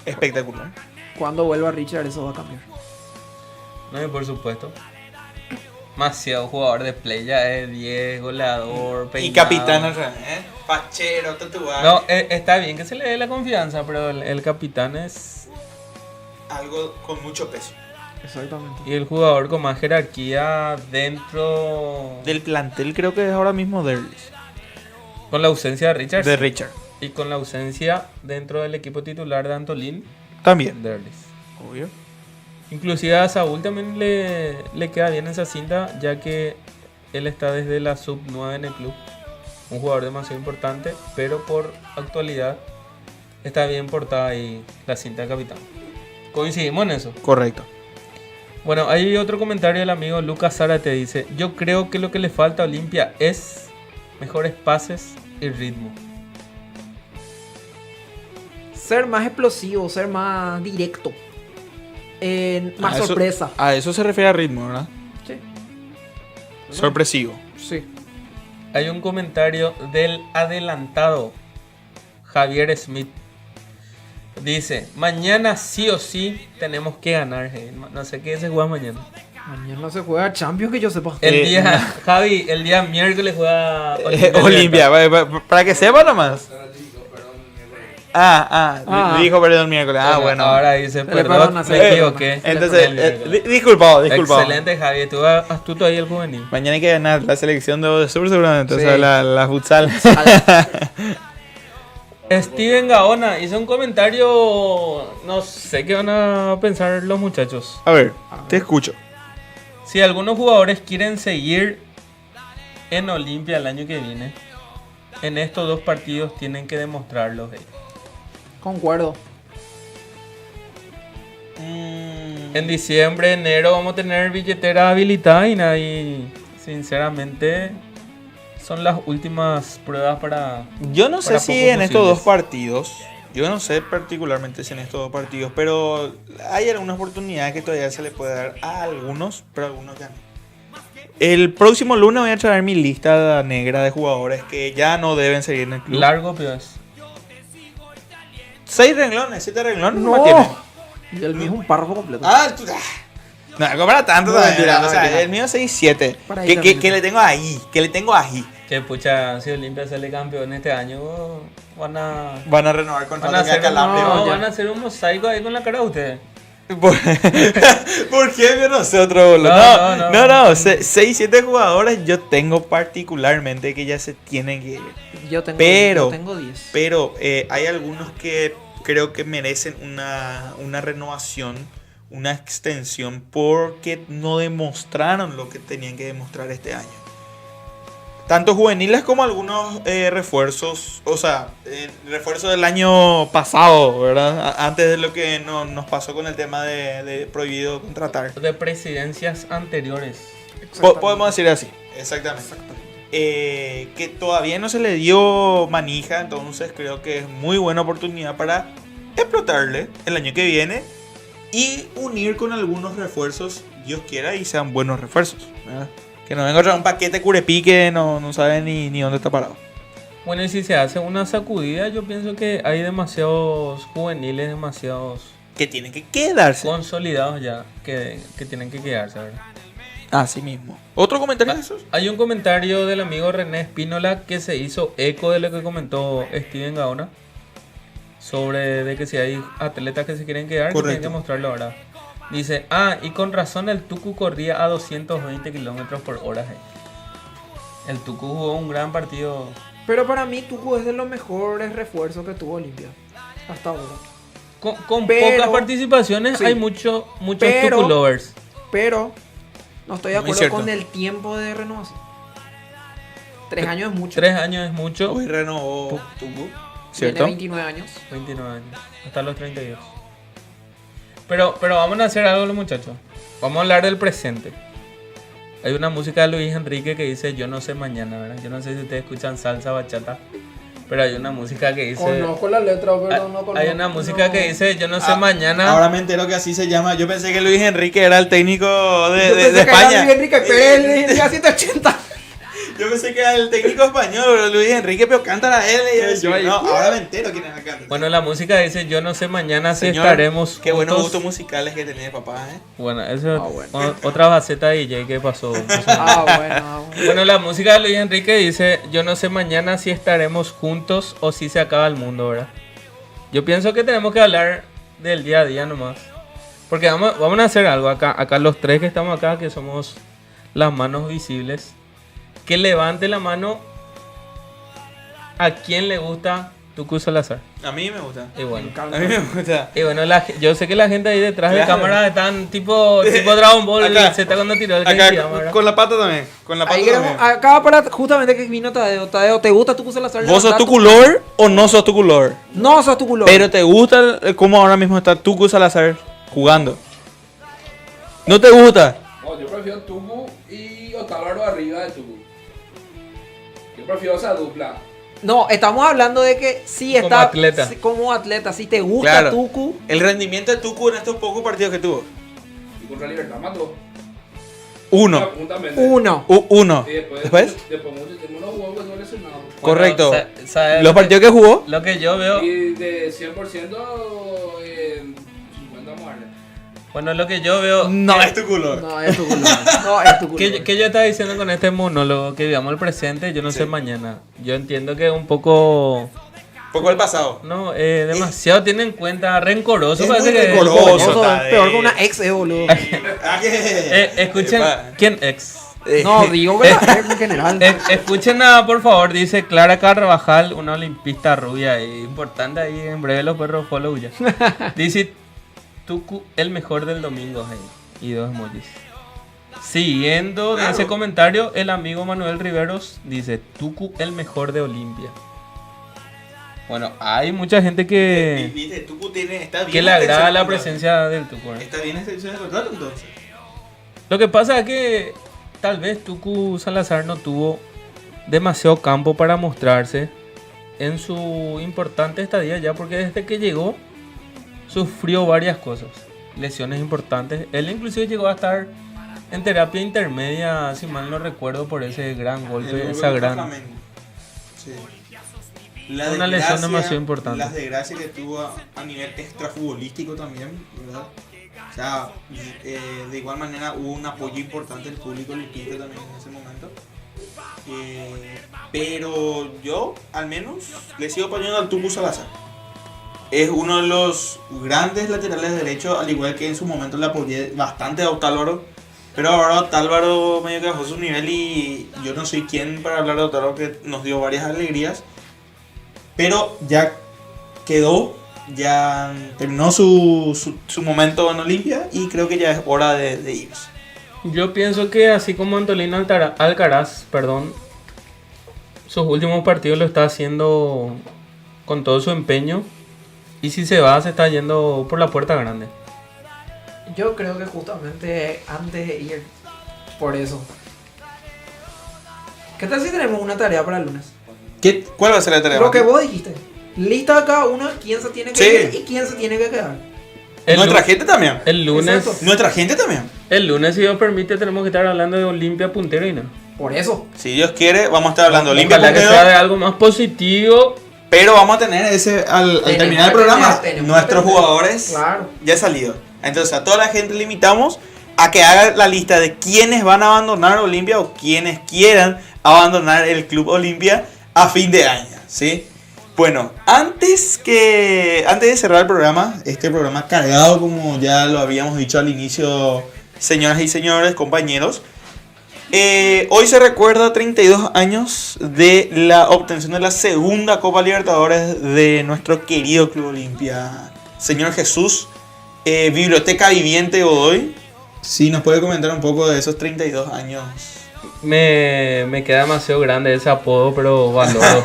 Espectacular. cuando vuelva Richard eso va a cambiar. No, y por supuesto. Demasiado jugador de play, ya es 10, goleador, Y peinado. capitán al revés, ¿eh? Pachero, tatuaje. No, está bien que se le dé la confianza, pero el capitán es... Algo con mucho peso. Exactamente. Y el jugador con más jerarquía dentro... Del plantel creo que es ahora mismo Derlis. Con la ausencia de Richard. De sí. Richard. Y con la ausencia dentro del equipo titular de Antolín. También. Derlis. Obvio. Inclusive a Saúl también le queda bien esa cinta, ya que él está desde la sub-9 en el club. Un jugador demasiado importante, pero por actualidad está bien portada ahí la cinta de capitán. ¿Coincidimos en eso? Correcto. Bueno, hay otro comentario del amigo Lucas Zárate, dice, yo creo que lo que le falta a Olimpia es mejores pases y ritmo. Ser más explosivo, ser más directo. Más A eso- sorpresa. A eso se refiere a ritmo, ¿verdad? Sí. Sorpresivo. Sí. Hay un comentario del adelantado Javier Smith. Dice, mañana sí o sí tenemos que ganar. No sé qué se juega mañana. Mañana se juega Champions que yo sepa. El día, Javi, el día miércoles juega Olimpia, para que sepa nomás. Dijo perdón el miércoles. Bueno, ahora dice, Se le perdón, perdona, me equivoqué. Entonces, disculpado. Excelente, Javi, estuvo astuto ahí el juvenil. Mañana hay que ganar la selección de Sur seguramente, Sí. o sea, la futsal. Steven Gaona hizo un comentario, no sé qué van a pensar los muchachos. A ver, te escucho. Si algunos jugadores quieren seguir en Olimpia el año que viene, en estos 2 partidos tienen que demostrarlo. Concuerdo. En diciembre, enero vamos a tener billetera habilitada y sinceramente son las últimas pruebas para... Yo no sé para si pocos en estos posibles. 2 partidos, yo no sé particularmente si en estos 2 partidos, pero hay algunas oportunidades que todavía se le puede dar a algunos, pero algunos ya no. El próximo lunes voy a traer mi lista negra de jugadores que ya no deben seguir en el club. Largo, pues. 6 renglones, 7 renglones. No. más tiene. Y el mío es un párrafo completo. No, no para tanto. No, todavía, mentira, o sea, mentira. el mío es 6-7. Para ahí Que le tengo ahí. Que le tengo ahí. Que pucha, si Olimpia sale campeón este año, van a renovar contrato van a que hacer, Calambre, no, ya. van a hacer un mosaico ahí con la cara de ustedes. ¿Por qué vio nosotros, boludo? No, 6-7 jugadores yo tengo particularmente que ya se tienen que ir. Yo tengo, Pero, yo tengo 10. Pero hay algunos que creo que merecen una renovación, una extensión, porque no demostraron lo que tenían que demostrar este año. Tanto juveniles como algunos refuerzos, o sea, refuerzos del año pasado, ¿verdad? Antes de lo que nos pasó con el tema de prohibido contratar. De presidencias anteriores. Podemos decir así, exactamente. Que todavía no se le dio manija, entonces creo que es muy buena oportunidad para explotarle el año que viene y unir con algunos refuerzos, Dios quiera, y sean buenos refuerzos, ¿verdad? Que no venga a traer un paquete Curepí que no sabe ni dónde está parado. Bueno, y si se hace una sacudida, yo pienso que hay demasiados juveniles, demasiados... Que tienen que quedarse. Consolidados ya, que tienen que quedarse, ¿verdad? Así mismo. ¿Otro comentario de esos? Hay un comentario del amigo René Espínola que se hizo eco de lo que comentó Steven Gaona sobre de que si hay atletas que se quieren quedar, que tienen que mostrarlo ahora. Dice, y con razón el Tucu corría a 220 kilómetros por hora. El Tucu jugó un gran partido. Pero para mí Tucu es de los mejores refuerzos que tuvo Olimpia hasta ahora. Con pocas participaciones hay muchos Tucu lovers. Pero no estoy de Muy acuerdo cierto. con el tiempo de renovación. 3 años es mucho. 3 años es mucho. Hoy renovó Tucu. Tiene ¿Cierto? 29 años. 29 años. Hasta los 32. Pero vamos a hacer algo los muchachos. Vamos a hablar del presente. Hay una música de Luis Enrique que dice Yo no sé mañana, ¿verdad? Yo no sé si ustedes escuchan salsa, bachata. Pero hay una música que dice... Conozco la letra, pero no conozco. Hay una música que dice Yo no sé mañana. Ahora me entero que así se llama. Yo pensé que Luis Enrique era el técnico Yo de pensé que España. era Luis Enrique Pérez, de 180. Yo pensé que era el técnico español, pero Luis Enrique, pero canta a él. Y yo, no, ahora me entero quién es el cantante. Bueno, la música dice Yo no sé mañana si Señor, estaremos qué buenos juntos. gustos musicales que tenés, papá, Bueno, eso es otra faceta de DJ que pasó. Bueno. Bueno, la música de Luis Enrique dice Yo no sé mañana si estaremos juntos o si se acaba el mundo, ¿verdad? Yo pienso que tenemos que hablar del día a día nomás. Porque vamos a hacer algo acá los tres que estamos acá, que somos las manos visibles. Que levante la mano a quien le gusta Tucu Salazar. A mí me gusta. Y bueno, A mí me gusta. y bueno, yo sé que la gente ahí detrás de Claro. cámara están tipo Dragon Ball Acá. Z cuando tiró el Acá, Genkidama, ¿verdad? con la pata también. Con la pata Ahí queremos, también. acá para justamente que vino Tadeo. Tadeo, ¿te gusta Tucu Salazar? ¿Vos sos Levantá Tucu lover o no sos Tucu lover? No sos Tucu lover. Pero te gusta cómo ahora mismo está Tucu Salazar jugando. ¿No te gusta? No, yo prefiero Tucu y Otálvaro arriba de Tucu. Yo prefiero esa dupla. No, estamos hablando de que sí Como está atleta. sí, como atleta, si te gusta Claro. Tucu. El rendimiento de Tucu en estos pocos partidos que tuvo. Y contra Libertad mató. Uno. Puntamente. Uno. Uno. Y después mucho tiempo no jugó porque no lesionado. Correcto. ¿Sabes Los partidos que jugó. Lo que yo veo, Y de 100%, 50 vamos a darle. bueno, lo que yo veo No es Tucu lover. No, es Tucu lover. No, es Tucu lover. que yo estaba diciendo con este monólogo, que digamos el presente, yo no sé mañana. Yo entiendo que es un poco, Poco el pasado. no, demasiado tiene en cuenta, rencoroso. Es parece muy que rencoroso. Eso es Tadeo. peor que una ex, boludo. ¿A qué? Escuchen, Epa. ¿quién ex? No, digo que la ex en general. Escuchen por favor, dice Clara Carvajal, una olimpista rubia, importante ahí, en breve los perros follow ya. Dice Tucu, el mejor del domingo, ahí, y 2 emojis. Siguiendo de ese comentario, el amigo Manuel Riveros dice Tucu, el mejor de Olimpia. Bueno, hay mucha gente que Viste, Tucu está bien. le esta agrada edición la de contrato. presencia del Tucu, ¿eh? Está bien esta edición de contrato entonces. Lo que pasa es que tal vez Tucu Salazar no tuvo demasiado campo para mostrarse en su importante estadía ya, porque desde que llegó sufrió varias cosas, lesiones importantes. Él inclusive llegó a estar en terapia intermedia, si mal no recuerdo, por ese gran golpe, esa gran... Sí. Una lesión demasiado importante. Las desgracias que tuvo a nivel extrafutbolístico también, ¿verdad? O sea, de igual manera hubo un apoyo importante del público lupita también en ese momento. Pero yo, al menos, le sigo apoyando al Tucu Salazar. Es uno de los grandes laterales derechos, al igual que en su momento le apoyé bastante a Otálvaro. Pero ahora Otálvaro medio que bajó su nivel y yo no soy quien para hablar de Otálvaro, que nos dio varias alegrías. Pero ya quedó, ya terminó su momento en Olimpia y creo que ya es hora de irse. Yo pienso que así como Antolín Alcaraz, sus últimos partidos lo está haciendo con todo su empeño. Y si se va, se está yendo por la puerta grande. Yo creo que justamente antes de ir por eso. ¿Qué tal si tenemos una tarea para el lunes? ¿Cuál va a ser la tarea? Lo que vos dijiste. Lista cada una quién se tiene que ir y quién se tiene que quedar. Nuestra gente también. El lunes. Exacto. Nuestra gente también. El lunes, si Dios permite, tenemos que estar hablando de Olimpia puntero y no. Por eso. Si Dios quiere, vamos a estar hablando de Olimpia Ojalá que puntero. sea de algo más positivo. Pero vamos a tener ese, al terminar el programa, nuestros jugadores Claro. ya han salido. Entonces a toda la gente le invitamos a que haga la lista de quienes van a abandonar Olimpia o quienes quieran abandonar el Club Olimpia a fin de año, ¿sí? Bueno, antes de cerrar el programa, este programa cargado como ya lo habíamos dicho al inicio, señoras y señores, compañeros, hoy se recuerda 32 años de la obtención de la segunda Copa Libertadores de nuestro querido Club Olimpia. Señor Jesús, Biblioteca Viviente Godoy, sí, nos puede comentar un poco de esos 32 años. Me queda demasiado grande ese apodo, pero valoro.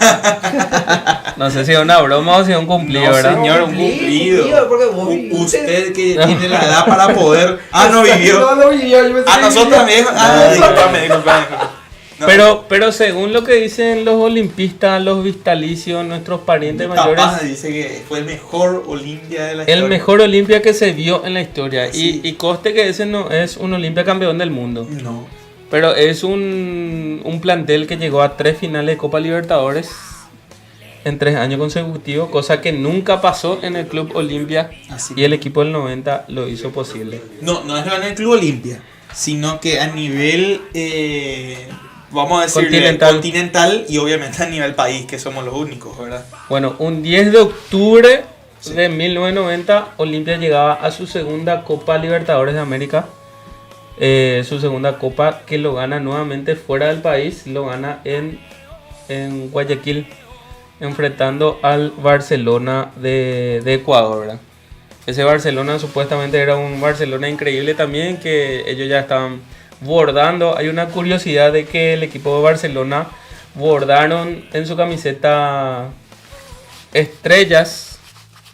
No sé si es una broma o si es un cumplido, No, ¿verdad? señor, un cumplido. Porque vos viviste. Usted que tiene la edad para poder... no vivió. No vivió, yo pensé A que nosotros vivió. también. Disculpame. No. Pero según lo que dicen los olimpistas, los vitalicios, nuestros parientes Mi mayores, papá dice que fue el mejor Olimpia de la historia. el mejor Olimpia que se vio en la historia. Sí. Y coste que ese no es un Olimpia campeón del mundo. No. Pero es un plantel que llegó a 3 finales de Copa Libertadores en 3 años consecutivos, cosa que nunca pasó en el Club Olimpia. Así. Y el equipo del 90 lo hizo posible. No es en el Club Olimpia, sino que a nivel, vamos a decir, continental y obviamente a nivel país, que somos los únicos, ¿verdad? Bueno, un 10 de octubre de 1990, Olimpia llegaba a su segunda Copa Libertadores de América. Su segunda copa, que lo gana nuevamente fuera del país, lo gana en Guayaquil, enfrentando al Barcelona de Ecuador, ¿verdad? Ese Barcelona supuestamente era un Barcelona increíble también, que ellos ya estaban bordando. Hay una curiosidad de que el equipo de Barcelona bordaron en su camiseta estrellas,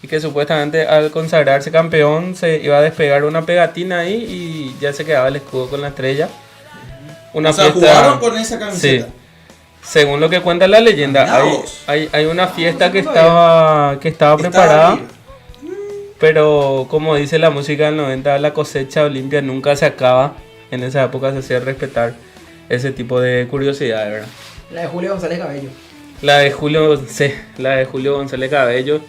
y que supuestamente al consagrarse campeón se iba a despegar una pegatina ahí y ya se quedaba el escudo con la estrella. Una fiesta, jugaron con esa camiseta. Sí. Según lo que cuenta la leyenda, hay una fiesta que estaba preparada, pero como dice la música del 90, la cosecha Olimpia nunca se acaba. En esa época se hacía respetar ese tipo de curiosidades, ¿verdad? La de Julio González Cabello. La de Julio González Cabello.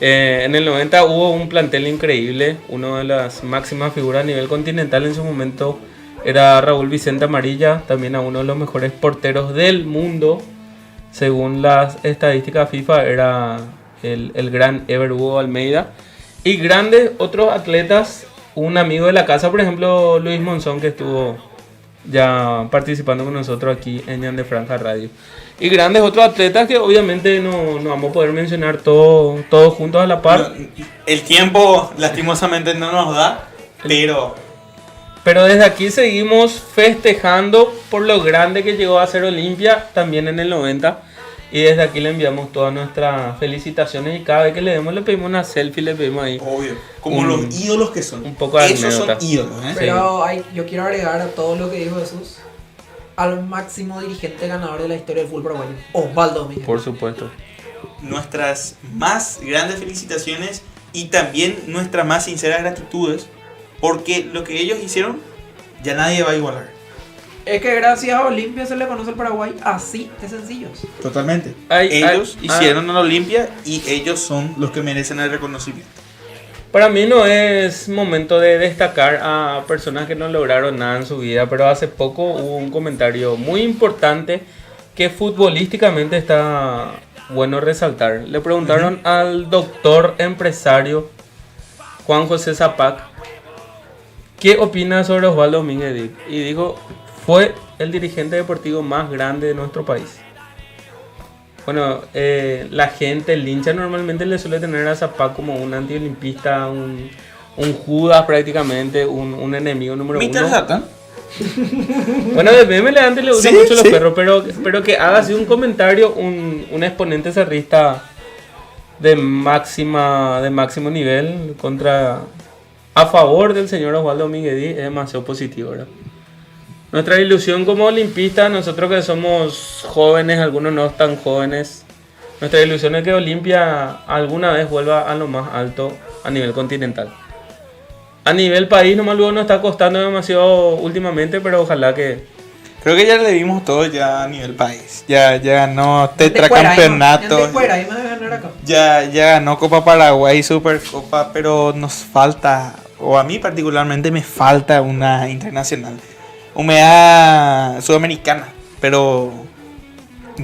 En el 90 hubo un plantel increíble. Una de las máximas figuras a nivel continental en su momento era Raúl Vicente Amarilla, también a uno de los mejores porteros del mundo. Según las estadísticas FIFA, era el gran Ever Hugo Almeida. Y grandes otros atletas, un amigo de la casa, por ejemplo, Luis Monzón, que estuvo ya participando con nosotros aquí en Ñan de Franja Radio. Y grandes otros atletas que obviamente no vamos a poder mencionar todos juntos a la par. El tiempo lastimosamente no nos da, pero desde aquí seguimos festejando por lo grande que llegó a ser Olimpia también en el 90. Y desde aquí le enviamos todas nuestras felicitaciones, y cada vez que le pedimos una selfie, le pedimos ahí. Obvio, como los ídolos que son. Un poco de Esos anécdota. son ídolos, ¿eh? Pero yo quiero agregar a todo lo que dijo Jesús al máximo dirigente ganador de la historia del fútbol paraguayo, Osvaldo Miguel. Por supuesto. Nuestras más grandes felicitaciones y también nuestras más sinceras gratitudes, porque lo que ellos hicieron ya nadie va a igualar. Es que gracias a Olimpia se le conoce al Paraguay así de sencillos. Totalmente. Ellos hicieron a la Olimpia y ellos son los que merecen el reconocimiento. Para mí no es momento de destacar a personas que no lograron nada en su vida, pero hace poco hubo un comentario muy importante que futbolísticamente está bueno resaltar. Le preguntaron al doctor empresario Juan José Zapac qué opina sobre Osvaldo Domínguez, y dijo: fue el dirigente deportivo más grande de nuestro país. Bueno, la gente, el hincha normalmente le suele tener a Zapac como un antiolimpista, un Judas prácticamente, un enemigo número Mr. uno. Satan. Bueno, de meme le gustan mucho los perros, pero que haga así un comentario, un exponente cerrista de máximo nivel a favor del señor Osvaldo Domínguez es demasiado positivo, ¿verdad? Nuestra ilusión como olimpistas, nosotros que somos jóvenes, algunos no tan jóvenes, nuestra ilusión es que Olimpia alguna vez vuelva a lo más alto a nivel continental. A nivel país nomás luego nos está costando demasiado últimamente, pero ojalá que... Creo que ya le vimos todo ya a nivel país. Ya ganó tetracampeonato. Ya ganó Copa Paraguay, Supercopa, pero nos falta, o a mí particularmente me falta una internacional. Humedad sudamericana, pero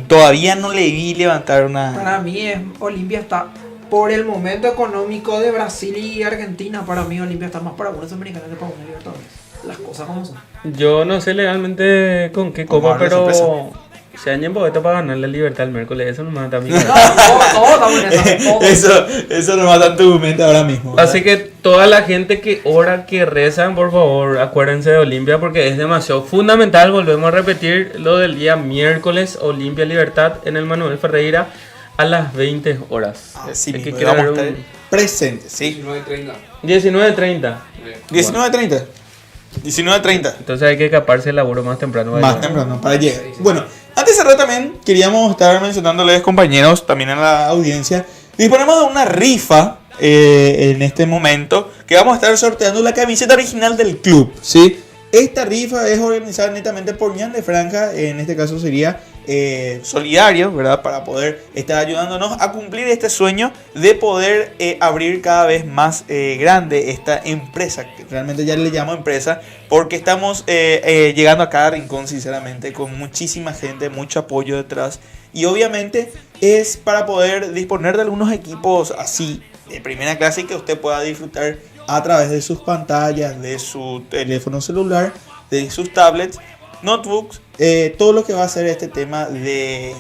todavía no le vi levantar una... Para mí Olimpia está, por el momento económico de Brasil y Argentina, para mí Olimpia está más para una sudamericana que para una Libertadores. Las cosas como son. Yo no sé legalmente con qué copa, pero Se añen boleto para ganar la Libertad el miércoles, eso no mata a mí. Todos estamos en eso. Eso no mata en tu mente ahora mismo, ¿verdad? Así que toda la gente que ora, que rezan, por favor, acuérdense de Olimpia porque es demasiado fundamental. Volvemos a repetir lo del día miércoles, Olimpia Libertad en el Manuel Ferreira a las 20 horas. Así El que mismo, quiera vamos a ver estar presentes, ¿sí? 19:30. 19:30. 19:30. Entonces hay que escaparse el laburo más temprano. Más temprano, para llegar. Bueno, antes de cerrar también, queríamos estar mencionándoles, compañeros, también a la audiencia, disponemos de una rifa en este momento, que vamos a estar sorteando la camiseta original del club, ¿sí? Esta rifa es organizada netamente por Ñan de Franja, en este caso sería solidario, ¿verdad? Para poder estar ayudándonos a cumplir este sueño de poder abrir cada vez más grande esta empresa, que realmente ya le llamo empresa, porque estamos llegando a cada rincón, sinceramente, con muchísima gente, mucho apoyo detrás, y obviamente es para poder disponer de algunos equipos así, de primera clase, y que usted pueda disfrutar a través de sus pantallas, de su teléfono celular, de sus tablets, notebooks, todo lo que va a ser este tema de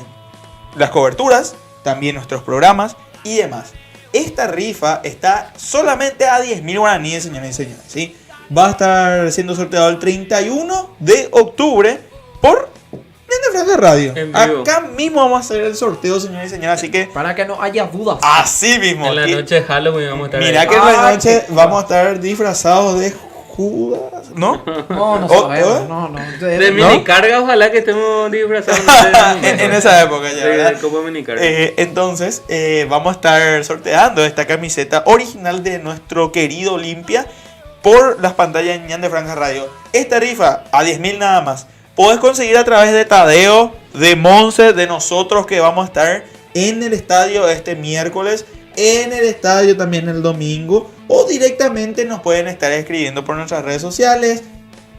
las coberturas, también nuestros programas y demás. Esta rifa está solamente a 10.000 guaraníes, señores y señores, ¿sí? Va a estar siendo sorteado el 31 de octubre por Ñan de Franja Radio. Acá mismo vamos a hacer el sorteo, señores y señores, así que... Para que no haya dudas. Así mismo. En la noche de Halloween vamos a estar Mira ahí. que en la noche vamos a estar disfrazados de Judas, ¿no? No sabemos, no. De minicarga, ojalá que estemos disfrazados. En esa época ya, ¿verdad? De Copa Minicarga. Entonces, vamos a estar sorteando esta camiseta original de nuestro querido Olimpia por las pantallas de Ñan de Franja Radio. Esta rifa, a 10.000 nada más. Podés conseguir a través de Tadeo, de Monse, de nosotros, que vamos a estar en el estadio este miércoles, en el estadio también el domingo, o directamente nos pueden estar escribiendo por nuestras redes sociales.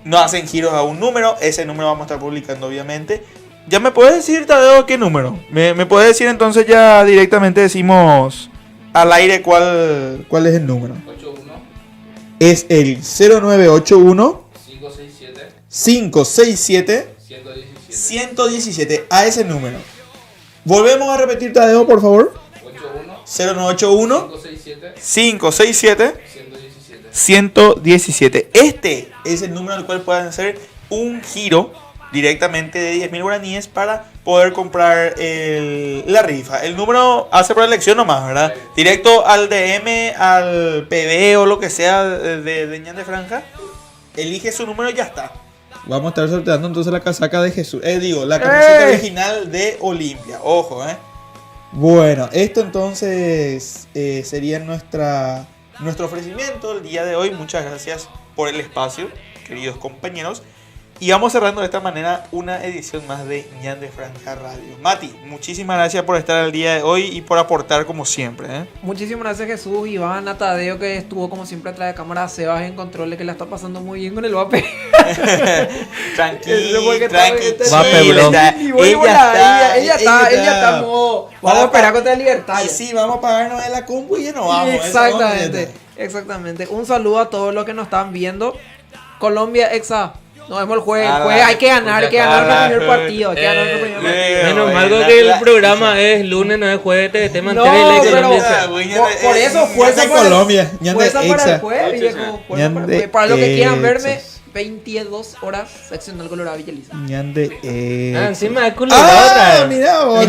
Nos hacen giros a un número, ese número vamos a estar publicando obviamente. ¿Ya me puedes decir, Tadeo, qué número? ¿Me puedes decir entonces ya directamente decimos al aire cuál es el número? 81 Es el 0981 567 567 117. A ese número. Volvemos a repetir, Tadeo, por favor. 0981 567 117. Este es el número al cual pueden hacer un giro directamente de 10.000 guaraníes para poder comprar la rifa. El número hace por elección nomás, ¿verdad? Directo al DM, al PB o lo que sea de Ñan de Franja. Elige su número y ya está. Vamos a estar sorteando entonces la casaca de Jesús. La camiseta original de Olimpia. Ojo, Bueno, esto entonces sería nuestro ofrecimiento el día de hoy. Muchas gracias por el espacio, queridos compañeros. Y vamos cerrando de esta manera una edición más de Ñan de Franja Radio. Mati, muchísimas gracias por estar el día de hoy y por aportar como siempre. Muchísimas gracias, Jesús, Iván, a Tadeo, que estuvo como siempre atrás de cámara, a Sebas en control, que la está pasando muy bien con el vape. Tranquilo, Ella está modo, vamos a esperar contra la Libertad. Y sí, vamos a pagarnos de la compu y ya no vamos. Exactamente. Un saludo a todos los que nos están viendo. Colombia, Exa. Nos vemos el jueves. Hay que ganar el primer partido. Menos mal que el programa es lunes, no es jueves, te mantiene por eso, fuerza para Colombia. Fuerza para el jueves, viejo. Para los que quieran verme, 22 horas, seccional Colorado Villaliza. Ñan de encima de Colorado. Mira vos. Ahí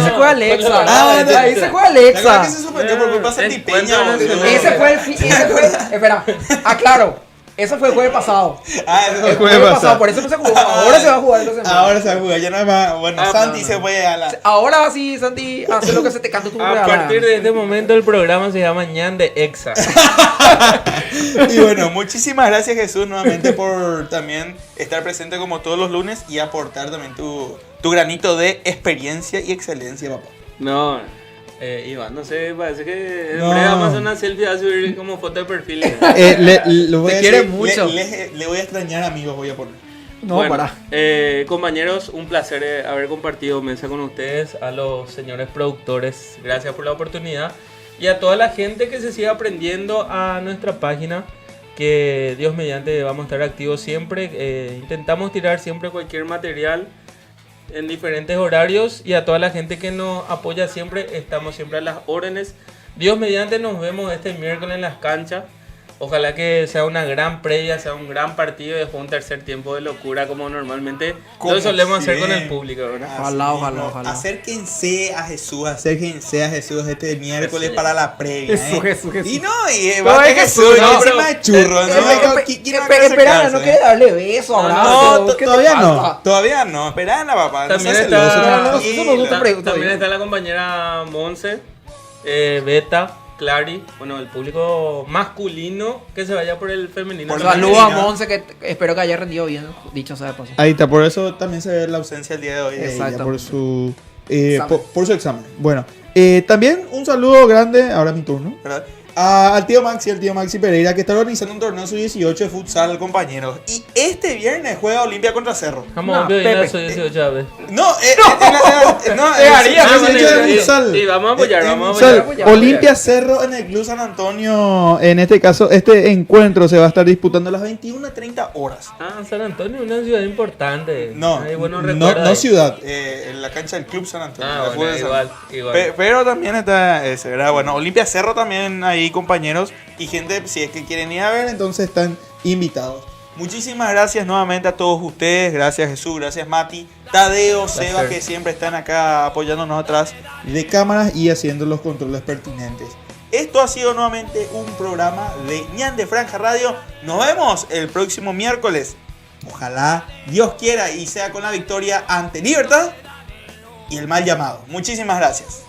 se juega Alexa. Ahí se juega Alexa. Que se suspendió por culpa de Santipeña. Ese fue espera, aclaro. Eso fue el jueves pasado. El jueves pasado. Por eso no se jugó. Ahora se va a jugar. Ahora se va a jugar. Ya no es más. Bueno, Santi se puede a la. Ahora sí, Santi, hace lo que se te canta tu A partir de este momento el programa se llama Ñan de Exa. Y bueno, muchísimas gracias, Jesús, nuevamente por también estar presente como todos los lunes y aportar también tu granito de experiencia y excelencia, papá. No. Iván, no sé, parece que en breve vamos a hacer una selfie a subir como foto de perfil. Te quiere mucho. Le voy a extrañar, amigos, voy a poner. Compañeros, un placer haber compartido mesa con ustedes, a los señores productores, gracias por la oportunidad, y a toda la gente que se sigue aprendiendo a nuestra página, que Dios mediante vamos a estar activos siempre. Intentamos tirar siempre cualquier material en diferentes horarios, y a toda la gente que nos apoya siempre, estamos siempre a las órdenes. Dios mediante, nos vemos este miércoles en las canchas. Ojalá que sea una gran previa, sea un gran partido y después un tercer tiempo de locura como normalmente lo solemos hacer con el público, ¿verdad? Ojalá. Acérquense a Jesús este miércoles para la previa. Jesús. Y va No, a es Jesús, Jesús, no, no, encima de churro. Espera, no quiere darle beso, abrazo. Todavía no, espera, papá. También no también está la compañera Monse, Beta, Clary, bueno, el público masculino que se vaya por el femenino. Saludos a Monse, que espero que haya rendido bien, dicho sea de paso. Ahí está, por eso también se ve la ausencia el día de hoy. Exacto. Por su examen. Bueno, también un saludo grande, ahora es mi turno, ¿verdad? Al tío Maxi Pereira, que está organizando un torneo sub-18 de futsal, compañeros. Y este viernes juega Olimpia contra Cerro. Vamos, Pepe. Sub-18 a ver. Sí, vamos a apoyar. Olimpia Cerro en el Club San Antonio. En este caso, este encuentro se va a estar disputando a las 21:30 horas. San Antonio es una ciudad importante. No ciudad, en la cancha del Club San Antonio. Igual. Pero también está ese, ¿verdad? Bueno, Olimpia Cerro también ahí, compañeros. Y gente, si es que quieren ir a ver, entonces están invitados. Muchísimas gracias nuevamente a todos ustedes. Gracias, Jesús. Gracias, Mati. Tadeo, Seba, que siempre están acá apoyándonos atrás de cámaras y haciendo los controles pertinentes. Esto ha sido nuevamente un programa de Ñan de Franja Radio. Nos vemos el próximo miércoles. Ojalá Dios quiera y sea con la victoria ante Libertad y el mal llamado. Muchísimas gracias.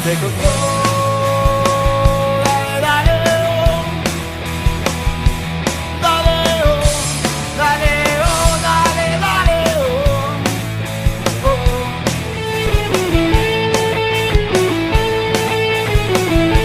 Se